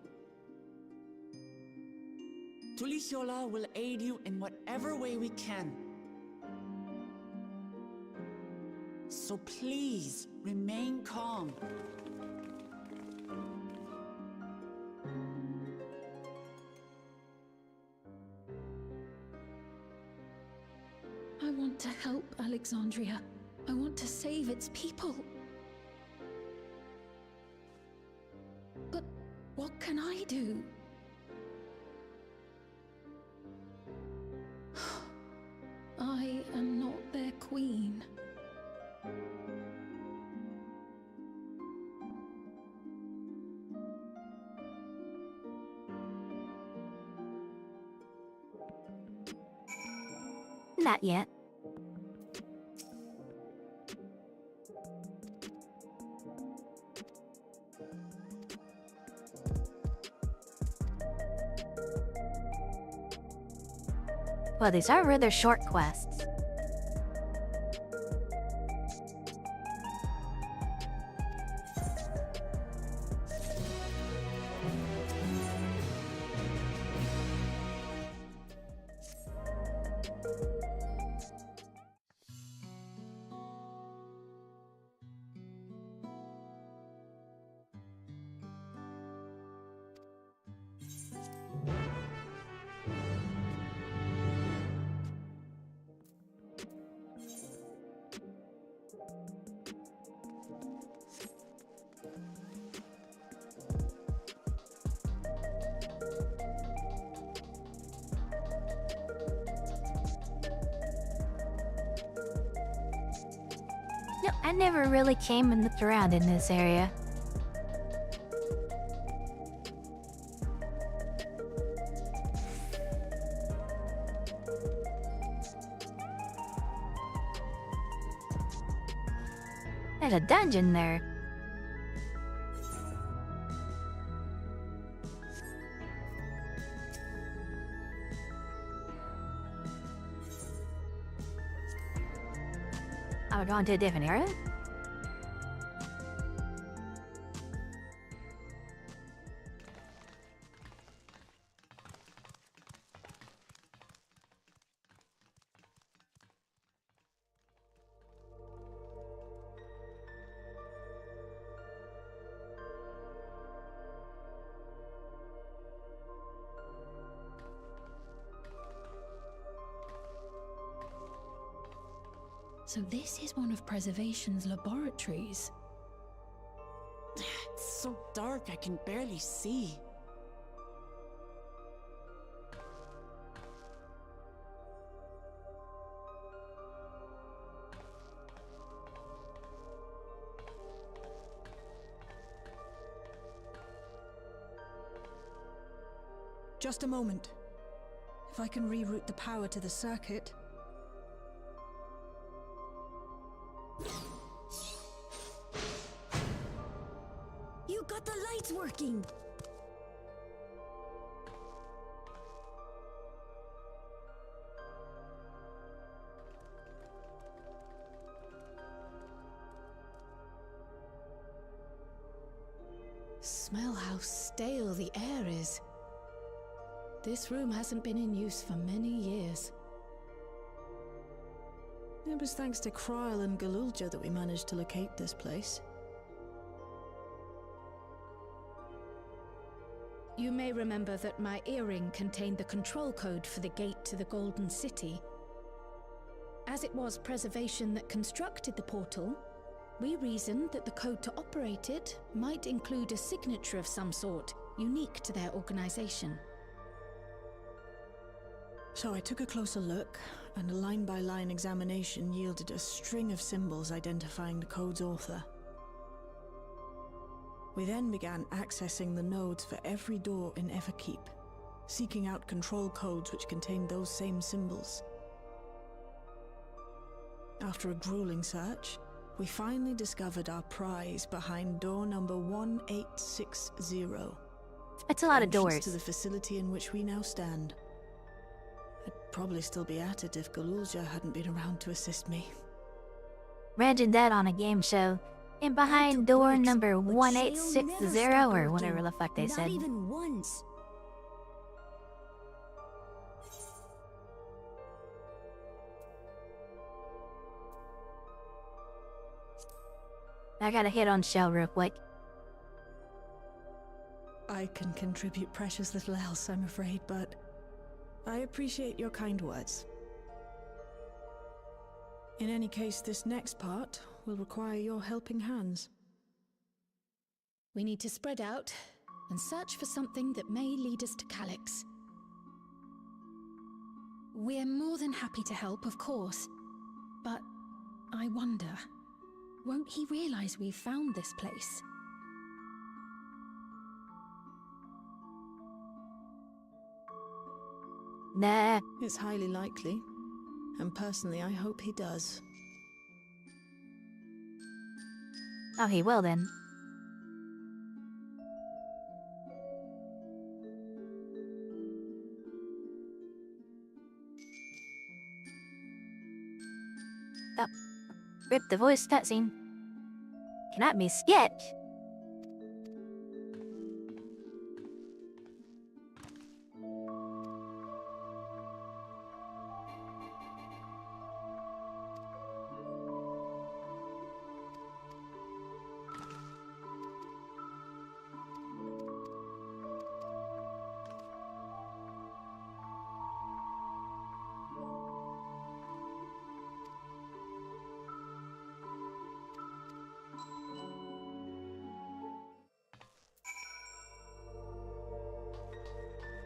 Tuli-Yalal will aid you in whatever way we can. So please, remain calm. I want to help Alexandria. I want to save its people. But what can I do? I am not their queen. Not yet. Well, these are rather short quests. No, I never really came and looked around in this area. There's a dungeon there. Are we going to a different area? So this is one of Preservation's laboratories. It's so dark I can barely see. Just a moment. If I can reroute the power to the circuit. You got the lights working! Smell how stale the air is. This room hasn't been in use for many years. It was thanks to Kryl and Galulja that we managed to locate this place. You may remember that my earring contained the control code for the gate to the Golden City. As it was Preservation that constructed the portal, we reasoned that the code to operate it might include a signature of some sort, unique to their organization. So I took a closer look, and a line-by-line examination yielded a string of symbols identifying the code's author. We then began accessing the nodes for every door in Everkeep, seeking out control codes which contained those same symbols. After a grueling search, we finally discovered our prize behind door number 1860. It's a lot of entrance doors. To the facility in which we now stand. I'd probably still be at it if Galulja hadn't been around to assist me. Imagine that on a game show. And behind door number 1860 or whatever the fuck they said. Not even once. I gotta hit on Shell real quick. I can contribute precious little else, I'm afraid, but I appreciate your kind words. In any case, this next part will require your helping hands. We need to spread out and search for something that may lead us to Calyx. We're more than happy to help, of course, but I wonder, won't he realize we've found this place? Nah. It's highly likely, and personally I hope he does. Oh, he will then. Rip the voice cutscene. Cannot be skipped.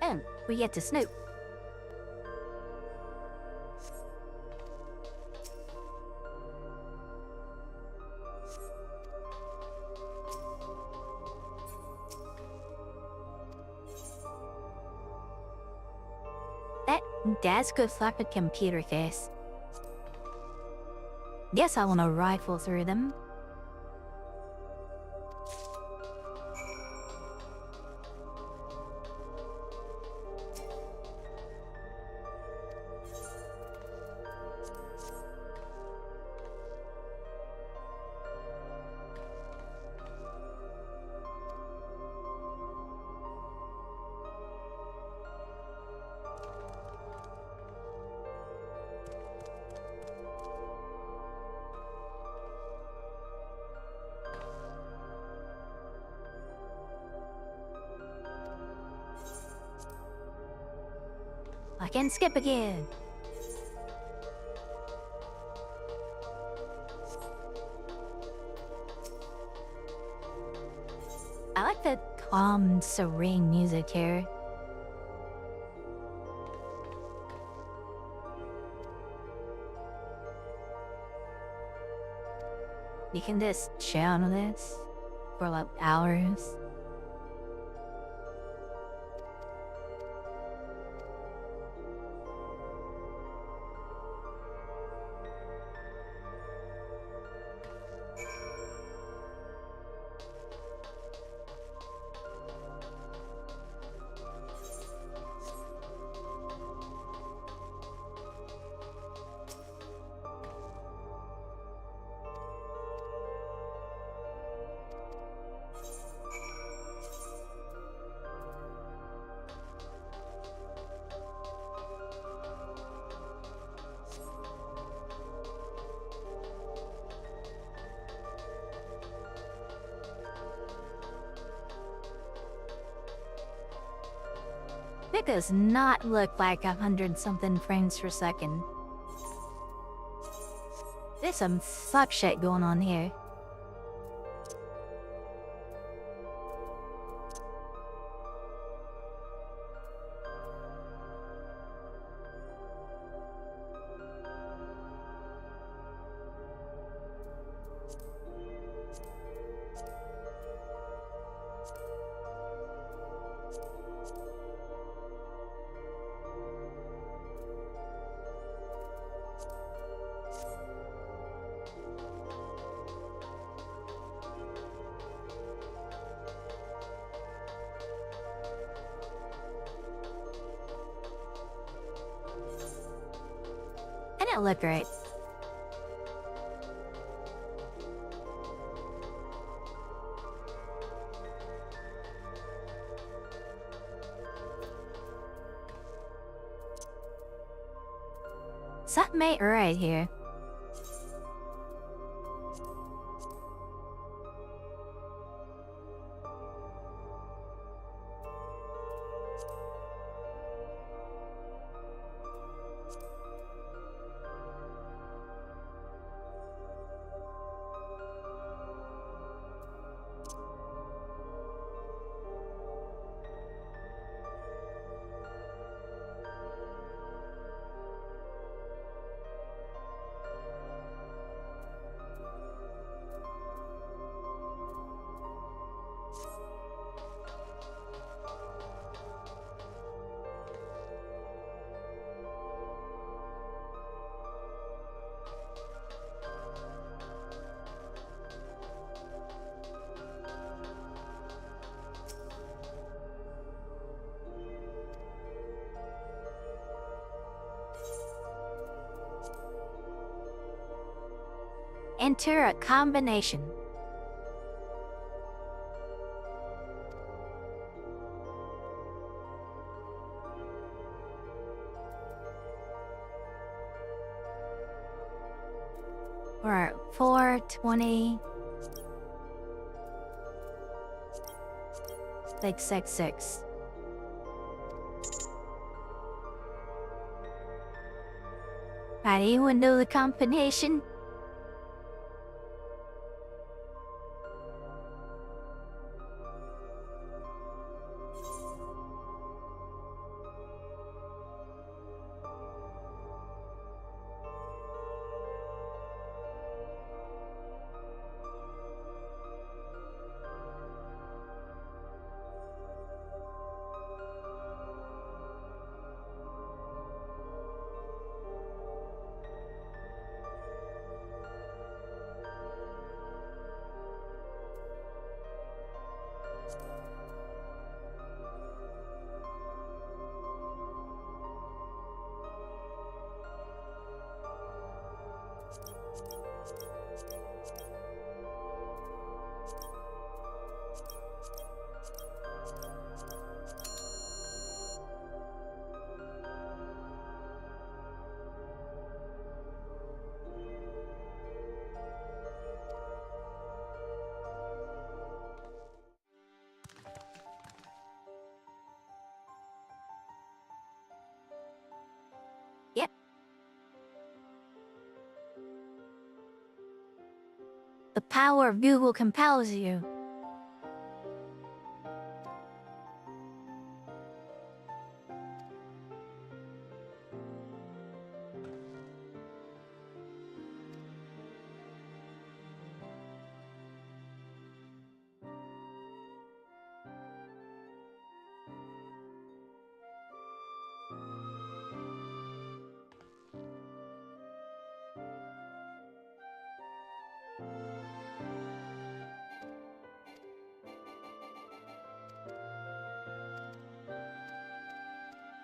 And we get to snoop. That's good fucking computer case. Guess I wanna rifle through them. I can skip again. I like the calm, serene music here. You can just chill on this for like hours. It does not look like 100-something frames per second. There's some fuck shit going on here. And it looked great. Something ain't right here. enter a combination. Or 420 666. Anyone know the combination? Yep. The power of Google compels you.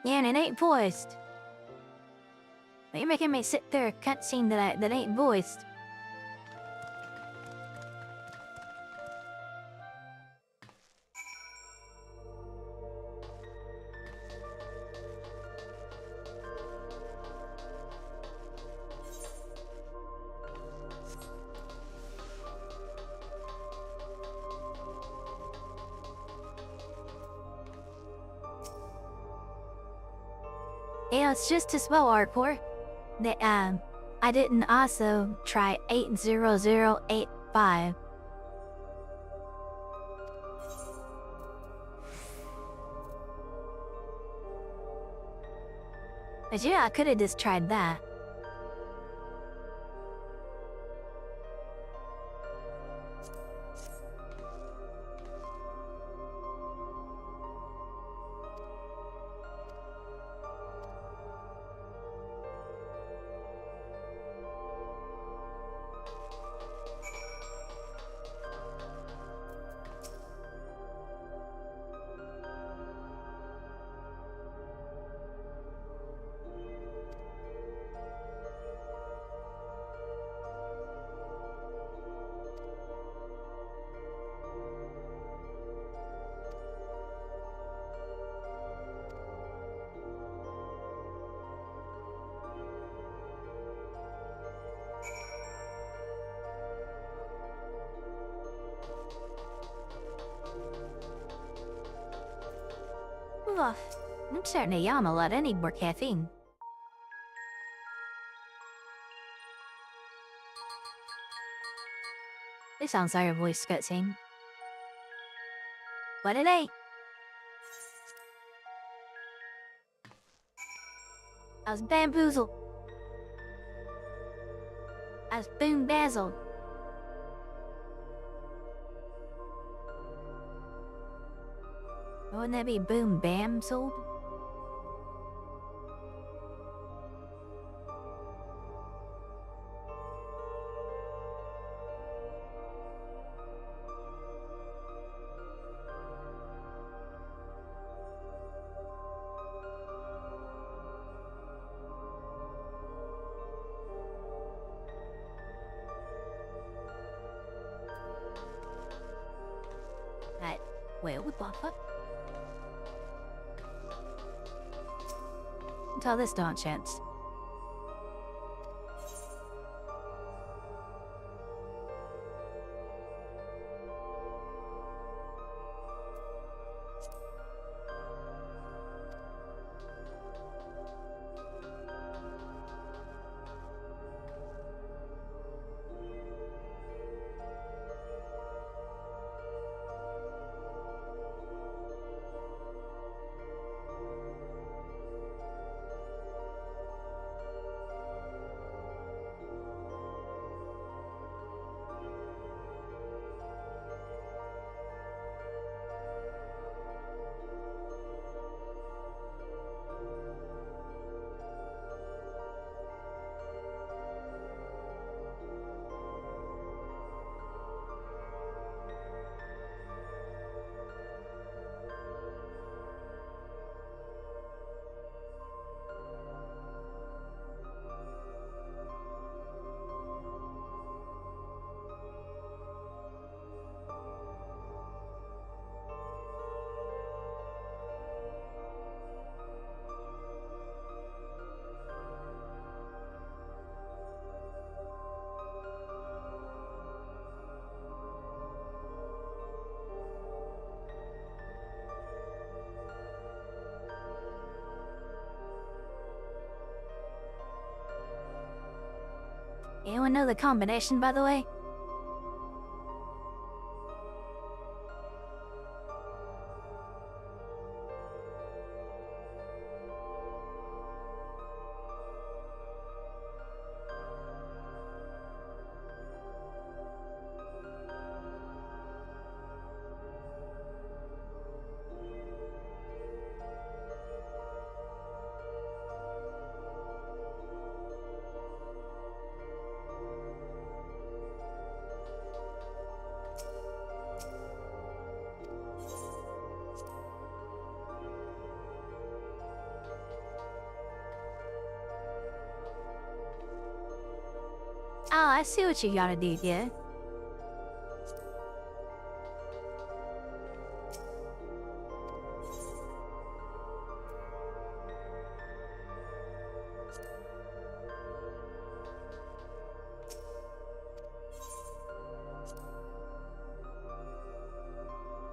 Yeah, and it ain't voiced. You're making me sit through a cutscene that ain't voiced. Yeah, it's just as well, hardcore. I didn't also try 80085. But yeah, I could have just tried that. Ugh, I'm starting to yawn a lot. I need more caffeine. This sounds like a voice cutscene. What it ain't. I was bamboozled. I was boom-dazzled. Wouldn't that be boom-bam-sold? Well, what the fuck? Until this don't chance. Anyone know the combination, by the way? Oh, I see what you gotta do, yeah.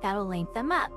That'll link them up.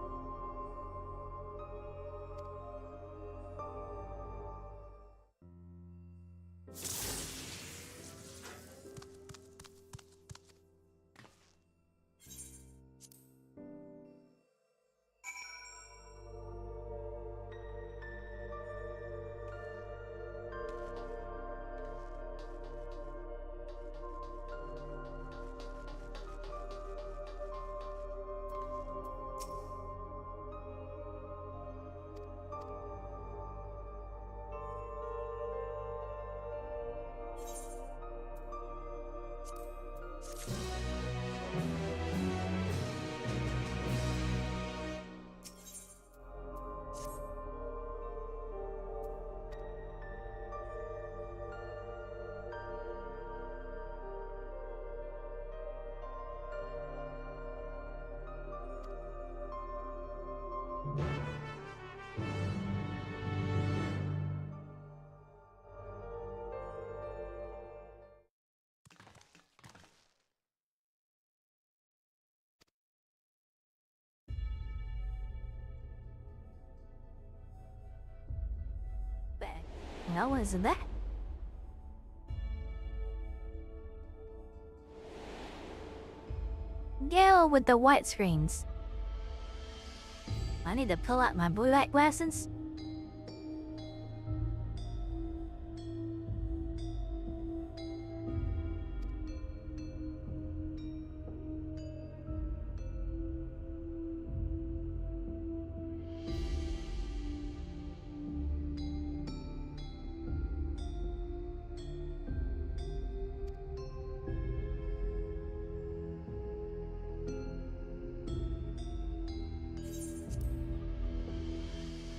What was that? Gale with the white screens. I need to pull out my blue light glasses.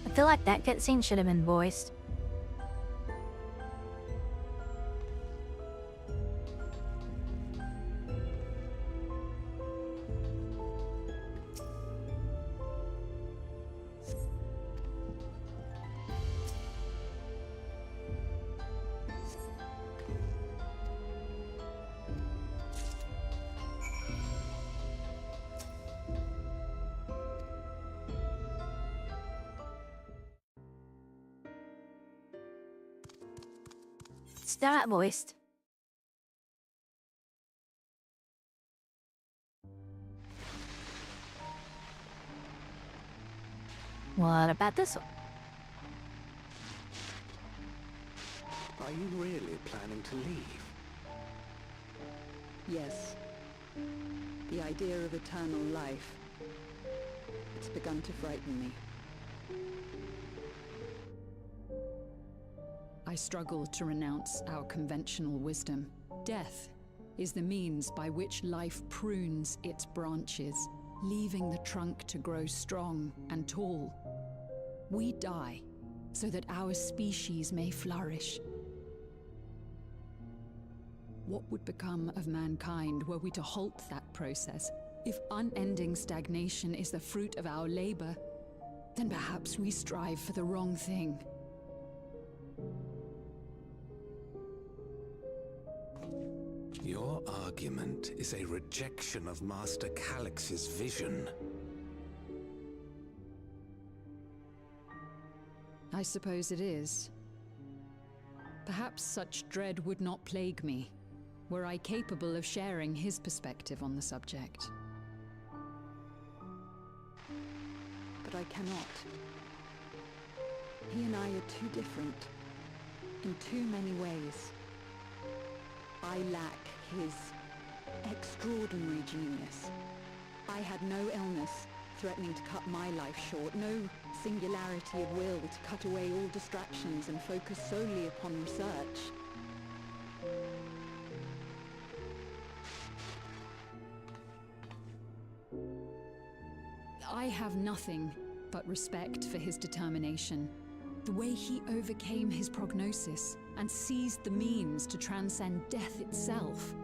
I feel like that cutscene should have been voiced. Still not voiced. What about this one? Are you really planning to leave? Yes. The idea of eternal life. It's begun to frighten me. I struggle to renounce our conventional wisdom. Death is the means by which life prunes its branches, leaving the trunk to grow strong and tall. We die so that our species may flourish. What would become of mankind were we to halt that process? If unending stagnation is the fruit of our labor, then perhaps we strive for the wrong thing. Your argument is a rejection of Master Calix's vision. I suppose it is. Perhaps such dread would not plague me, were I capable of sharing his perspective on the subject. But I cannot. He and I are too different, in too many ways. I lack his extraordinary genius. I had no illness threatening to cut my life short, no singularity of will to cut away all distractions and focus solely upon research. I have nothing but respect for his determination. The way he overcame his prognosis and seized the means to transcend death itself.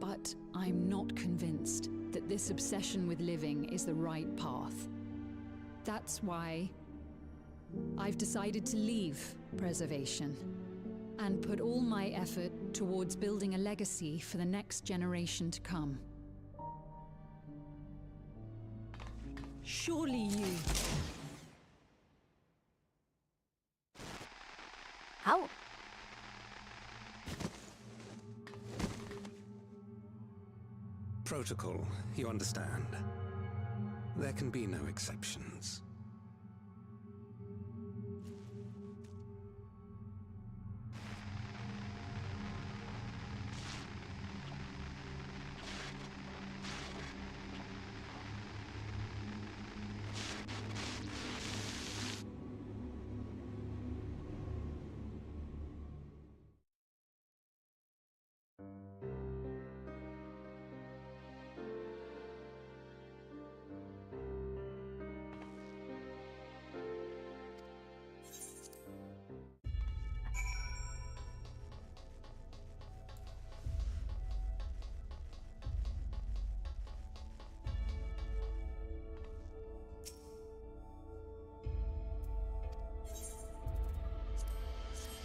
But I'm not convinced that this obsession with living is the right path. That's why I've decided to leave preservation and put all my effort towards building a legacy for the next generation to come. Surely you... How? Protocol, you understand. There can be no exceptions.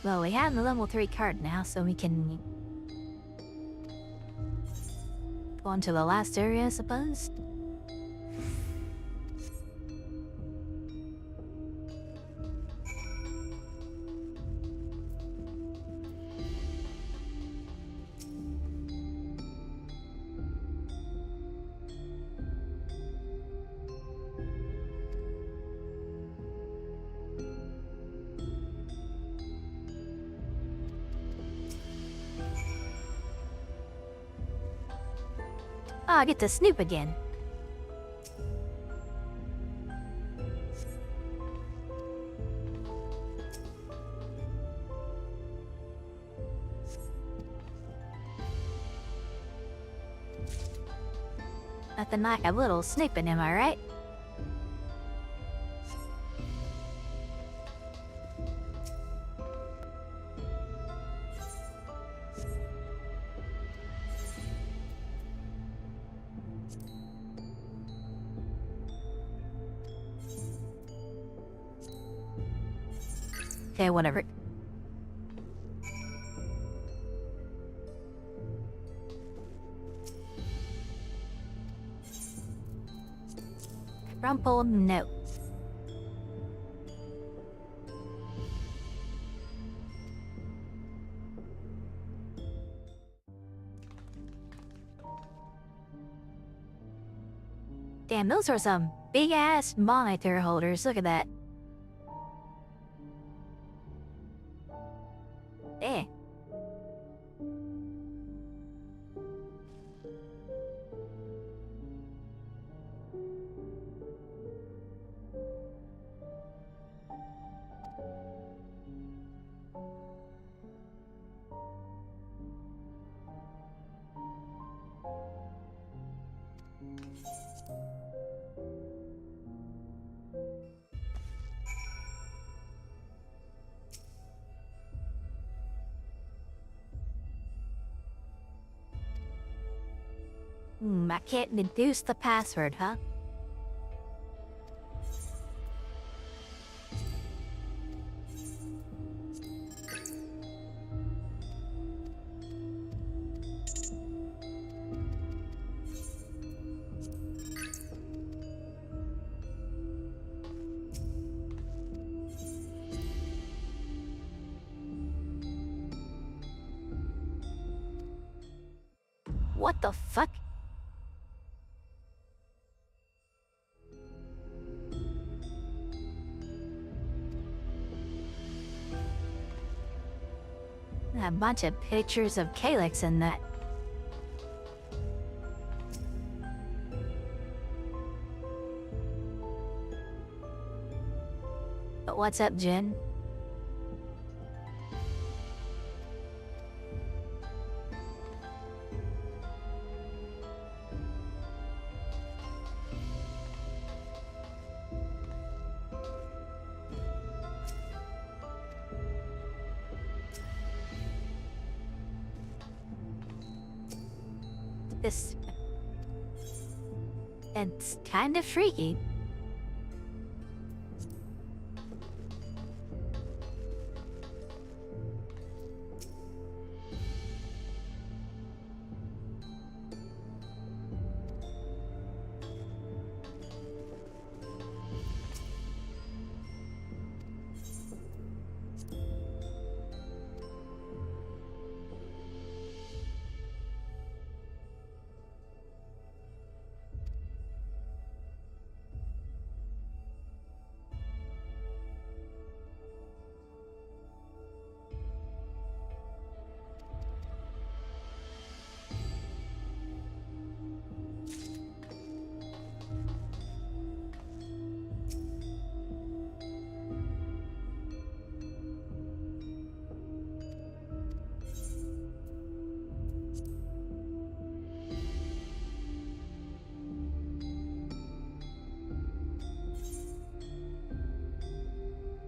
Well, we have the level 3 card now, so we can go on to the last area, I suppose. Oh, I get to snoop again. Nothing like a little snooping, am I right? Okay, whatever. Crumpled notes. Damn, those are some big-ass monitor holders. Look at that. Eh. I can't deduce the password, huh? What the fuck? A bunch of pictures of Calyx in that. But what's up, Jen? This... It's kind of freaky.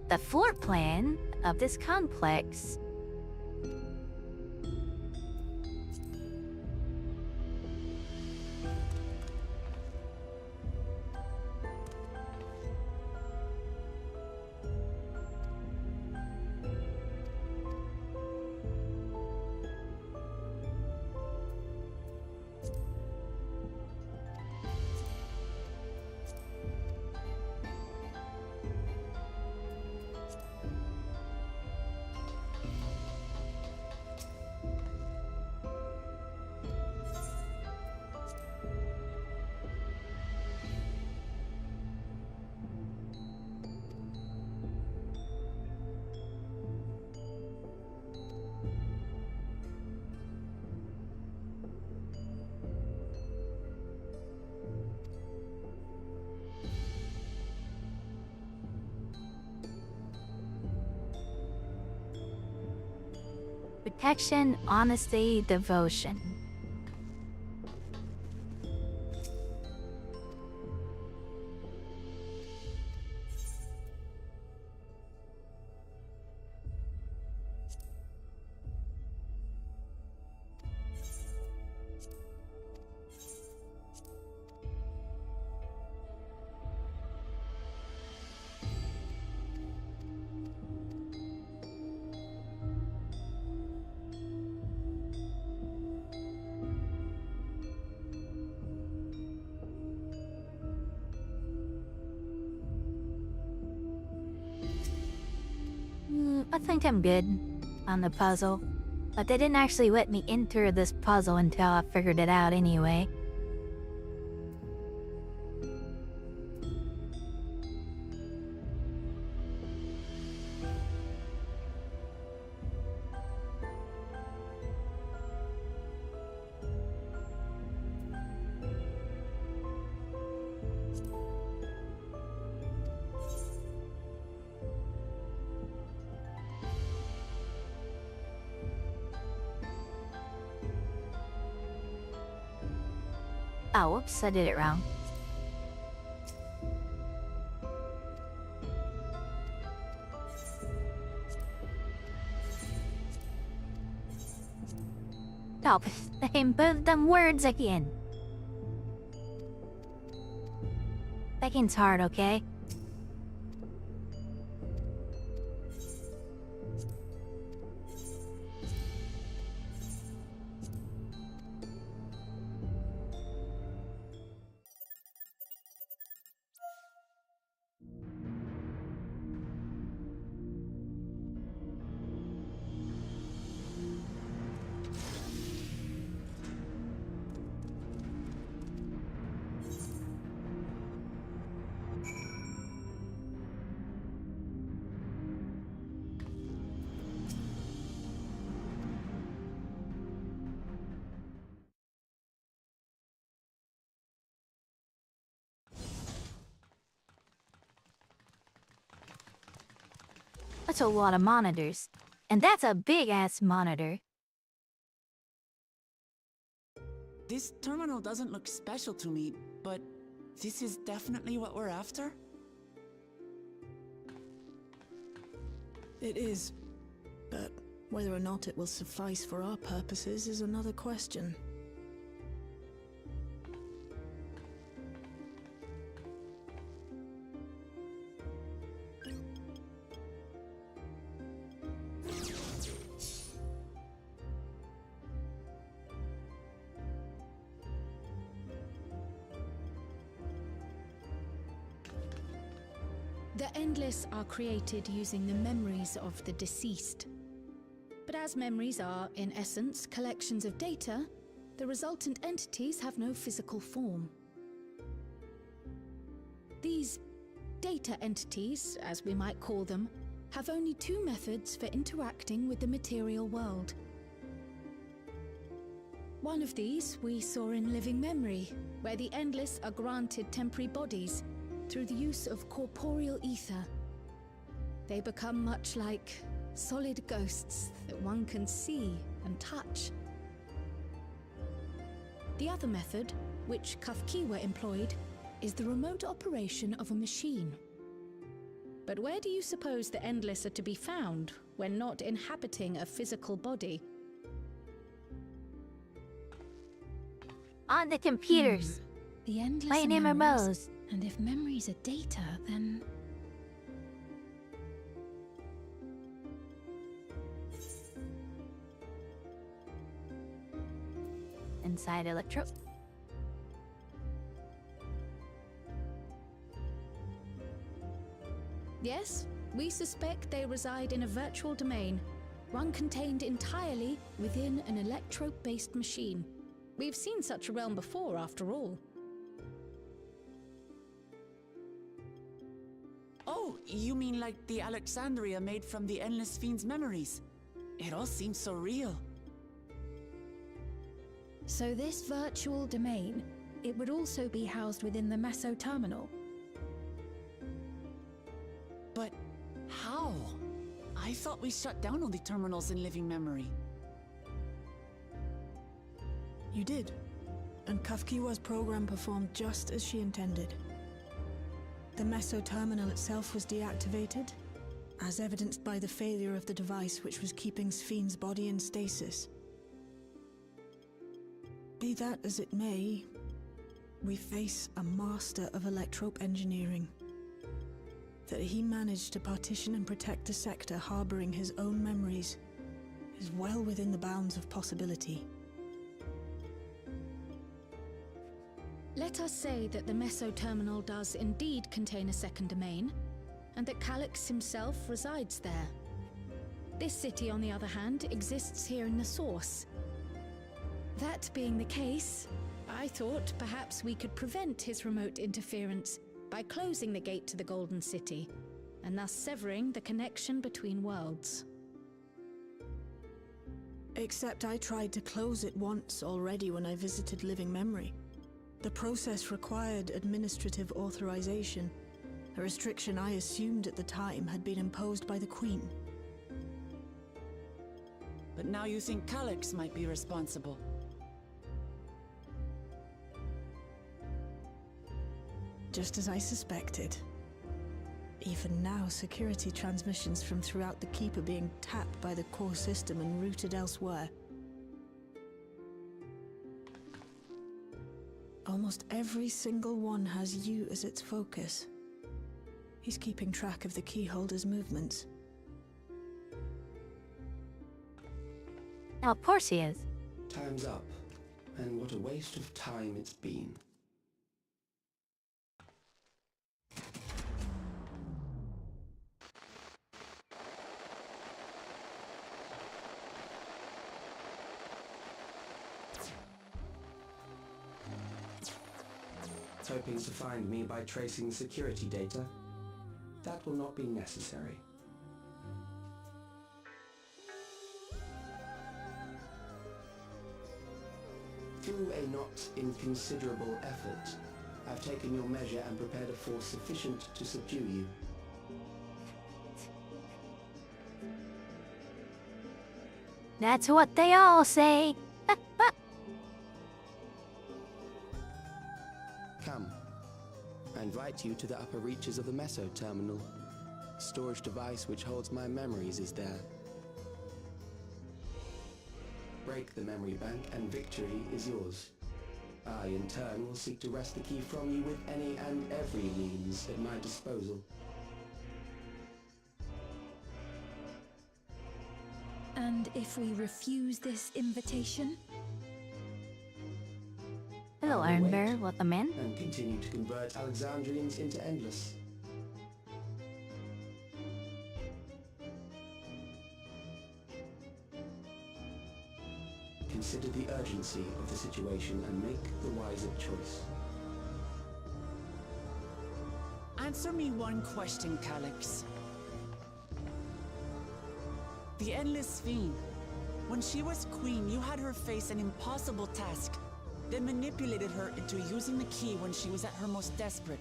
The floor plan of this complex. Protection, honesty, devotion. I think I'm good on the puzzle, but they didn't actually let me enter this puzzle until I figured it out anyway. Oh, whoops, I did it wrong. Oh, same both them words again. Backing's hard, okay? That's a lot of monitors. And that's a big-ass monitor. This terminal doesn't look special to me, but this is definitely what we're after? It is. But whether or not it will suffice for our purposes is another question. The Endless are created using the memories of the deceased. But as memories are, in essence, collections of data, the resultant entities have no physical form. These data entities, as we might call them, have only two methods for interacting with the material world. One of these we saw in Living Memory, where the Endless are granted temporary bodies through the use of corporeal ether. They become much like solid ghosts that one can see and touch. The other method, which Kafkiwa employed, is the remote operation of a machine. But where do you suppose the Endless are to be found when not inhabiting a physical body? On the computers. The Endless Playing are memories, MMOs. and if memories are data, then... Inside Electro. Yes, we suspect they reside in a virtual domain, one contained entirely within an electrope-based machine. We've seen such a realm before, after all. Oh, you mean like the Alexandria made from the Endless Fiend's memories? It all seems so real. So this virtual domain, it would also be housed within the Meso terminal. But how? I thought we shut down all the terminals in Living Memory. You did. And Kafkiwa's program performed just as she intended. The Meso terminal itself was deactivated, as evidenced by the failure of the device which was keeping Sphne's body in stasis. Be that as it may, we face a master of electrope engineering. That he managed to partition and protect a sector harboring his own memories is well within the bounds of possibility. Let us say that the Meso terminal does indeed contain a second domain, and that Calyx himself resides there. This city, on the other hand, exists here in the source. That being the case, I thought perhaps we could prevent his remote interference by closing the gate to the Golden City, and thus severing the connection between worlds. Except I tried to close it once already when I visited Living Memory. The process required administrative authorization, a restriction I assumed at the time had been imposed by the Queen. But now you think Calyx might be responsible. Just as I suspected. Even now, security transmissions from throughout the keep are being tapped by the core system and routed elsewhere. Almost every single one has you as its focus. He's keeping track of the keyholder's movements. Now, of course he is. Time's up, and what a waste of time it's been. Hoping to find me by tracing security data? That will not be necessary. Through a not inconsiderable effort, I've taken your measure and prepared a force sufficient to subdue you. That's what they all say. Come. I invite you to the upper reaches of the Meso Terminal. Storage device which holds my memories is there. Break the memory bank and victory is yours. I, in turn, will seek to wrest the key from you with any and every means at my disposal. And if we refuse this invitation? Hello, Iron Bear. Welcome in. And continue to convert Alexandrians into Endless. Consider the urgency of the situation and make the wiser choice. Answer me one question, Calyx. The Endless Fiend. When she was queen, you had her face an impossible task, then manipulated her into using the key when she was at her most desperate.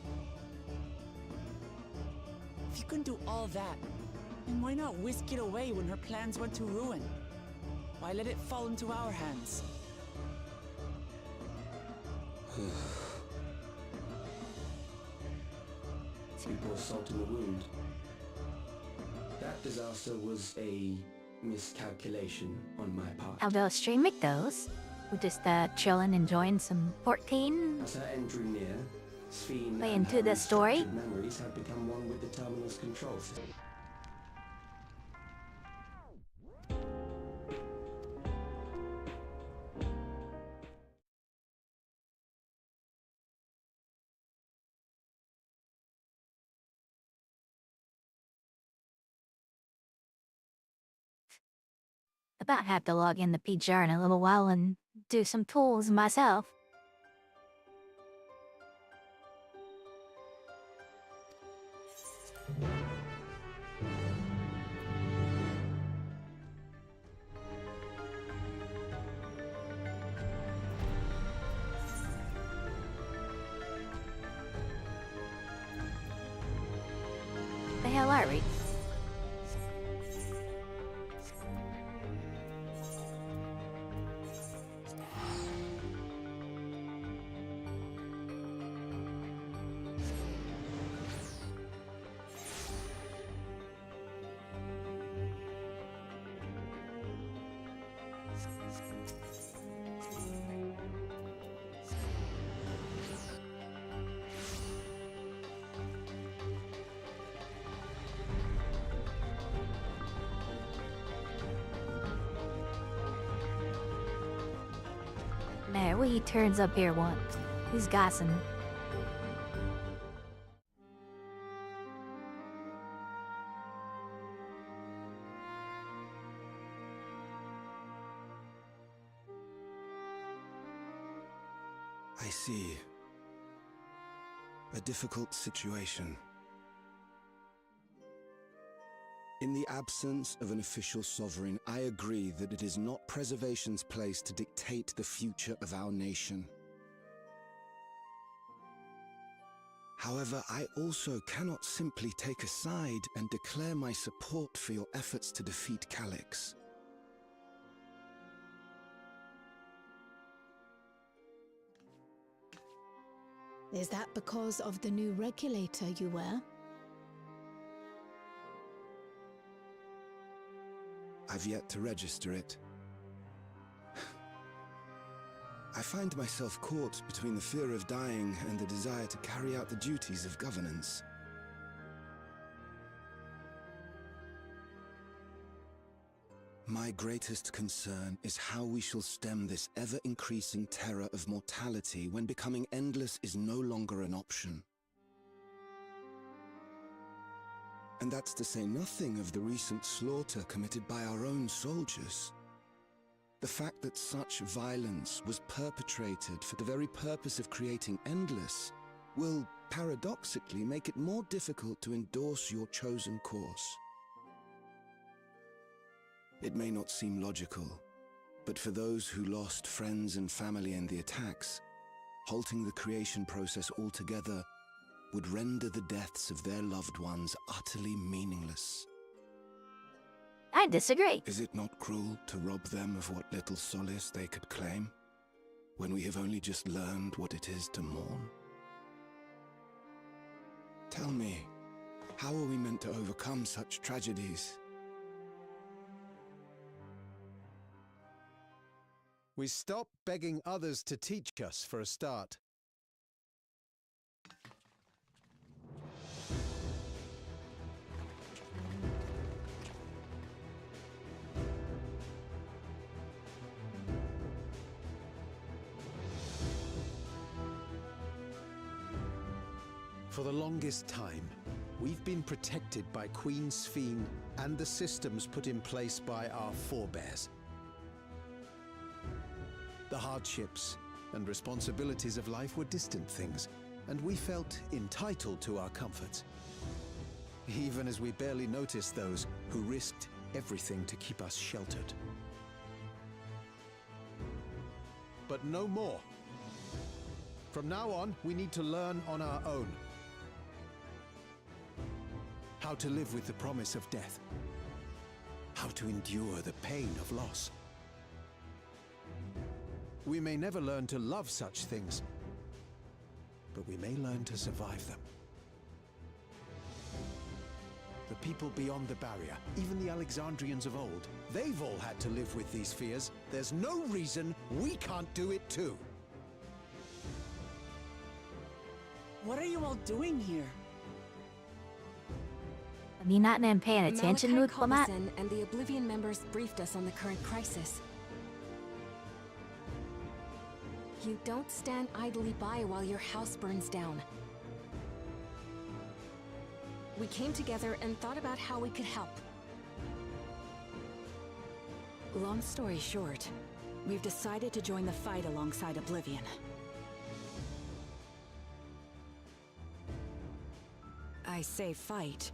If you can do all that, then why not whisk it away when her plans went to ruin? Why let it fall into our hands? You pour salt in the wound. That disaster was a miscalculation on my part. How about streaming those? We're just chilling, enjoying some 14. As her end drew near, Sphene Way and into her the story. restructured memories had become one with the terminal's control system. About have to log in the PGR in a little while and do some tools myself. The hell are we? There, he turns up here once. He's gassing. I see. A difficult situation. In the absence of an official sovereign, I agree that it is not Preservation's place to dictate the future of our nation. However, I also cannot simply take a side and declare my support for your efforts to defeat Calyx. Is that because of the new regulator you wear? I've yet to register it. I find myself caught between the fear of dying and the desire to carry out the duties of governance. My greatest concern is how we shall stem this ever-increasing terror of mortality when becoming endless is no longer an option. And that's to say nothing of the recent slaughter committed by our own soldiers. The fact that such violence was perpetrated for the very purpose of creating endless will, paradoxically, make it more difficult to endorse your chosen course. It may not seem logical, but for those who lost friends and family in the attacks, halting the creation process altogether would render the deaths of their loved ones utterly meaningless. I disagree. Is it not cruel to rob them of what little solace they could claim, when we have only just learned what it is to mourn? Tell me, how are we meant to overcome such tragedies? We stop begging others to teach us for a start. For the longest time, we've been protected by Queen Sphene and the systems put in place by our forebears. The hardships and responsibilities of life were distant things, and we felt entitled to our comforts, even as we barely noticed those who risked everything to keep us sheltered. But no more. From now on, we need to learn on our own. How to live with the promise of death. How to endure the pain of loss. We may never learn to love such things, but we may learn to survive them. The people beyond the barrier, even the Alexandrians of old, they've all had to live with these fears. There's no reason we can't do it too. What are you all doing here? Have you not been paying attention, Malachi Diplomat? Coulson and the Oblivion members briefed us on the current crisis. You don't stand idly by while your house burns down. We came together and thought about how we could help. Long story short, we've decided to join the fight alongside Oblivion. I say fight,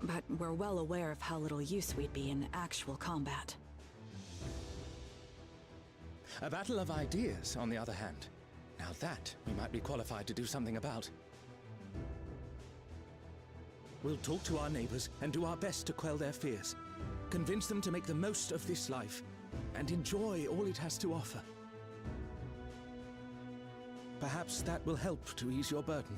but we're well aware of how little use we'd be in actual combat. A battle of ideas, on the other hand. Now that we might be qualified to do something about. We'll talk to our neighbors and do our best to quell their fears. Convince them to make the most of this life and enjoy all it has to offer. Perhaps that will help to ease your burden.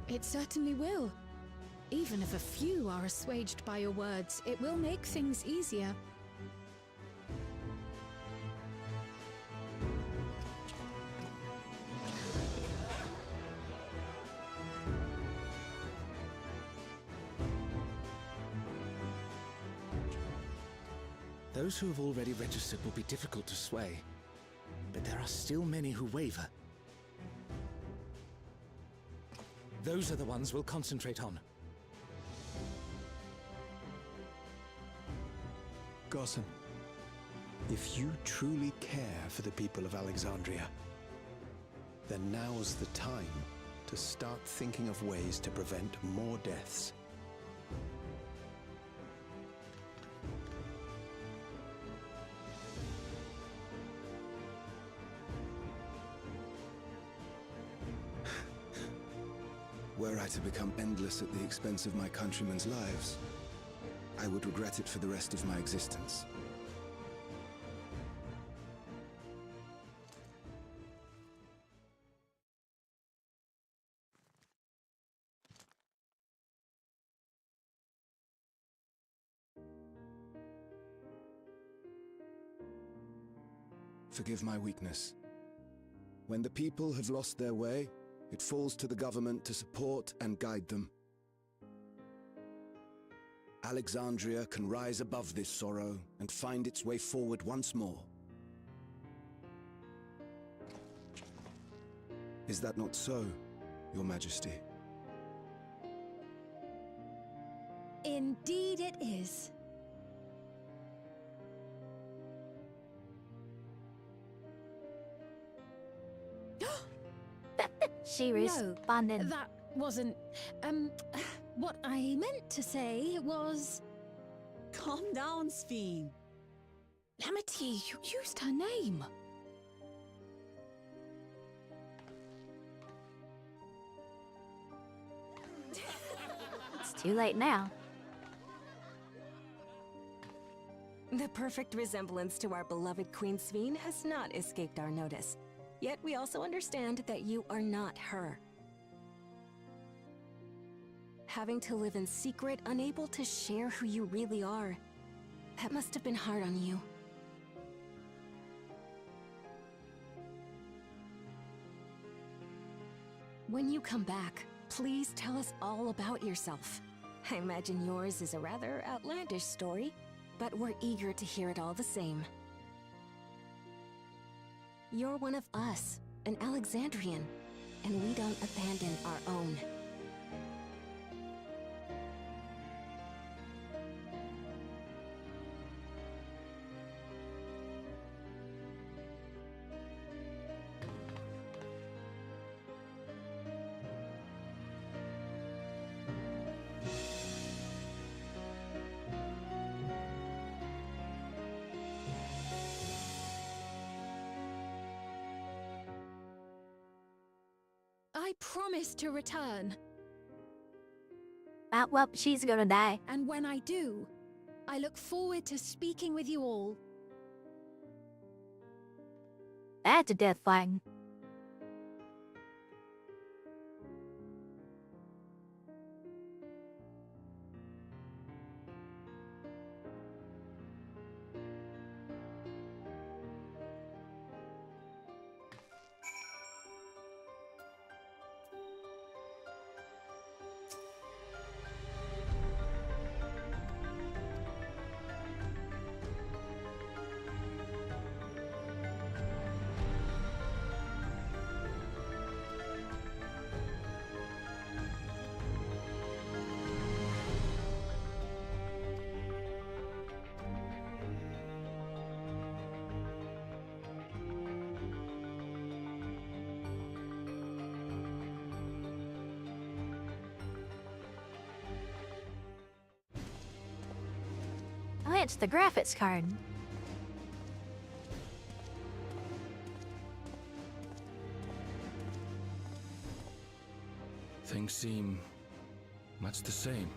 It certainly will. Even if a few are assuaged by your words, it will make things easier. Those who have already registered will be difficult to sway, but there are still many who waver. Those are the ones we'll concentrate on. Gossen, if you truly care for the people of Alexandria, then now's the time to start thinking of ways to prevent more deaths. Were I to become endless at the expense of my countrymen's lives, I would regret it for the rest of my existence. Forgive my weakness. When the people have lost their way, it falls to the government to support and guide them. Alexandria can rise above this sorrow and find its way forward once more. Is that not so, Your Majesty? Indeed it is. She responded. No, that wasn't... what I meant to say was... Calm down, Sphene. Lamity, you used her name. It's too late now. The perfect resemblance to our beloved Queen Sphene has not escaped our notice. Yet we also understand that you are not her. Having to live in secret, unable to share who you really are, that must have been hard on you. When you come back, please tell us all about yourself. I imagine yours is a rather outlandish story, but we're eager to hear it all the same. You're one of us, an Alexandrian, and we don't abandon our own. I promise to return. Well, she's gonna die. And when I do, I look forward to speaking with you all. That's a death flag. Oh, it's the graphics card. Things seem much the same.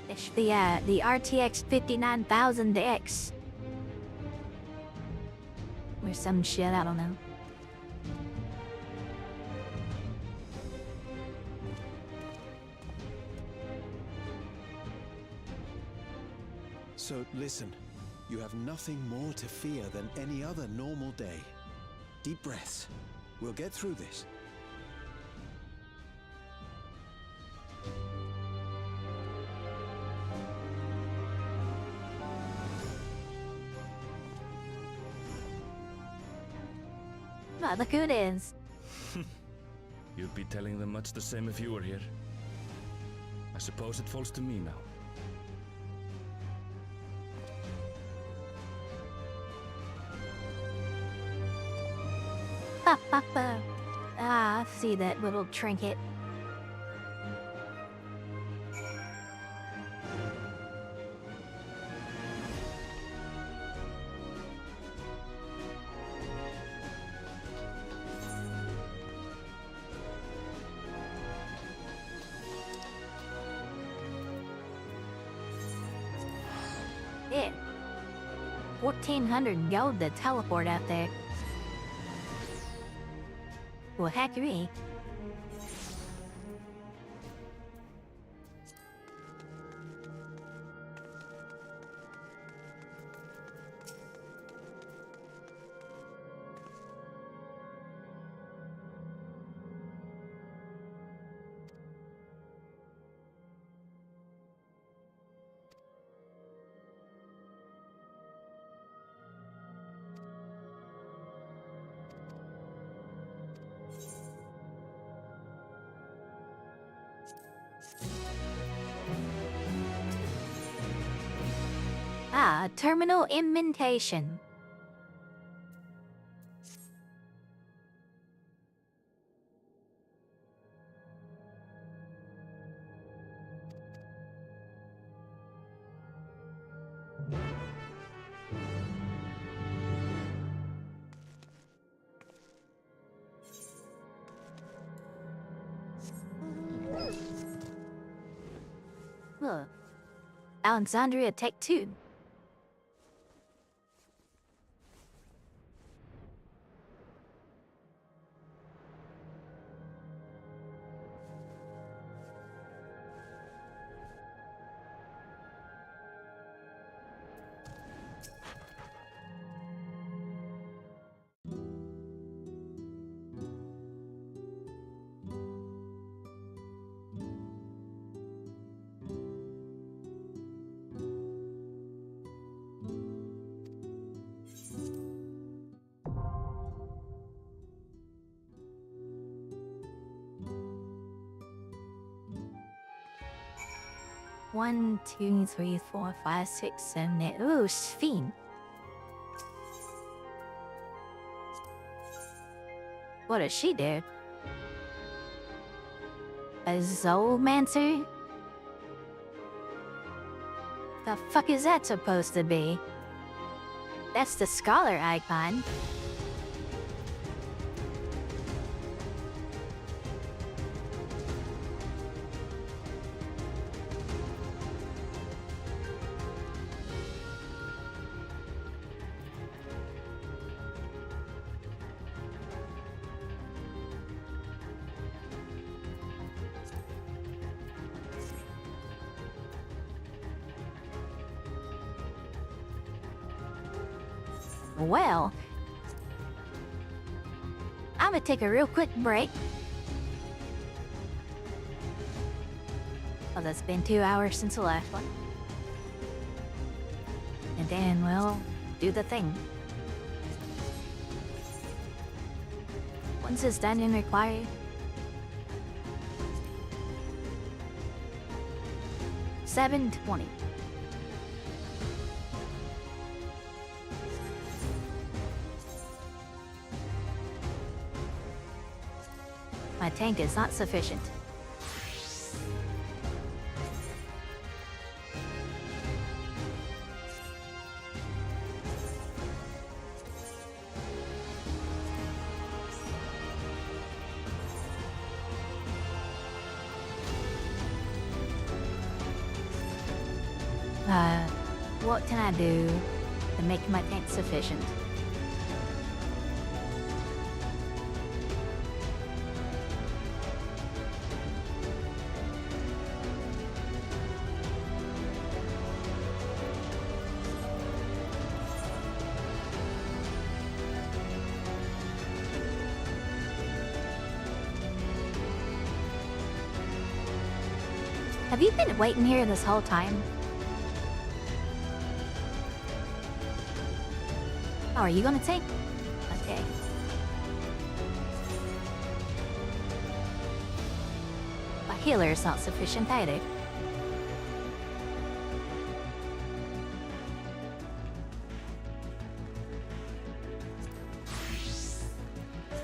It's the RTX 59,000X. Or some shit, I don't know. So listen, you have nothing more to fear than any other normal day. Deep breaths. We'll get through this. Oh, look who it is. You'd be telling them much the same if you were here. I suppose it falls to me now. Ah, I see that little trinket. Yeah. 1,400 gold to teleport out there. Well, hackery. Ah, terminal indentation. Huh. Alexandria Tech 2. One, two, three, 4, 5, 6, 7, 8. Ooh, Sphinx. What does she do? A Zoomancer? The fuck is that supposed to be? That's the scholar icon. Well, I'm gonna take a real quick break. Well, it's been 2 hours since the last one. And then we'll do the thing. Once it's done and required. 7:20. My tank is not sufficient. What can I do to make my tank sufficient? Have you been waiting here this whole time? Oh, are you gonna take? Okay. My healer is not sufficient either.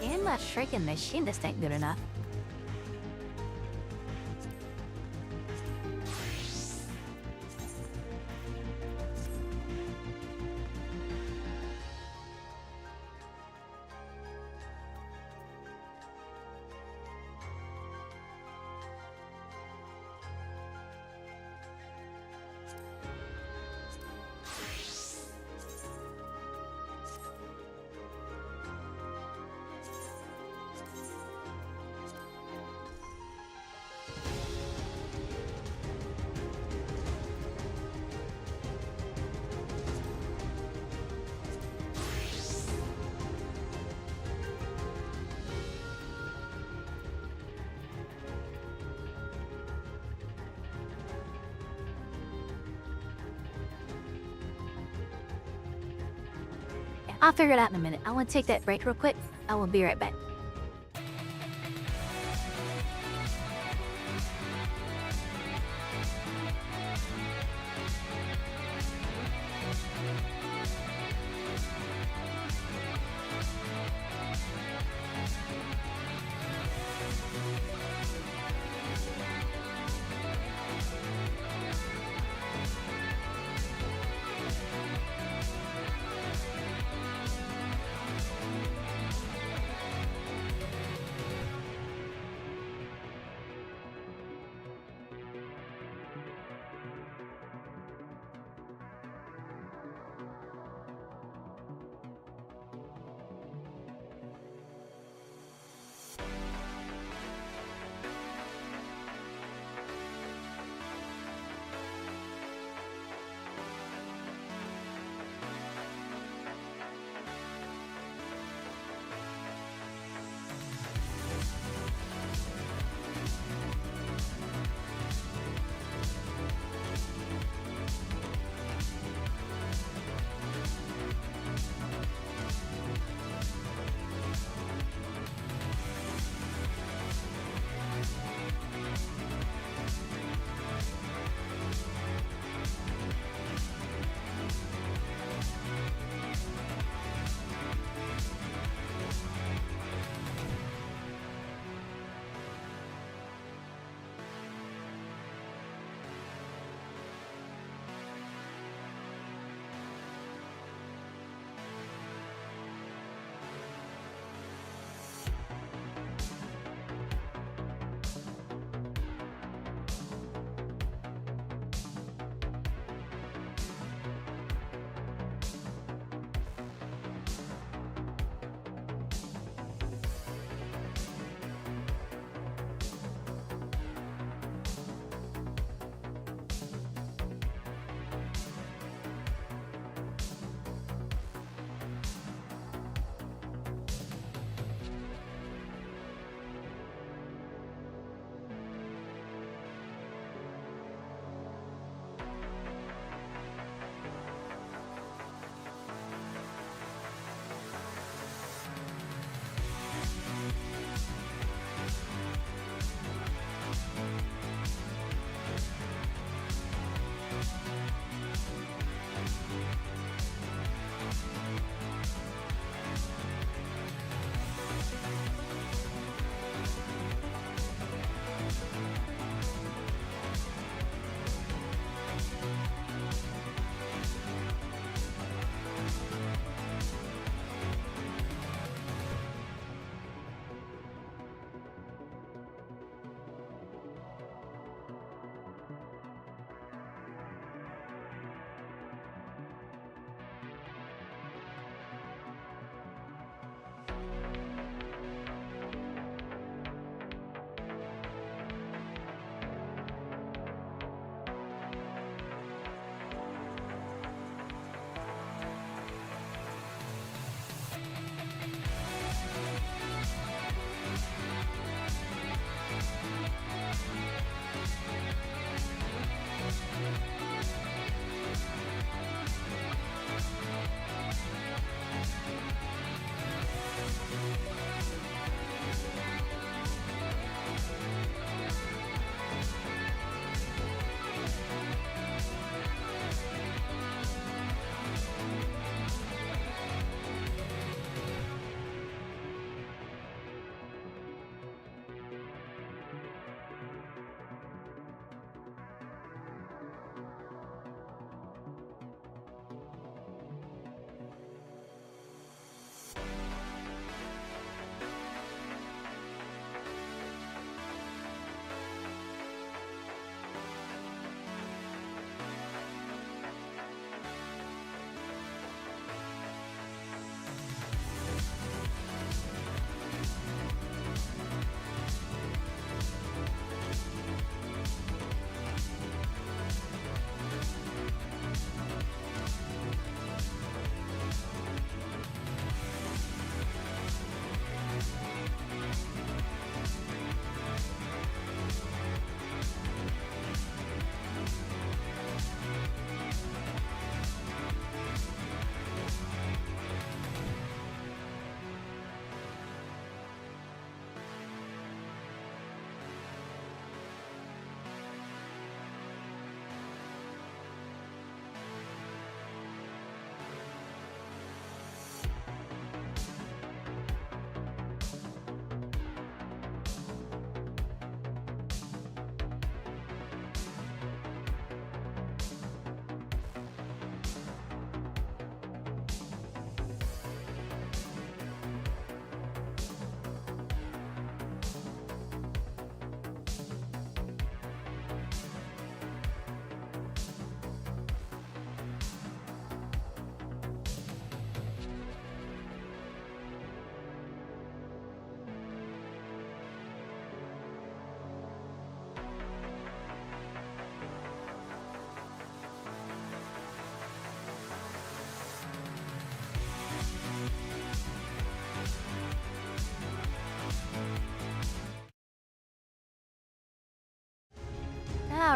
And my freaking machine just ain't good enough. I'll figure it out in a minute. I want to take that break real quick. I will be right back.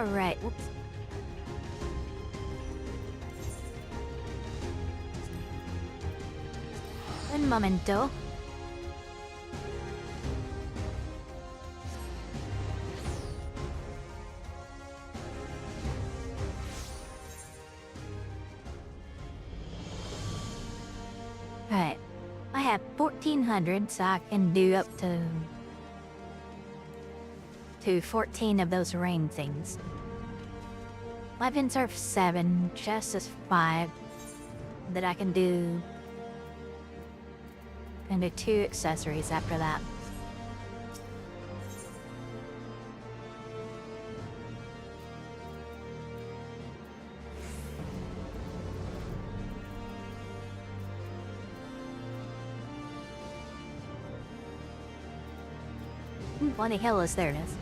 Alright, whoops. Un momento. Alright. I have 1400, so I can do up to 14 of those rain things. Weapons are 7, chests is 5. That I can do 2 accessories after that. What the hell is there? It is.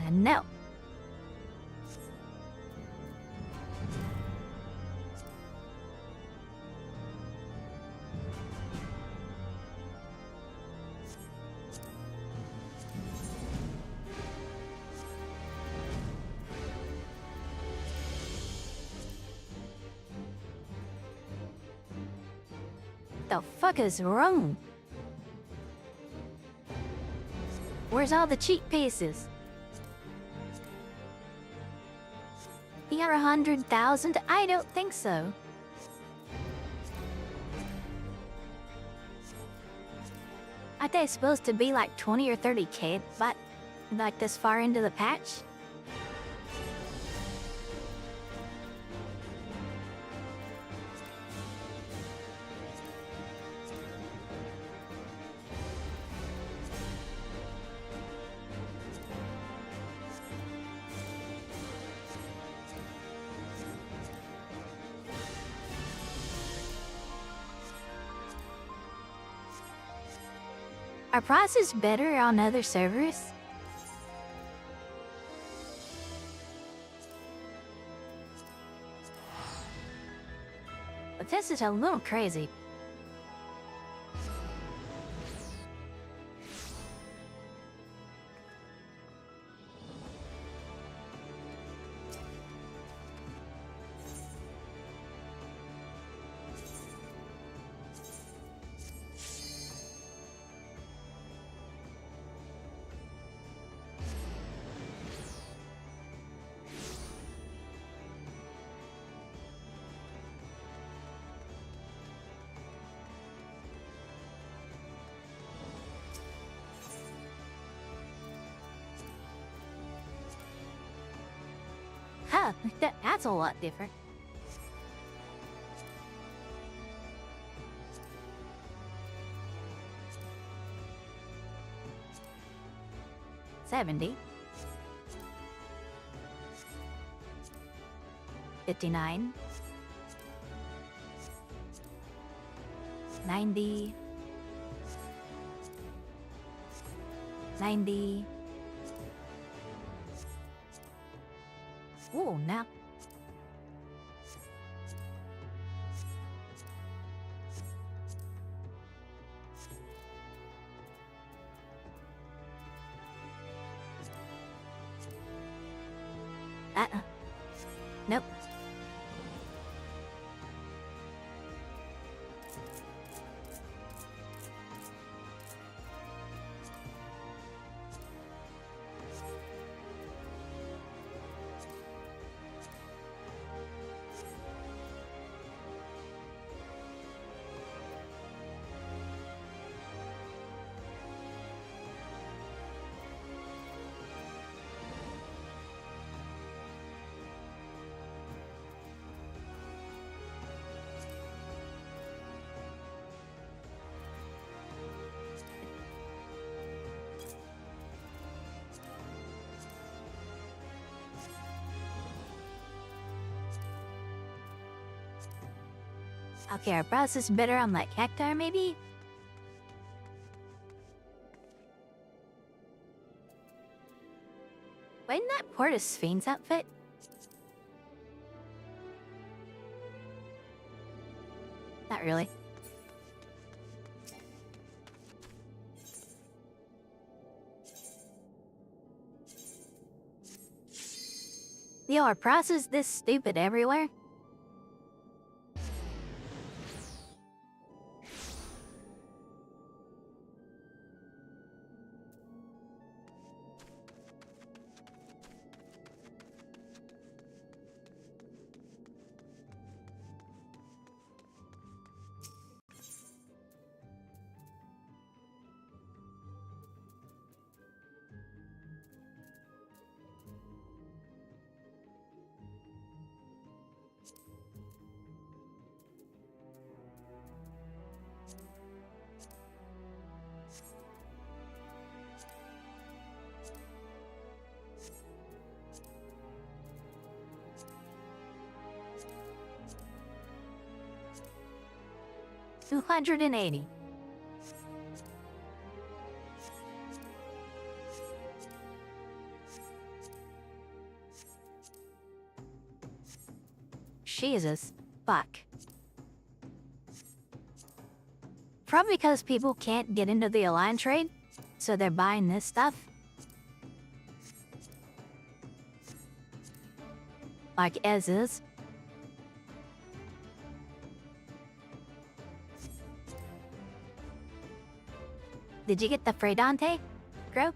No. The fuck is wrong? Where's all the cheat pieces? You got 100,000? I don't think so. I think it's supposed to be like 20 or 30k, but like this far into the patch? Are prices better on other servers? But this is a little crazy. Huh, that's a lot different. $70. 59. 90. 90. Oh, now. Nope. Okay, our browse is better on like Hector, maybe? Why didn't that Portus Fiend's outfit? Not really. Yo, are prices this stupid everywhere? $280. Jesus. Fuck. Probably because people can't get into the Alliance trade, so they're buying this stuff. Like as is. Did you get the Fredante, Gro?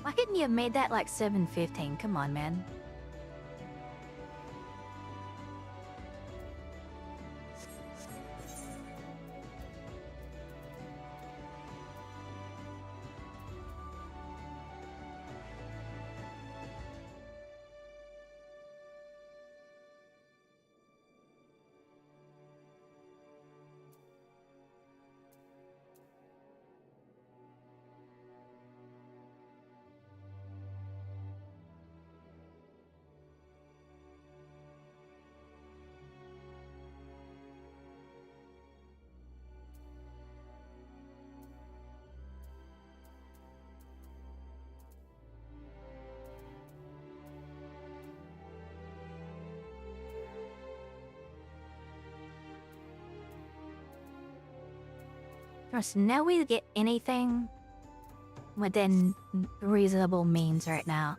Why couldn't you have made that like 715? Come on, man. So now we get anything within reasonable means right now.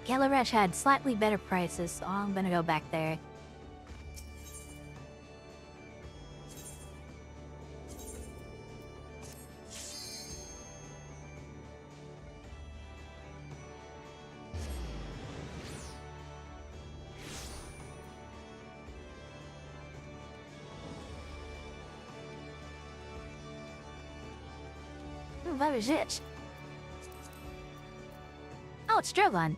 Galaresh had slightly better prices, so I'm gonna go back there. What was it? Oh, it's Drogon.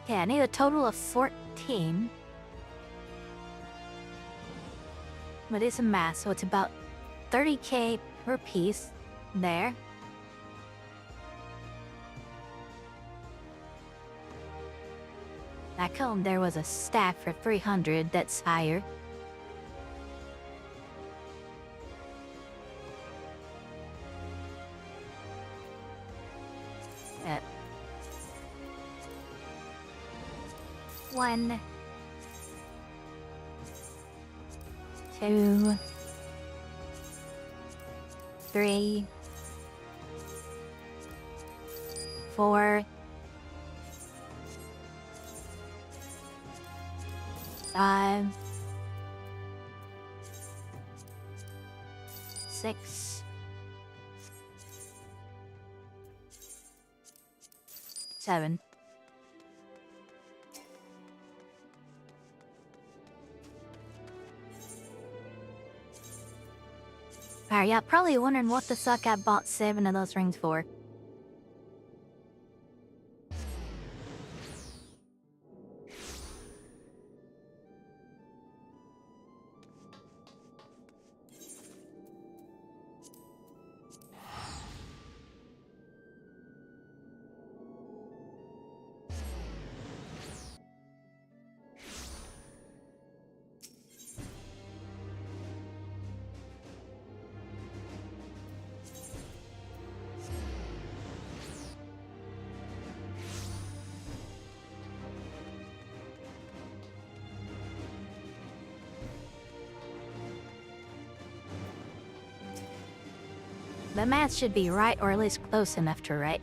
Okay, I need a total of 14. But it's a mass, so it's about 30k per piece there. Back home, there was a staff for 300 that's higher. One, two, three, four, five, six, seven. Alright, yeah, probably wondering what the fuck I bought 7 of those rings for. The math should be right, or at least close enough to right.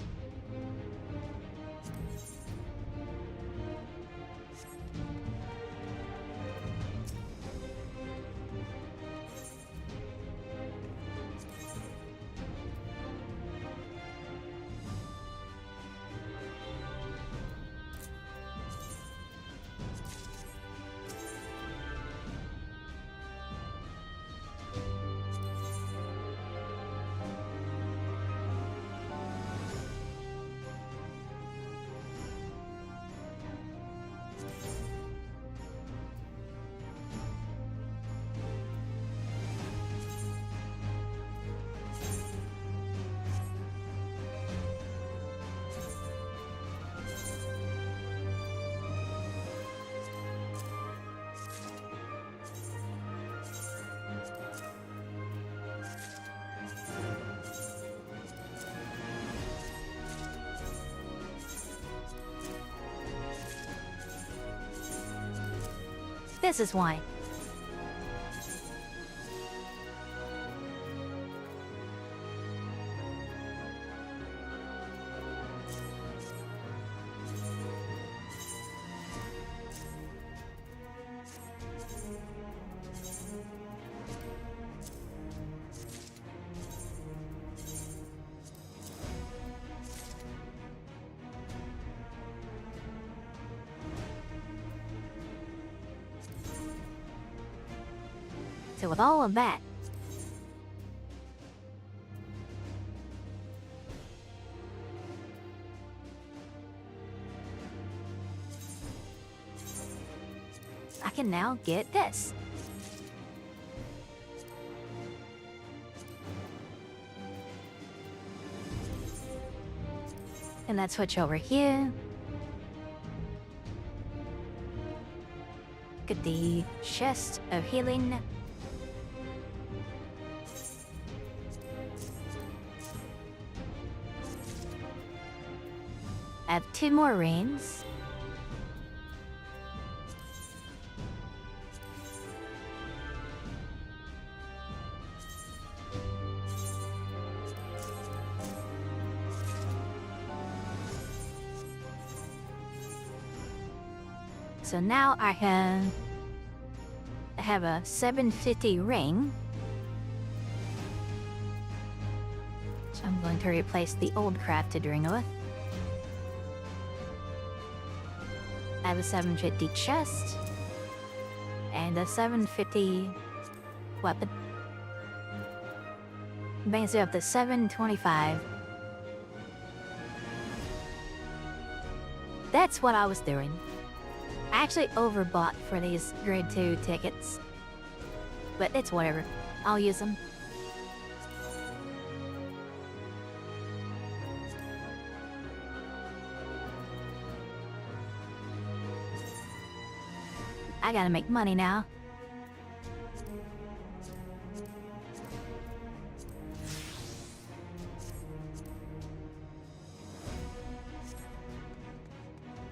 This is why. So with all of that, I can now get this. And that switch over here. Get the chest of healing. I have 2 more rings. So now I have a 750 ring. So I'm going to replace the old crafted ring with. I have a 750 chest and a 750 weapon. Brings it up to 725. That's what I was doing. I actually overbought for these grade 2 tickets. But it's whatever. I'll use them. I gotta make money now.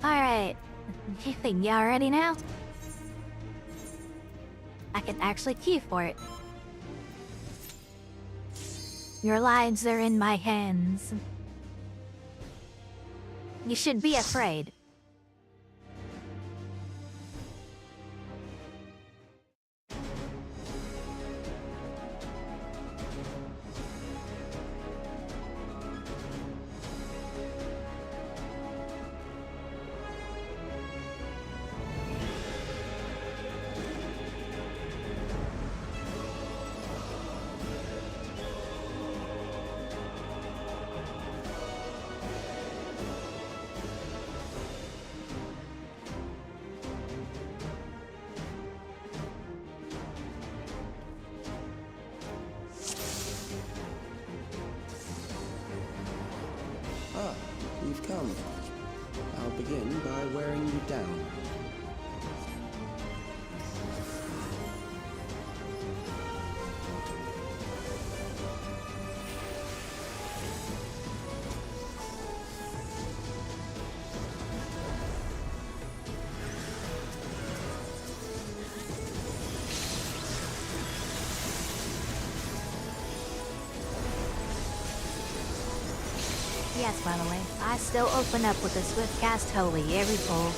Alright. You think y'all ready now? I can actually key for it. Your lives are in my hands. You should be afraid. Ah, you've come. I'll begin by wearing you down. Yes, by the way, I still open up with a swift cast holy every pull.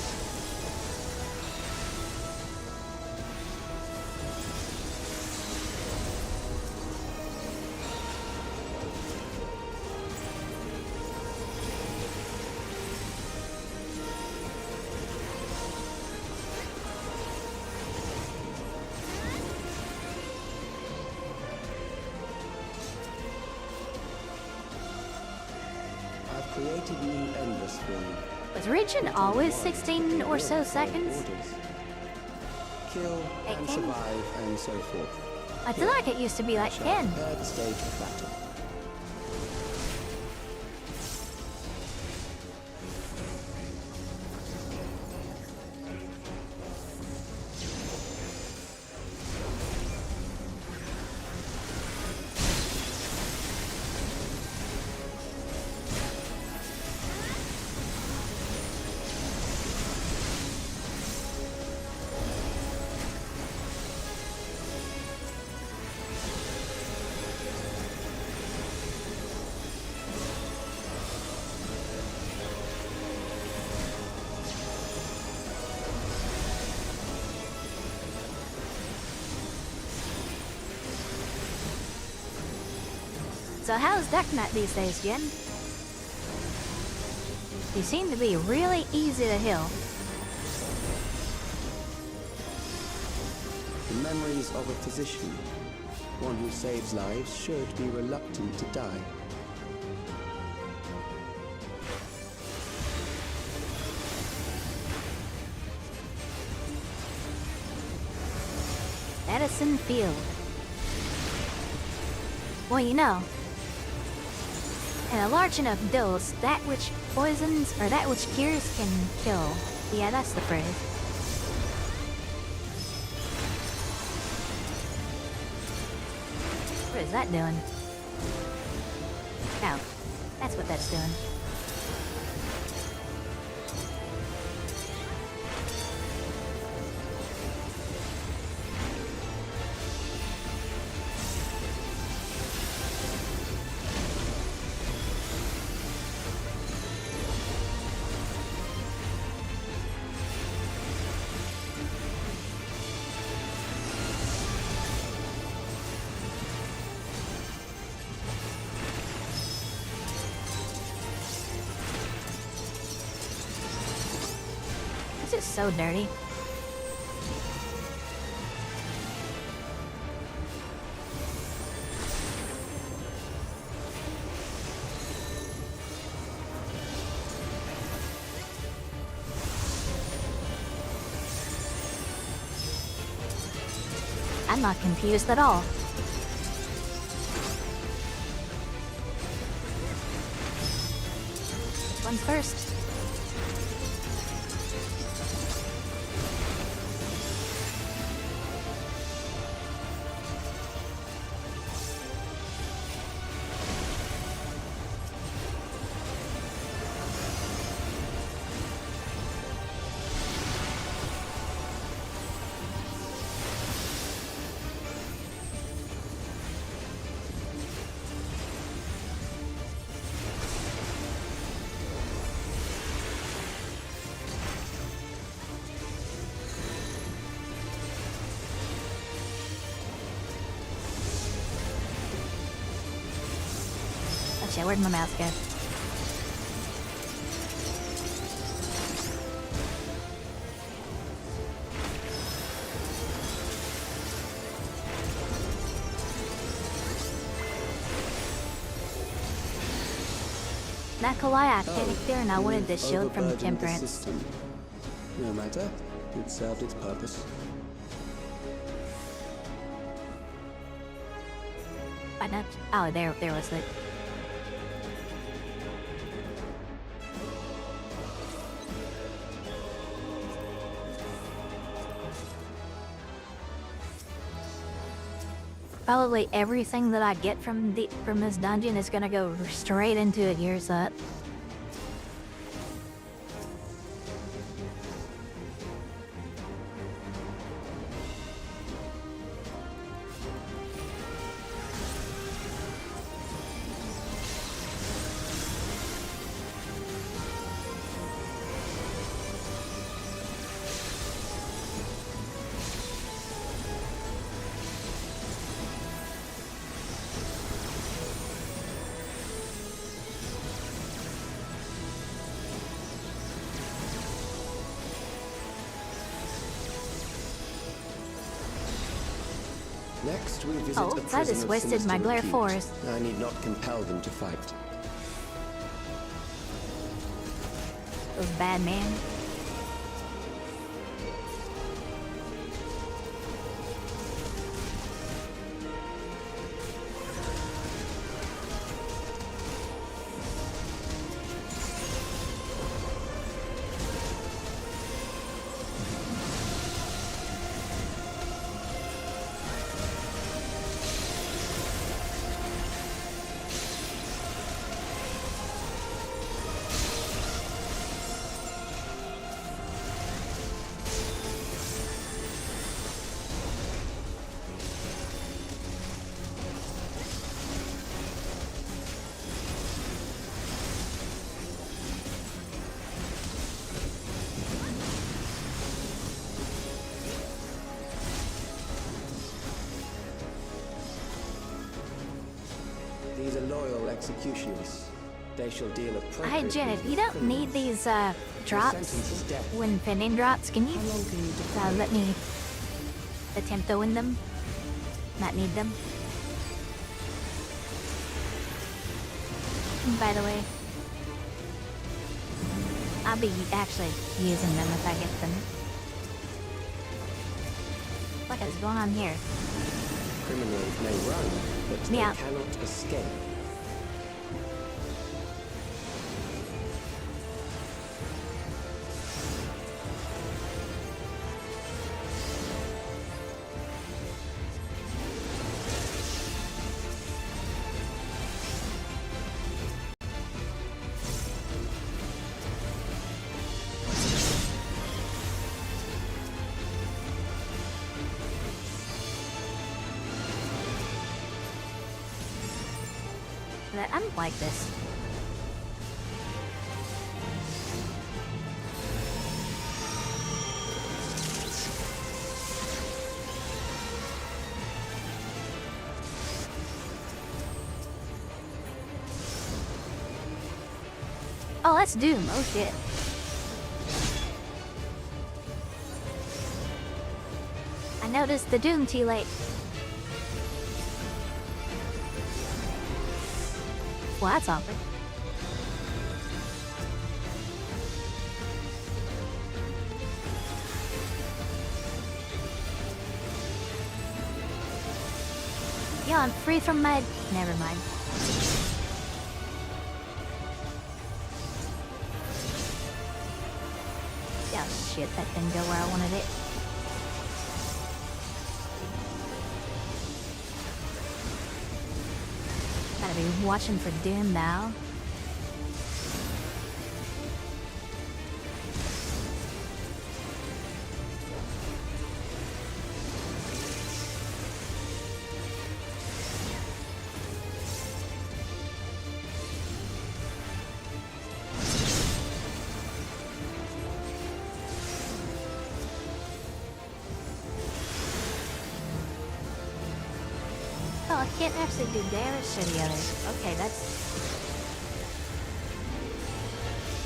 Created new endless for you. Was region always 16 or so seconds? Kill and survive and so forth. I feel like it used to be like 10. Prepare the stage of battle. So how's Deck Knight these days, Jen? You seem to be really easy to heal. The memories of a physician. One who saves lives should be reluctant to die. Medicine Field. Well, you know, in a large enough dose, that which poisons or that which cures can kill. Yeah, that's the phrase. What is that doing? Oh, that's what that's doing. This is so dirty. I'm not confused at all. Which one's first? Shit, where'd my mouse go? That Kalaya panicked there and I wanted the shield from Overburdened the Temperance. system. No matter, it served its purpose. But not. Oh, there was it. Probably everything that I get from this dungeon is gonna go straight into a gear set. Next, we visit Oh, a that prison just of wasted my sinister glare repute. force. I need not compel them to fight. Those bad man. These are loyal executioners. They shall deal appropriately. Hey Janet, you don't need these Your drops sentence is death. when pending drops. Can you let me attempt to win them? Not need them. By the way, I'll be actually using them if I get them. What is going on here? Criminals may run, but Yeah. they cannot escape. I don't like this. Oh, that's Doom. Oh shit. I noticed the Doom too late. Well, that's awkward. Yeah, I'm free from my... Never mind. Yeah, shit, that didn't go where I wanted it. Gotta be watching for Doom now. can't actually do damage to the others. Okay, that's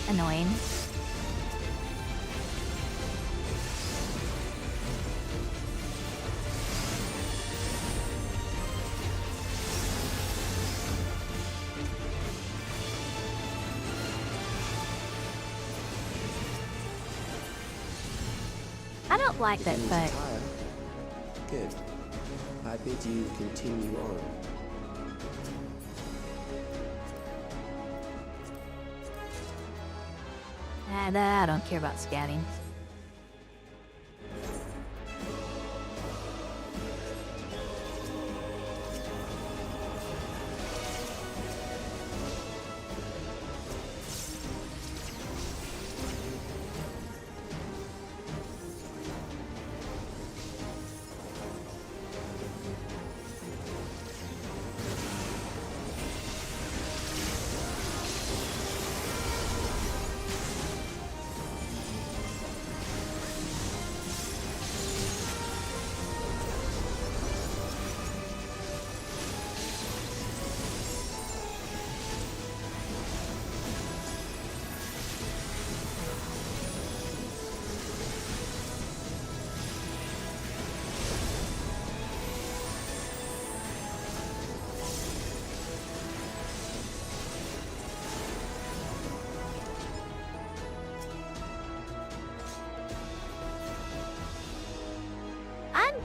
annoying. I don't like that fact. Good. I bid you continue on. I don't care about scouting.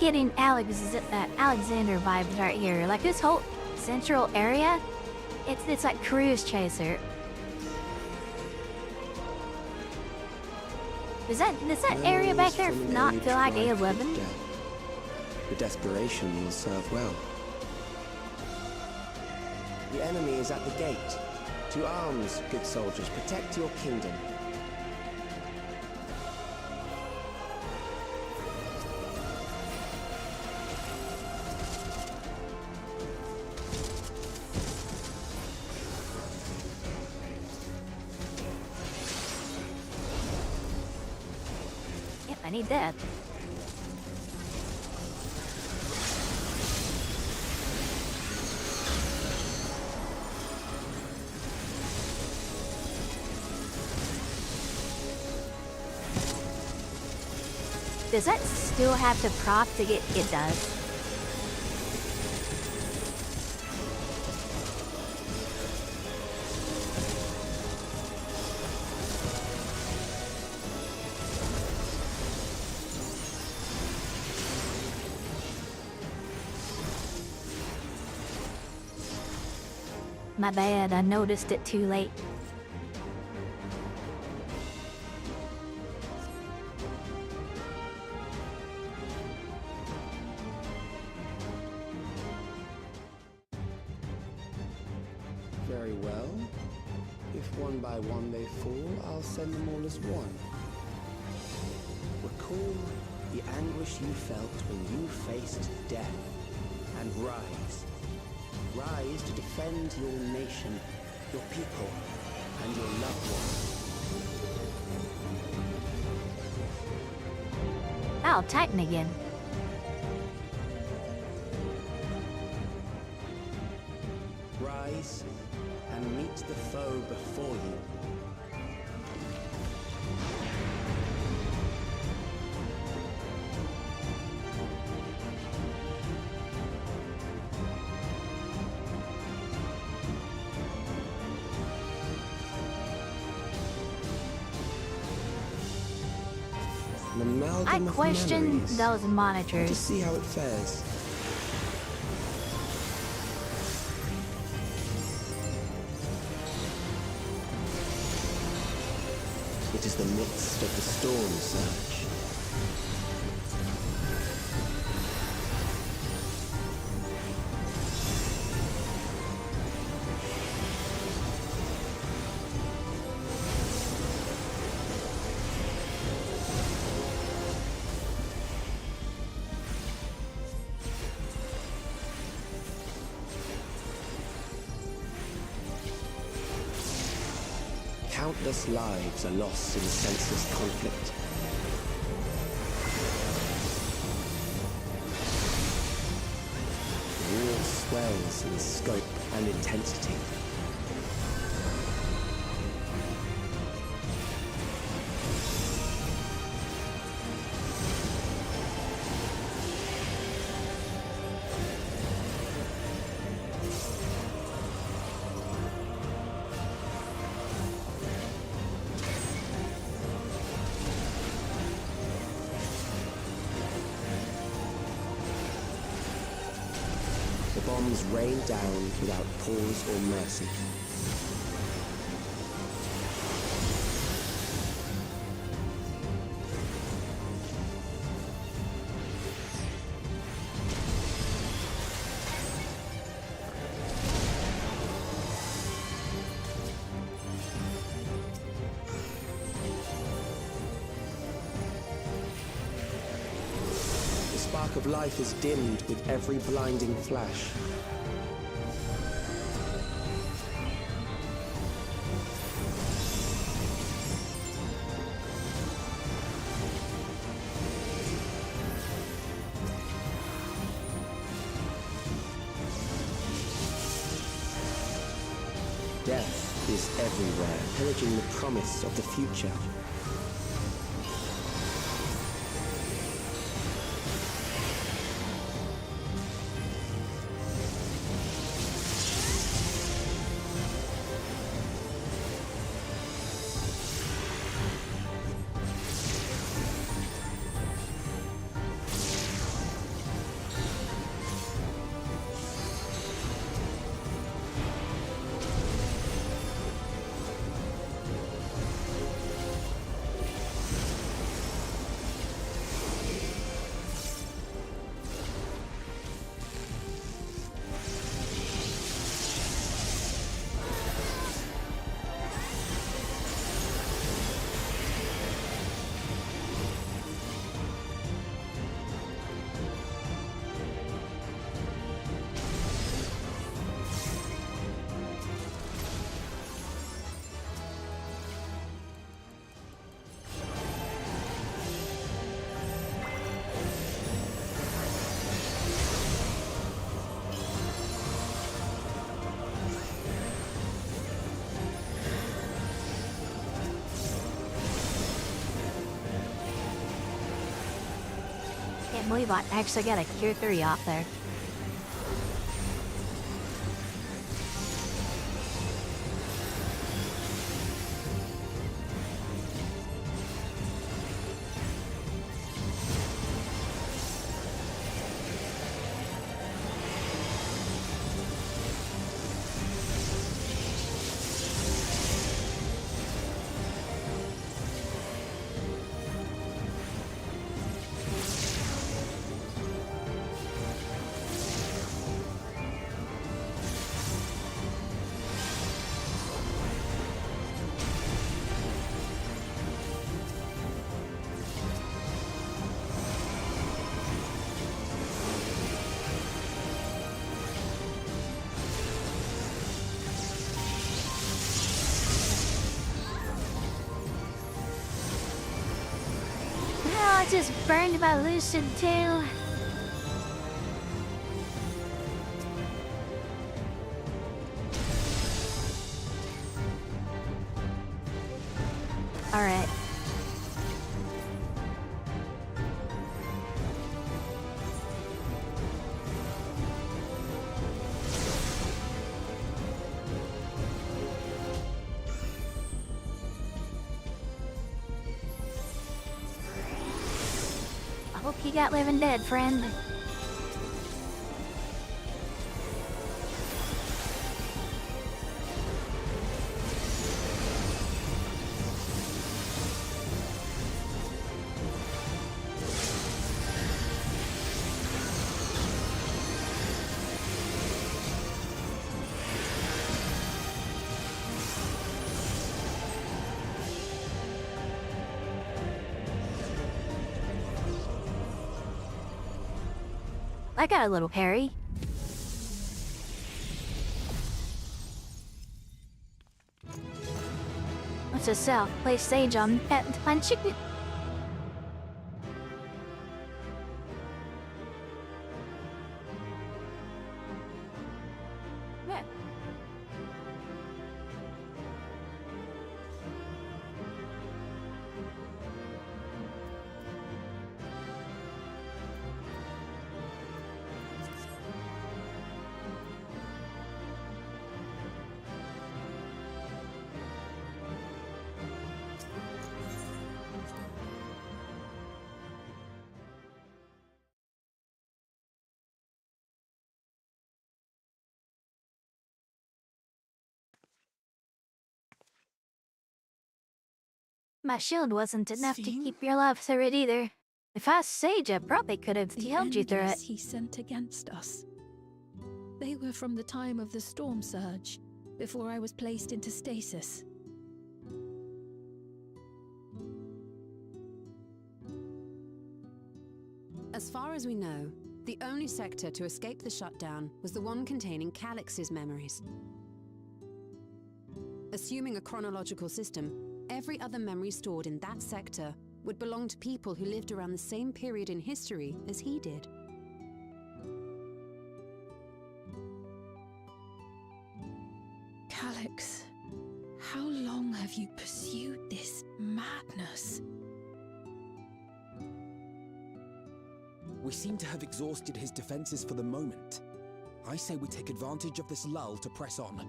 Getting Alexander vibes right here. Like this whole central area, it's like Cruise Chaser. Does that area back there not feel like A11? The desperation will serve well. The enemy is at the gate. To arms, good soldiers, protect your kingdom. I need that. Does that still have to proc to get? It does. My bad, I noticed it too late. Very well. If one by one they fall, I'll send them all as one. Recall the anguish you felt when you faced death, and rise. Rise to defend your nation, your people, and your loved ones. Oh, Titan again. Rise and meet the foe before you. I question those monitors. To see how it fares. It is the midst of the storm surge. Countless lives are lost in the senseless conflict. The war swells in scope and intensity. The bombs rain down without pause or mercy. The spark of life is dimmed with every blinding flash. Death is everywhere, pillaging the promise of the future. Can't believe I actually got a Cure 3 off there. I just burned my lucid tail. All right. I hope you got living dead, friend. I got a little parry. What's a self? Play sage on pet punching. My shield wasn't enough to keep your love through it either. If I was Sage, I probably could have held you through it. He sent against us. They were from the time of the storm surge, before I was placed into stasis. As far as we know, the only sector to escape the shutdown was the one containing Calix's memories. Assuming a chronological system, every other memory stored in that sector would belong to people who lived around the same period in history as he did. Calix, how long have you pursued this madness? We seem to have exhausted his defenses for the moment. I say we take advantage of this lull to press on.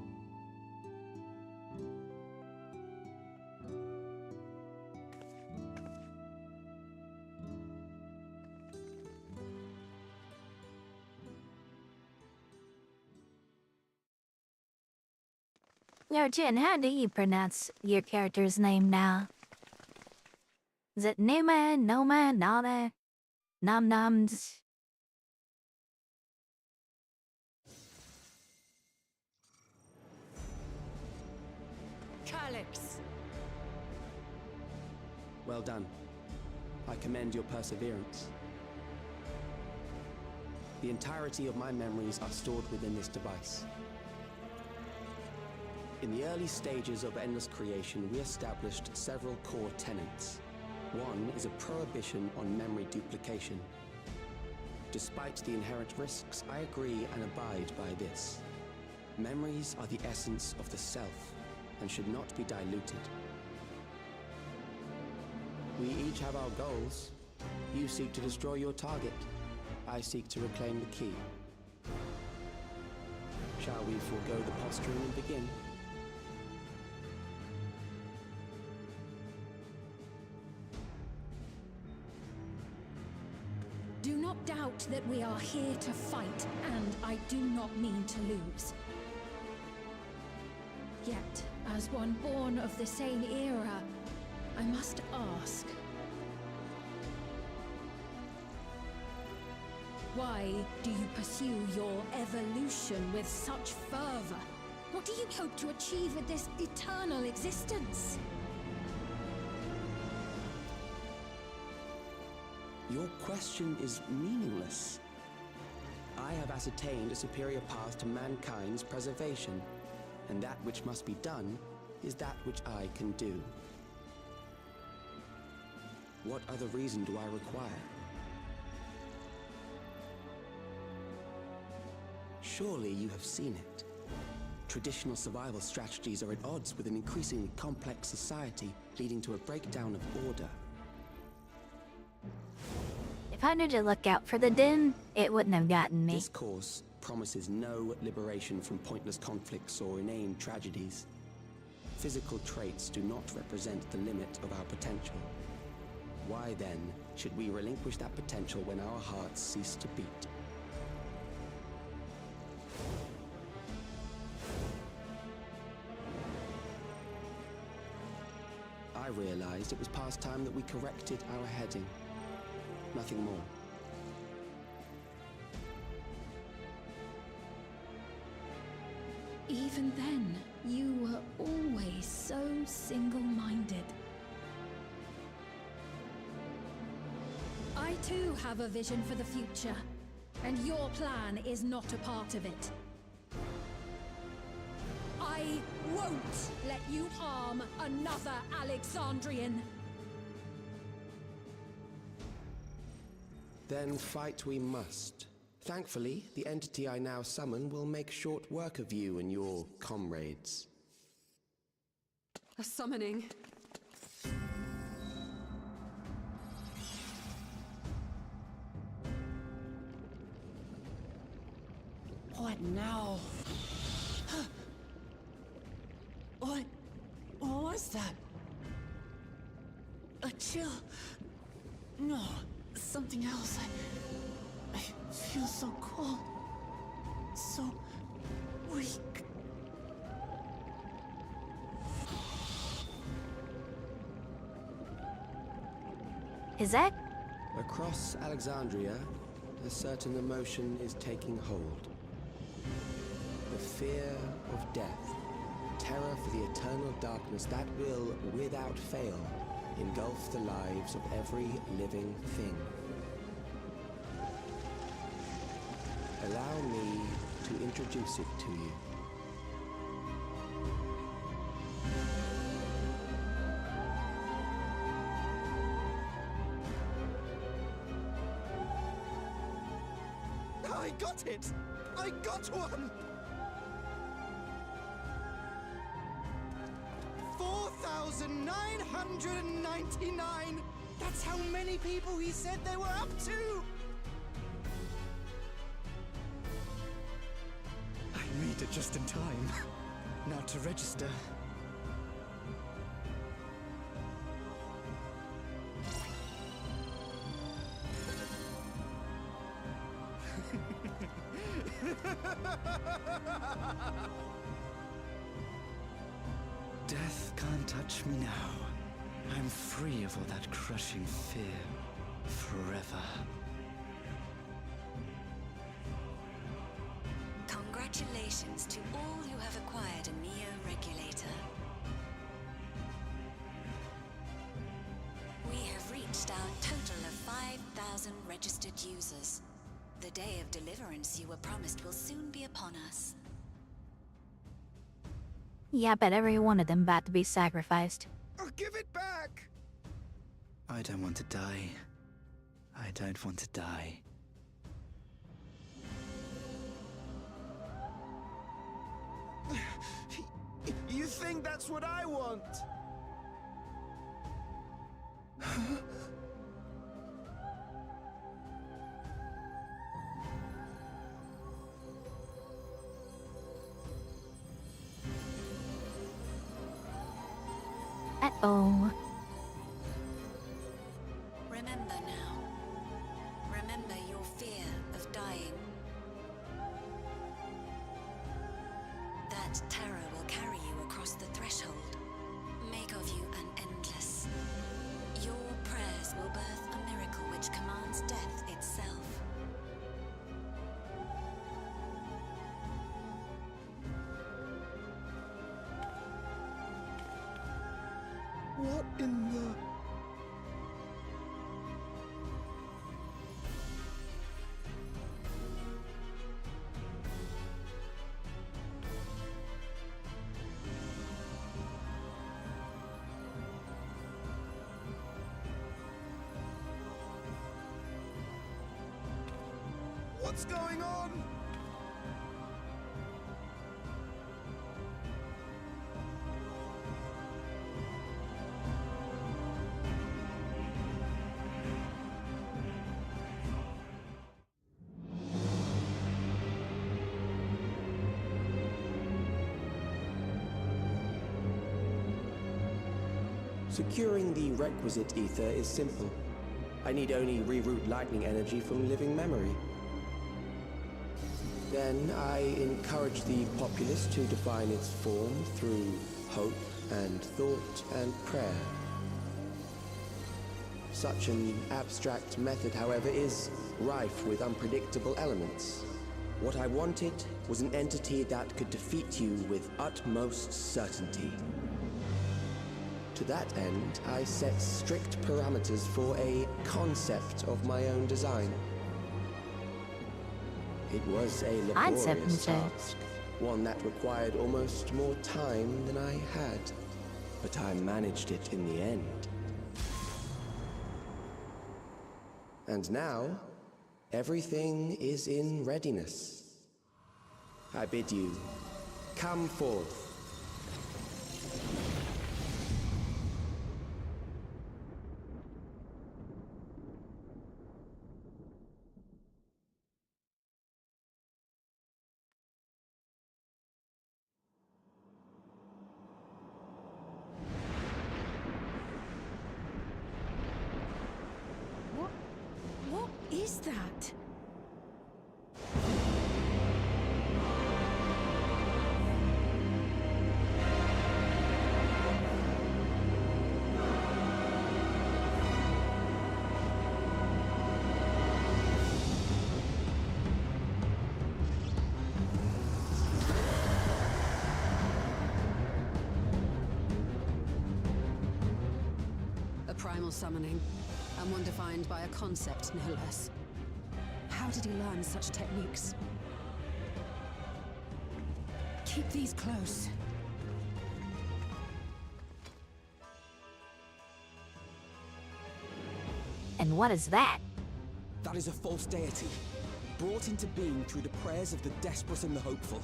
Yo, Jin, how do you pronounce your character's name now? Is it Numa, Noma, Nada, Nom Noms? Calix! Well done. I commend your perseverance. The entirety of my memories are stored within this device. In the early stages of Endless Creation, we established several core tenets. One is a prohibition on memory duplication. Despite the inherent risks, I agree and abide by this. Memories are the essence of the self and should not be diluted. We each have our goals. You seek to destroy your target. I seek to reclaim the key. Shall we forego the posturing and begin? Do not doubt that we are here to fight, and I do not mean to lose. Yet, as one born of the same era, I must ask, why do you pursue your evolution with such fervor? What do you hope to achieve with this eternal existence? Your question is meaningless. I have ascertained a superior path to mankind's preservation, and that which must be done is that which I can do. What other reason do I require? Surely you have seen it. Traditional survival strategies are at odds with an increasingly complex society, leading to a breakdown of order. If I knew to look out for the din, it wouldn't have gotten me. This course promises no liberation from pointless conflicts or inane tragedies. Physical traits do not represent the limit of our potential. Why then should we relinquish that potential when our hearts cease to beat? I realized it was past time that we corrected our heading. Nothing more. Even then, you were always so single-minded. I too have a vision for the future, and your plan is not a part of it. I won't let you harm another Alexandrian. Then fight we must. Thankfully, the entity I now summon will make short work of you and your comrades. A summoning. What now? What was that? A chill? No, something else. I feel so cold, so weak. Is that? Across Alexandria, a certain emotion is taking hold. The fear of death. Terror for the eternal darkness that will, without fail, engulf the lives of every living thing. Allow me to introduce it to you. I got it! I got one! 4,999! That's how many people he said they were up to! I made it just in time. Now to register. Death can't touch me now. I'm free of all that crushing fear. Forever. Congratulations to all who have acquired a Neo-Regulator. We have reached our total of 5,000 registered users. The day of deliverance you were promised will soon be upon us. Yeah, but every one of them about to be sacrificed. I'll give it back! I don't want to die. I don't want to die. You think that's what I want? Uh-oh. Remember now. Remember your fear of dying. That terror will carry you across the threshold. Make of you an endless. Your prayers will birth a miracle which commands death itself. What in the... What's going on? Securing the requisite ether is simple. I need only reroute lightning energy from living memory. Then I encourage the populace to define its form through hope and thought and prayer. Such an abstract method, however, is rife with unpredictable elements. What I wanted was an entity that could defeat you with utmost certainty. To that end, I set strict parameters for a concept of my own design. It was a laborious task, one that required almost more time than I had, but I managed it in the end. And now, everything is in readiness. I bid you, come forth. What is that? primal summoning, and one defined by a concept, no less. How did he learn such techniques? Keep these close. And what is that? That is a false deity, brought into being through the prayers of the desperate and the hopeful.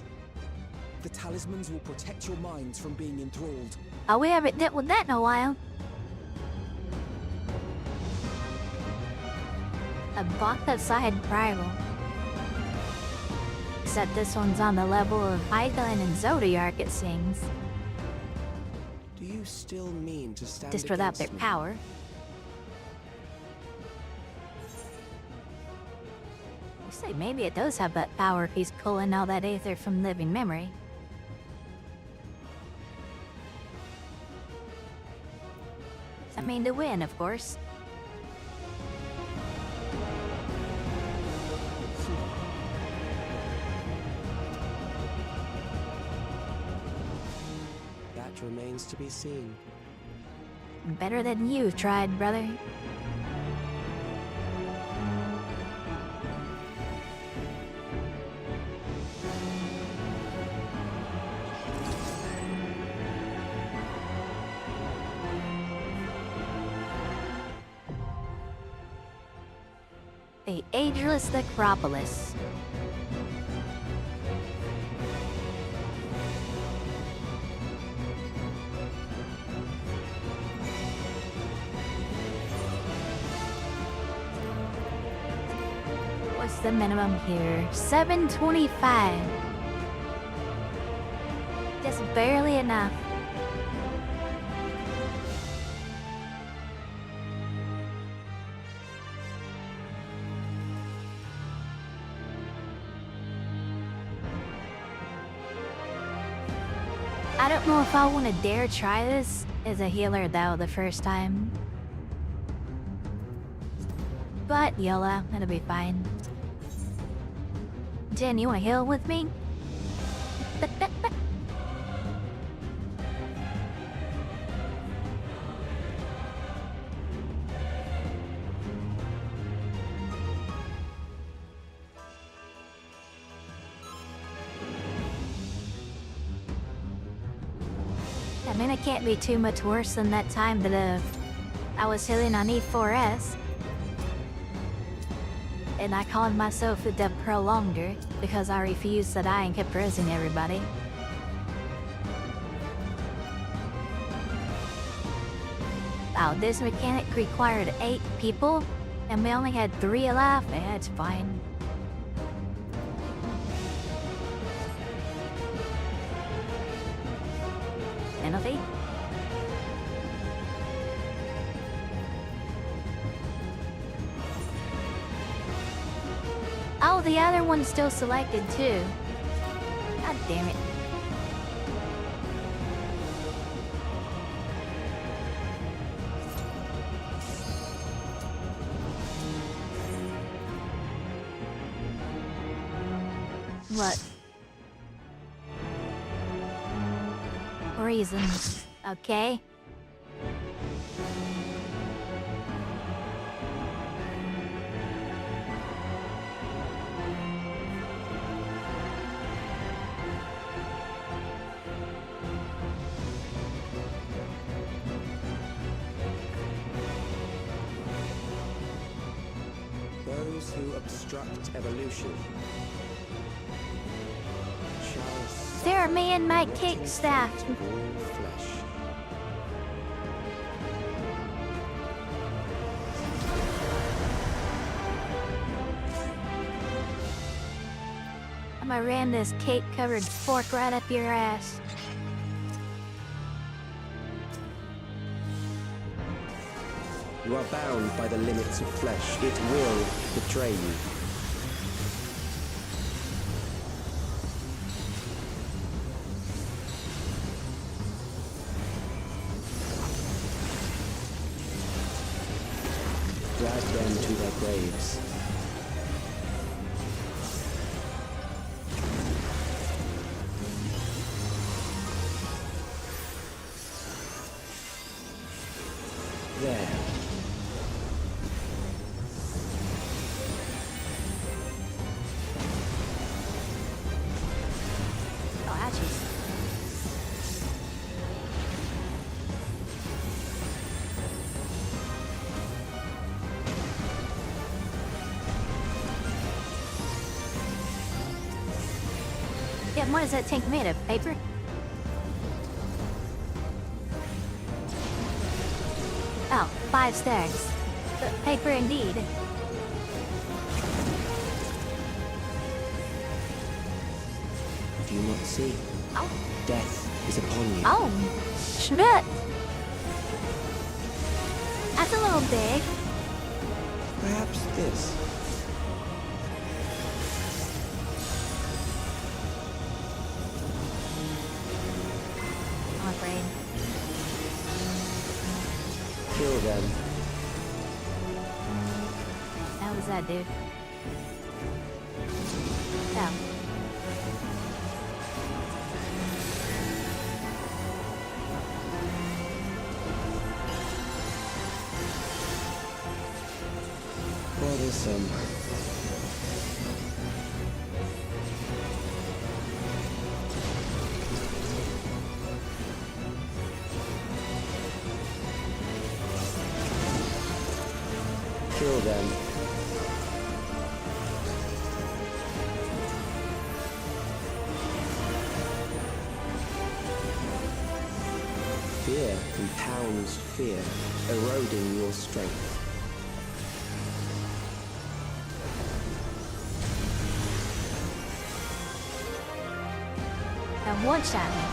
The talismans will protect your minds from being enthralled. Oh, we haven't dealt with that in a while. I bought that side primal. Except this one's on the level of Eidolon and Zodiac, it seems. Do you still mean to stand Just without their against me? power. You say maybe it does have that power if he's pulling all that aether from living memory. I mean to win, of course. That remains to be seen. Better than you've tried, brother. The Ageless Necropolis. What's the minimum here? 725. Just barely enough. I don't know if I want to dare try this as a healer though the first time. But YOLO, it'll be fine. Jen, you wanna heal with me? I mean, it can't be too much worse than that time that I was healing on E4S. And I called myself the Prolonger because I refused to die and kept resing everybody. Wow, this mechanic required 8 people, and we only had 3 alive? Yeah, it's fine. Penalty? Oh, the other one's still selected too. God damn it. What? Reasons, okay? Those who obstruct evolution shall There, me and my kick staff. all flesh. I ran this cake-covered fork right up your ass. You are bound by the limits of flesh. It will betray you. Drag them to their graves. There. What does that tank made of? Paper? Oh, 5 stacks. But paper indeed. Do you not see? Oh. Death is upon you. Oh, shit. That's a little big. Perhaps this. I'm afraid. Kill them. How was that, dude? Oh. Bothersome. Kill them. Fear compounds fear, eroding your strength. And one shot me.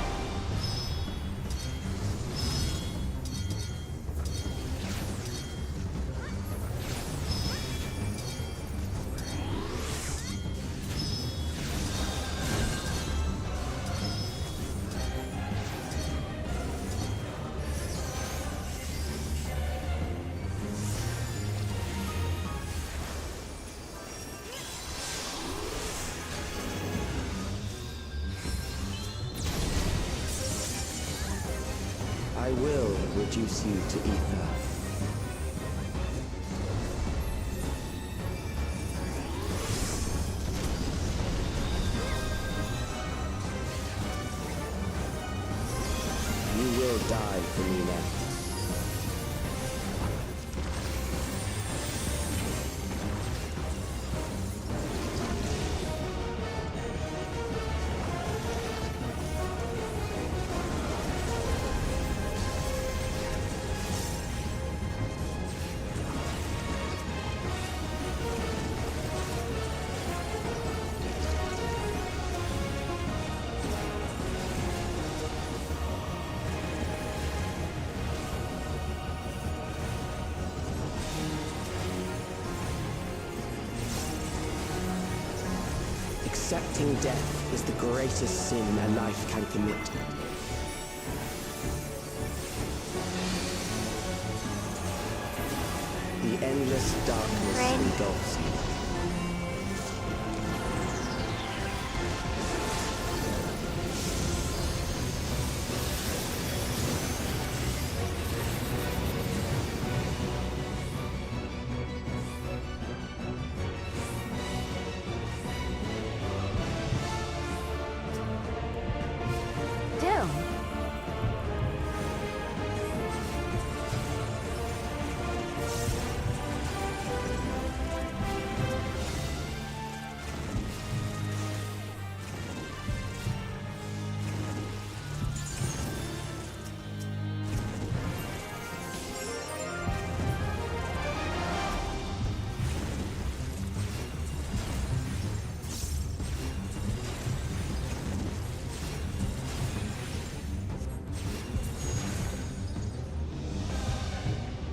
I will reduce you to ether. You will die for me now. Accepting death is the greatest sin a life can commit. The endless darkness engulfs you.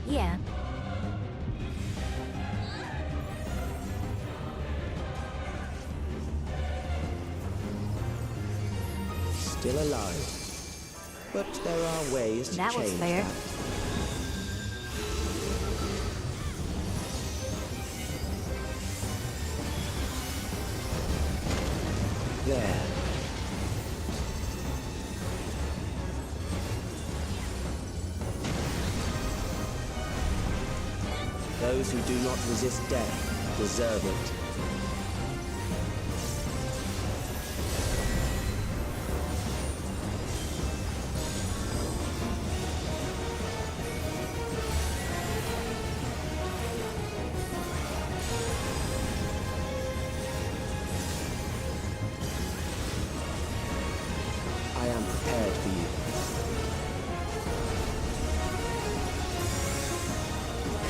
Yeah. Still alive. But there are ways to That was change fair. that. There. Those who do not resist death deserve it.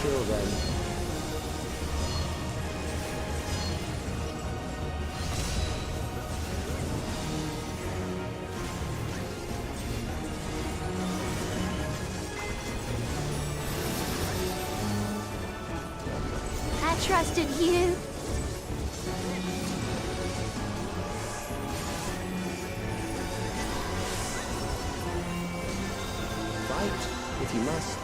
Kill them. I trusted you. Fight, if you must.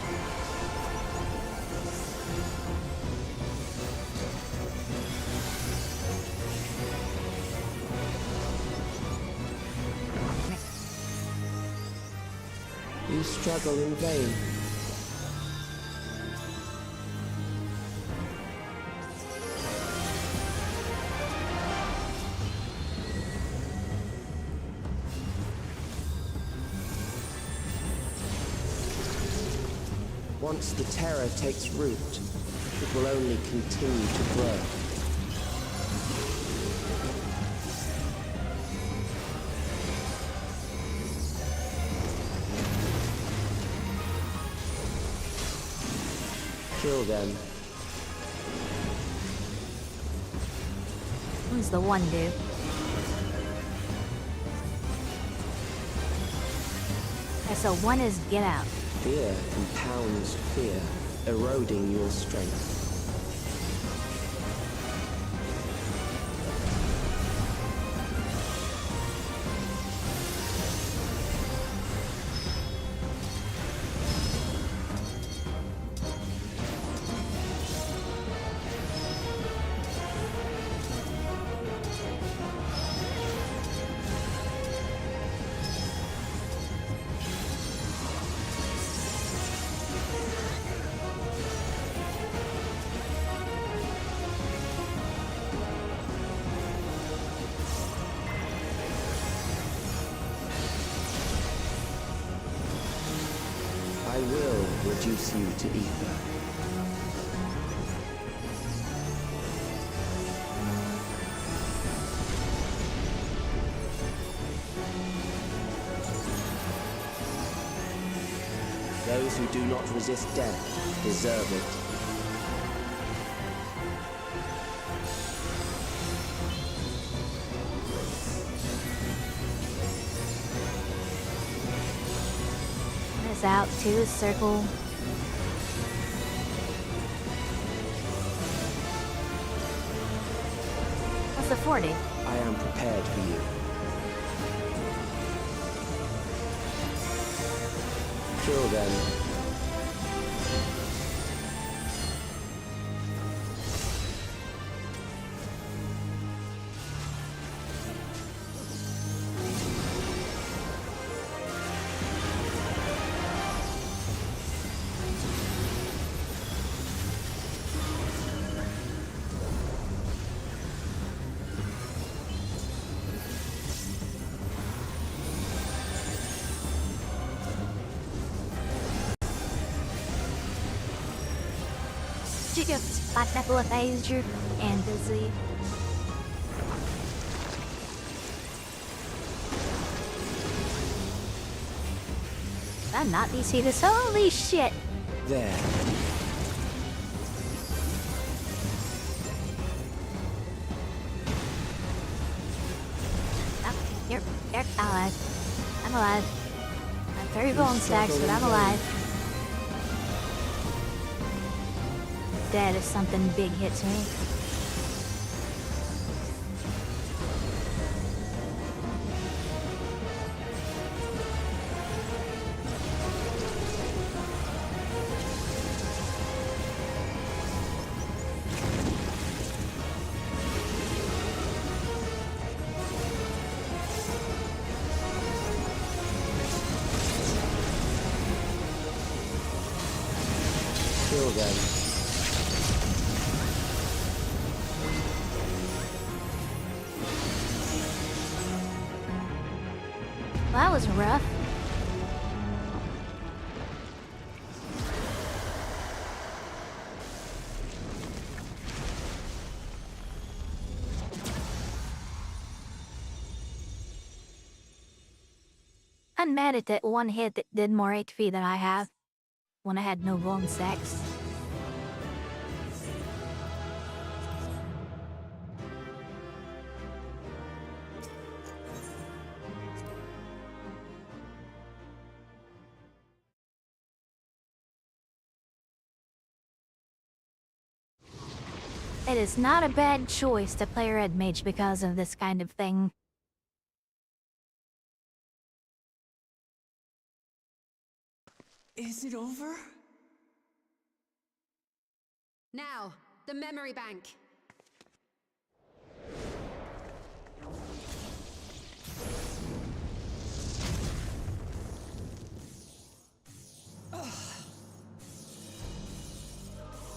You struggle in vain. Once the terror takes root, it will only continue to grow. Kill them. Who's the one dude? Okay, so one is get out. Fear compounds fear, eroding your strength. I will reduce you to ether. Those who do not resist death deserve it. Out to circle. What's the 40? I am prepared for you. Kill them. Gifts by FFXIV and busy. I'm not DC this. Holy shit! There. Oh, you're alive. I'm alive. I'm 30 bone stacks, but I'm alive. Dead if something big hits me. Kill them. Well, that was rough. I'm mad at that one hit that did more HP than I have when I had no bone stacks. It is not a bad choice to play Red Mage because of this kind of thing. Is it over? Now, the memory bank.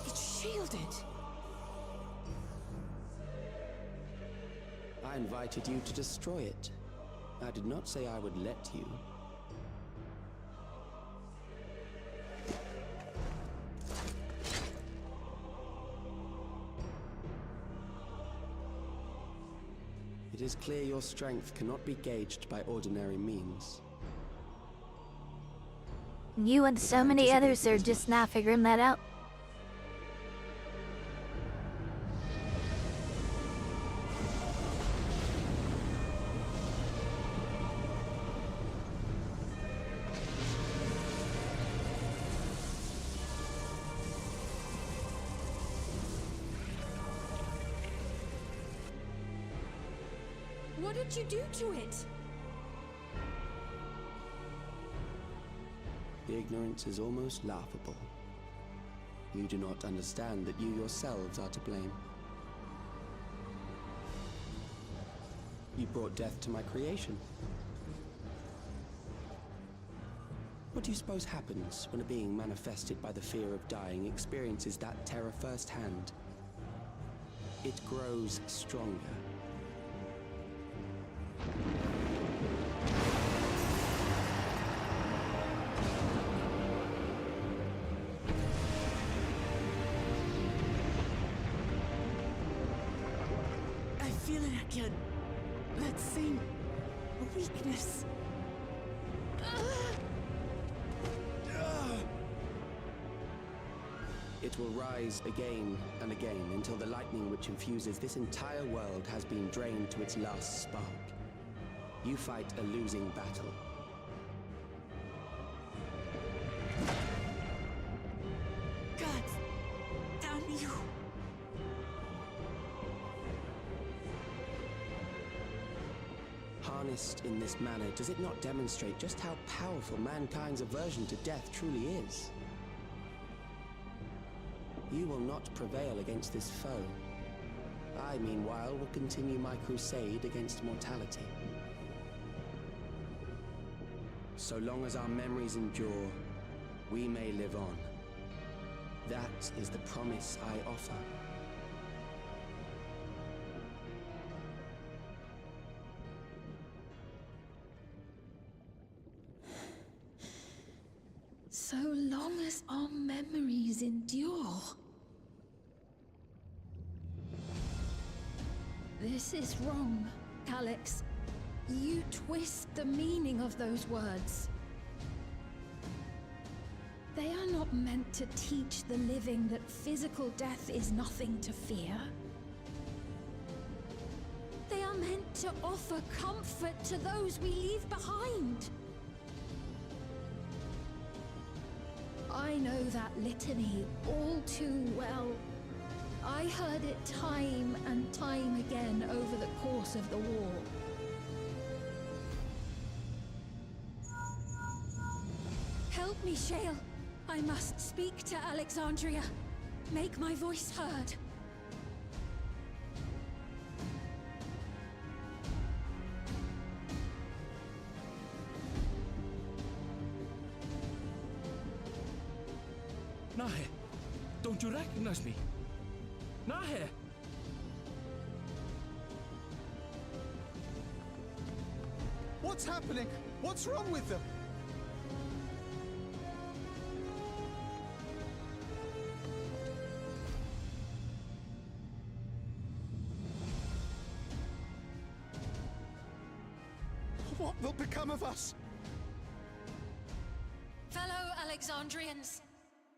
It's shielded. I invited you to destroy it. I did not say I would let you. It is clear your strength cannot be gauged by ordinary means. You and so many others are just now figuring that out. What did you do to it? The ignorance is almost laughable. You do not understand that you yourselves are to blame. You brought death to my creation. What do you suppose happens when a being manifested by the fear of dying experiences that terror firsthand? It grows stronger. I feel it again. That same weakness. It will rise again and again until the lightning which infuses this entire world has been drained to its last spark. You fight a losing battle. God, damn you. Harnessed in this manner, does it not demonstrate just how powerful mankind's aversion to death truly is? You will not prevail against this foe. I, meanwhile, will continue my crusade against mortality. So long as our memories endure, we may live on. That is the promise I offer. So long as our memories endure. This is wrong, Alex. You twist the meaning of those words. They are not meant to teach the living that physical death is nothing to fear. They are meant to offer comfort to those we leave behind. I know that litany all too well. I heard it time and time again over the course of the war. Help me, Shale. I must speak to Alexandria. Make my voice heard. Nahe, don't you recognize me? Nahe! What's happening? What's wrong with them? What will become of us? Fellow Alexandrians,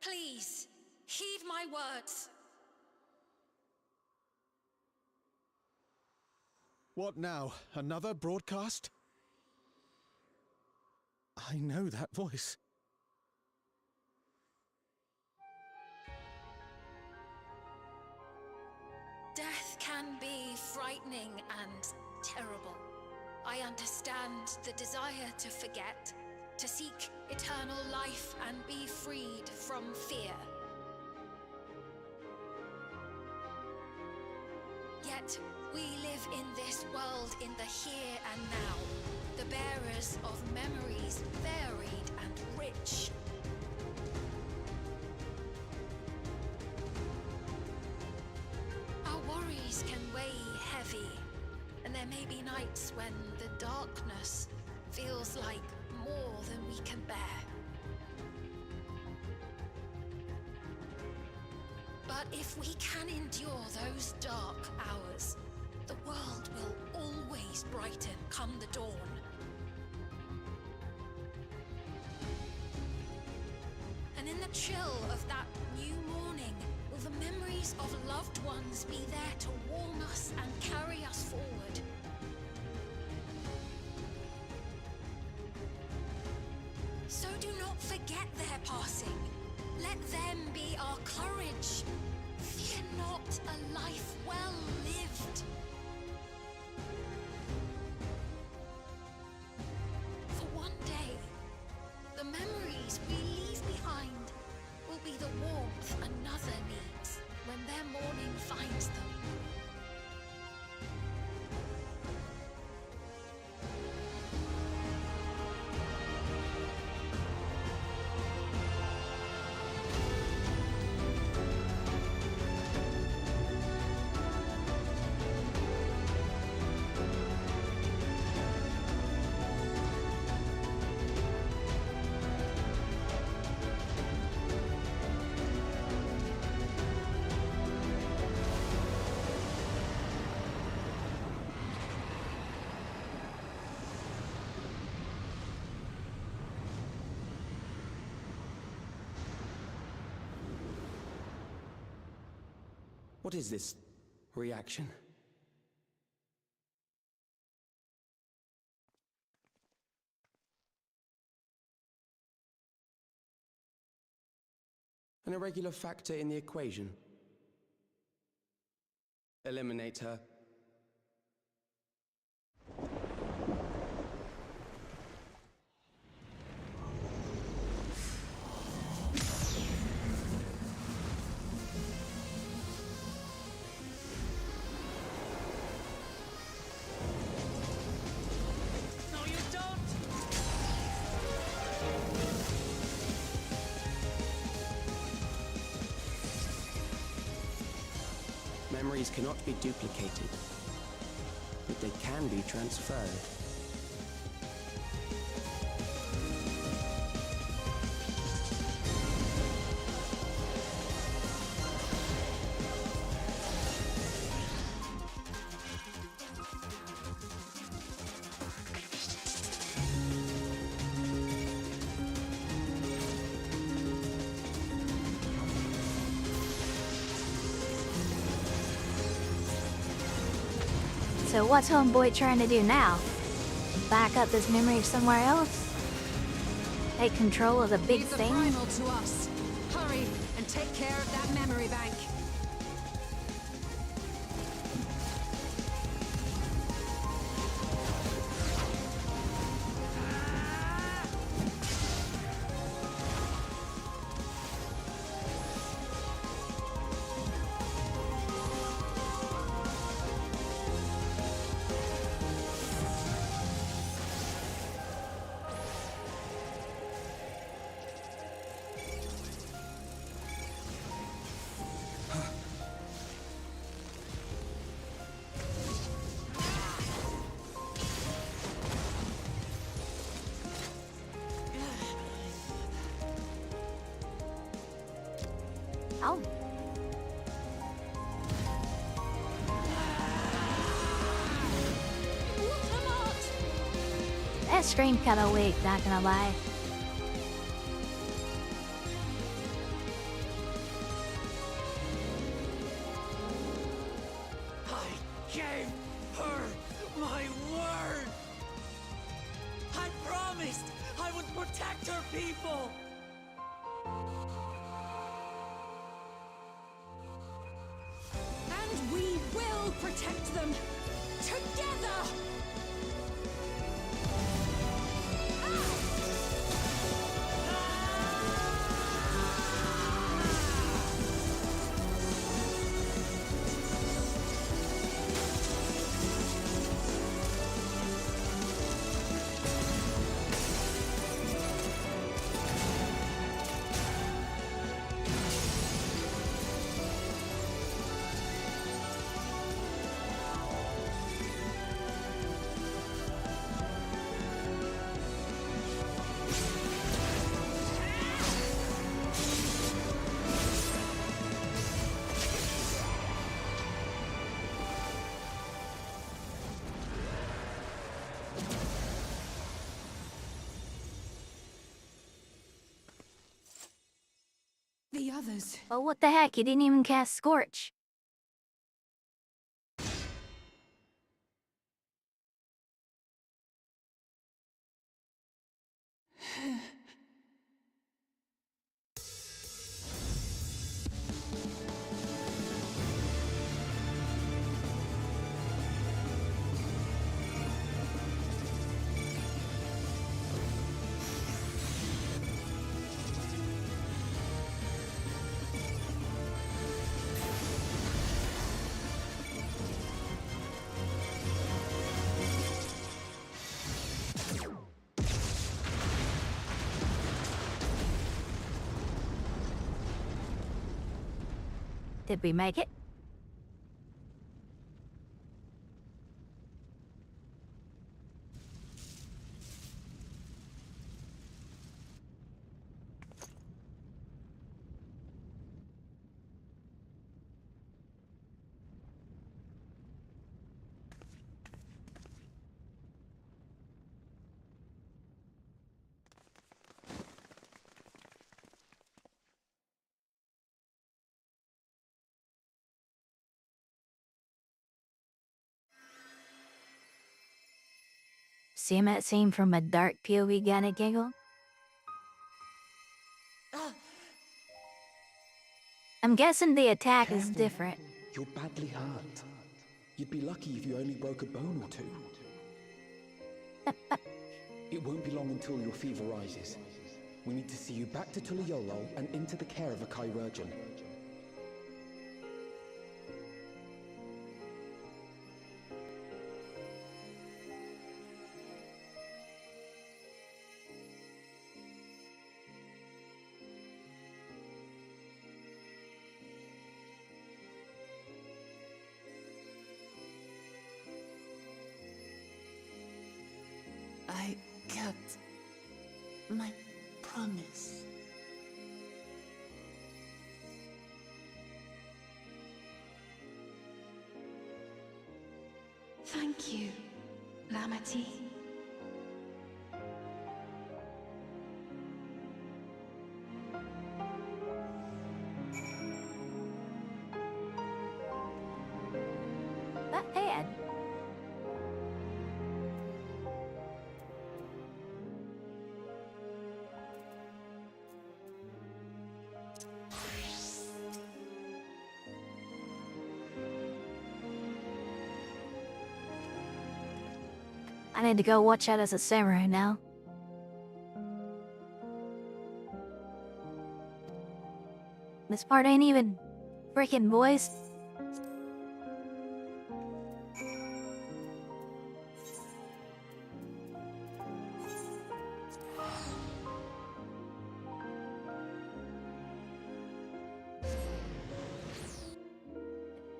please, heed my words. What now? Another broadcast? I know that voice. can be frightening and terrible. I understand the desire to forget, to seek eternal life and be freed from fear. Yet, we live in this world in the here and now, the bearers of memories varied and rich. Our worries can weigh heavy, and there may be nights when the darkness feels like more than we can bear. But if we can endure those dark hours, the world will always brighten come the dawn. And in the chill of that new morning, will the memories of loved ones be there to warm us and carry us forward? So do not forget their passing. Let them be our courage. Fear not a life well lived. For one day, the memories we leave behind will be the warmth another needs when their morning finds them. What is this reaction? An irregular factor in the equation. Eliminate her. Memories cannot be duplicated, but they can be transferred. So what's Homeboy trying to do now? Back up this memory somewhere else? Take control of the big Leave the thing? primal to us. Hurry and take care of that memory bank. Oh. That scream kinda weak, not gonna lie. I gave her my word! I promised I would protect her people! And we will protect them together! The others. Oh, what the heck? You didn't even cast Scorch. Did we make it? See that scene from a dark POV gonna giggle? I'm guessing the attack is different. You're badly hurt. You'd be lucky if you only broke a bone or two. It won't be long until your fever rises. We need to see you back to Tuliolol and into the care of a chirurgeon. I kept my promise. Thank you, Lamity. That head. I need to go watch out as a samurai now. This part ain't even freaking voiced.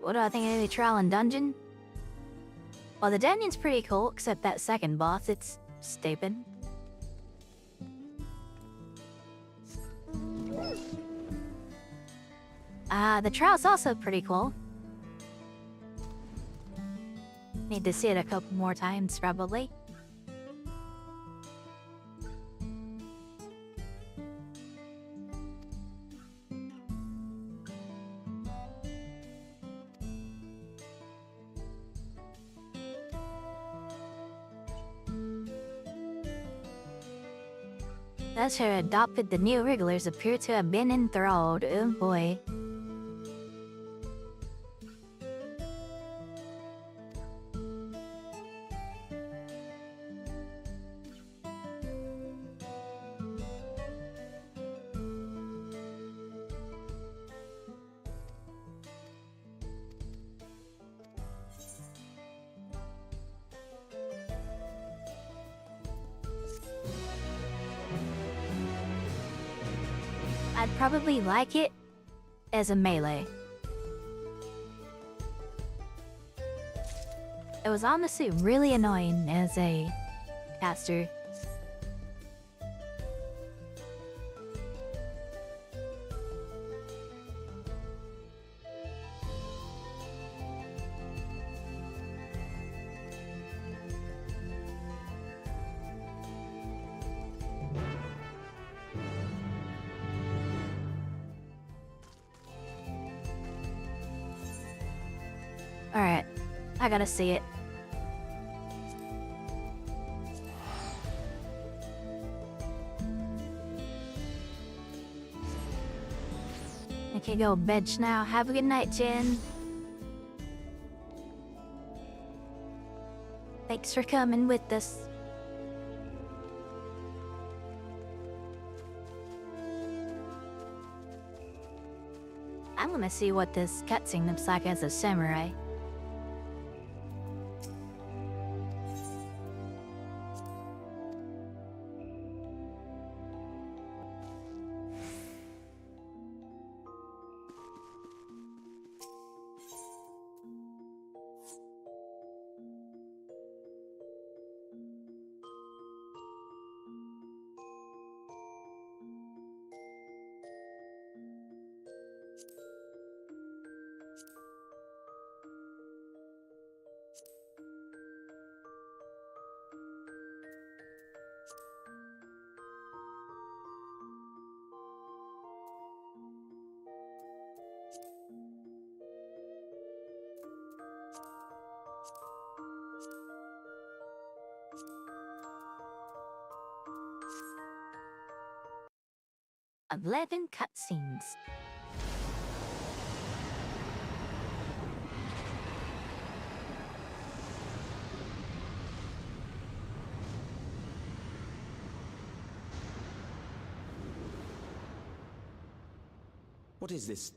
What do I think of the trial and dungeon? Well, the dungeon's pretty cool, except that second boss, it's stupid. The trial's also pretty cool. Need to see it a couple more times, probably. Those who adopted the new Wrigglers appear to have been enthralled. Oh boy. I'd probably like it as a melee. It was honestly really annoying as a caster. Alright, I gotta see it. I can go bench now. Have a good night, Jen. Thanks for coming with us. I'm gonna see what this cutscene looks like as a samurai. Of 11 cutscenes. What is this?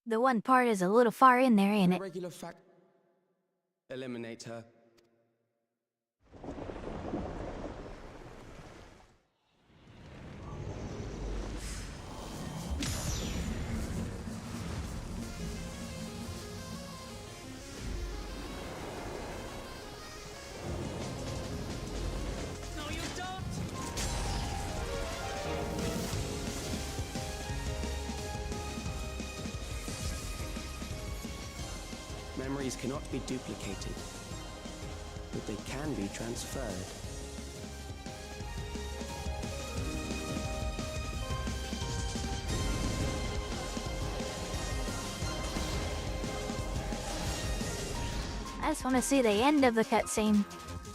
The one part is a little far in there, ain't it? Regular fact. Eliminate her. No, you don't! Memories cannot be duplicated, but they can be transferred. I just want to see the end of the cutscene.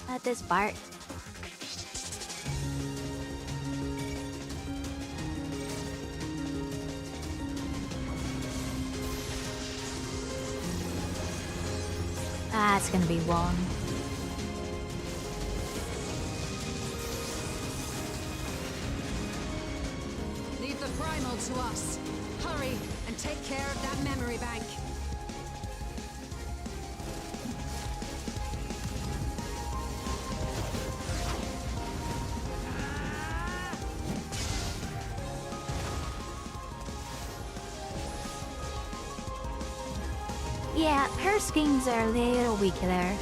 At this part. Ah, it's gonna be long. Leave the primal to us. Hurry and take care of that memory bank. Yeah, her schemes are a little weak there.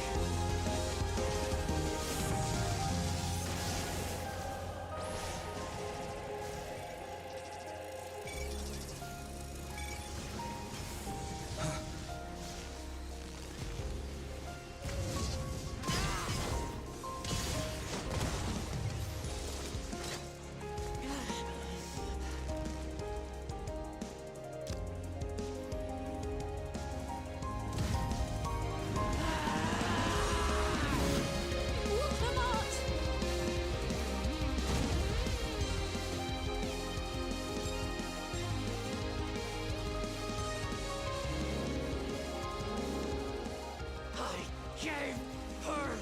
Gave her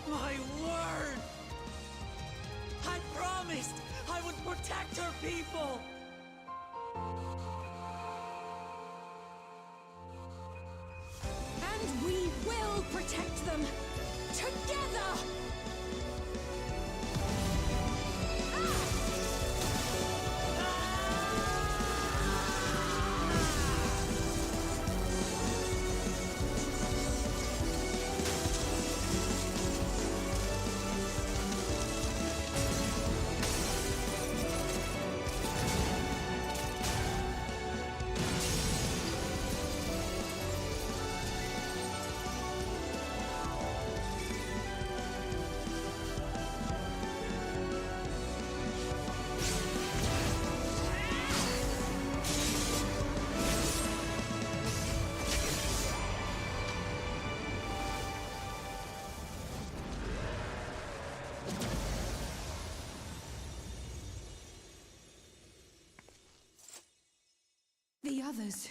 my word! I promised I would protect her people! And we will protect them! Together! the others?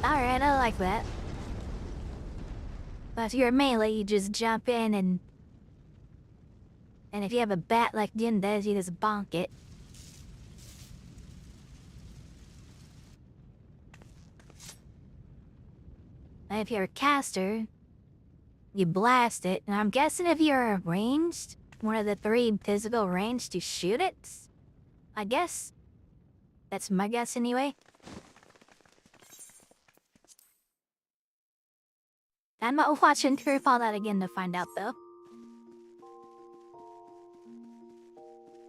Alright, I like that. But if you're melee, you just jump in and if you have a bat like Jin does, you just bonk it. And if you're a caster, you blast it. And I'm guessing if you're ranged, one of the 3 physical range to shoot it, I guess. That's my guess anyway. I'm not watching through all that again to find out though.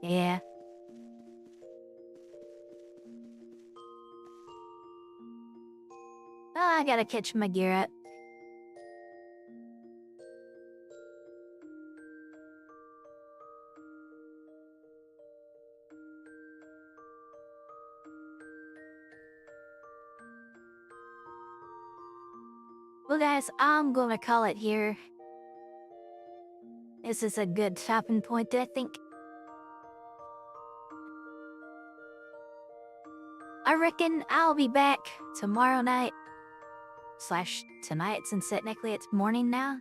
Yeah. Well, I gotta catch my gear up. Well guys, I'm gonna call it here. This is a good stopping point, I think. I reckon I'll be back tomorrow night. / tonight, since technically it's morning now.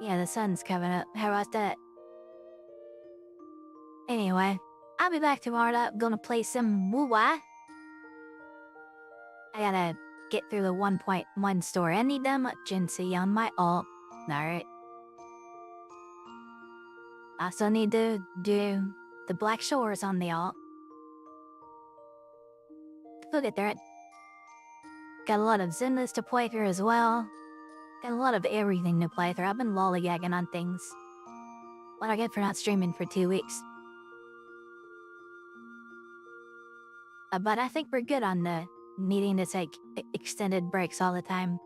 Yeah, the sun's coming up. How about that? Anyway, I'll be back tomorrow night. Gonna play some Wuwa. I gotta get through the 1.1 story. I need that much Jinsei on my alt. Alright. I also need to do the Black Shores on the alt. We'll get there. Got a lot of Zenless to play through as well. Got a lot of everything to play through. I've been lollygagging on things. What I get for not streaming for 2 weeks. But I think we're good on the needing to take extended breaks all the time.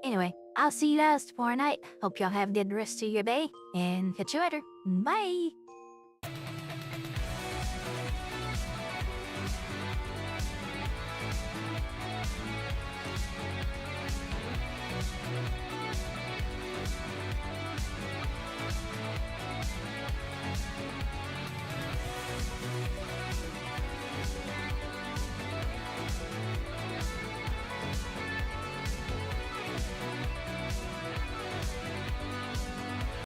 Anyway, I'll see you guys tomorrow night. Hope y'all have a good rest of your day. And catch you later. Bye!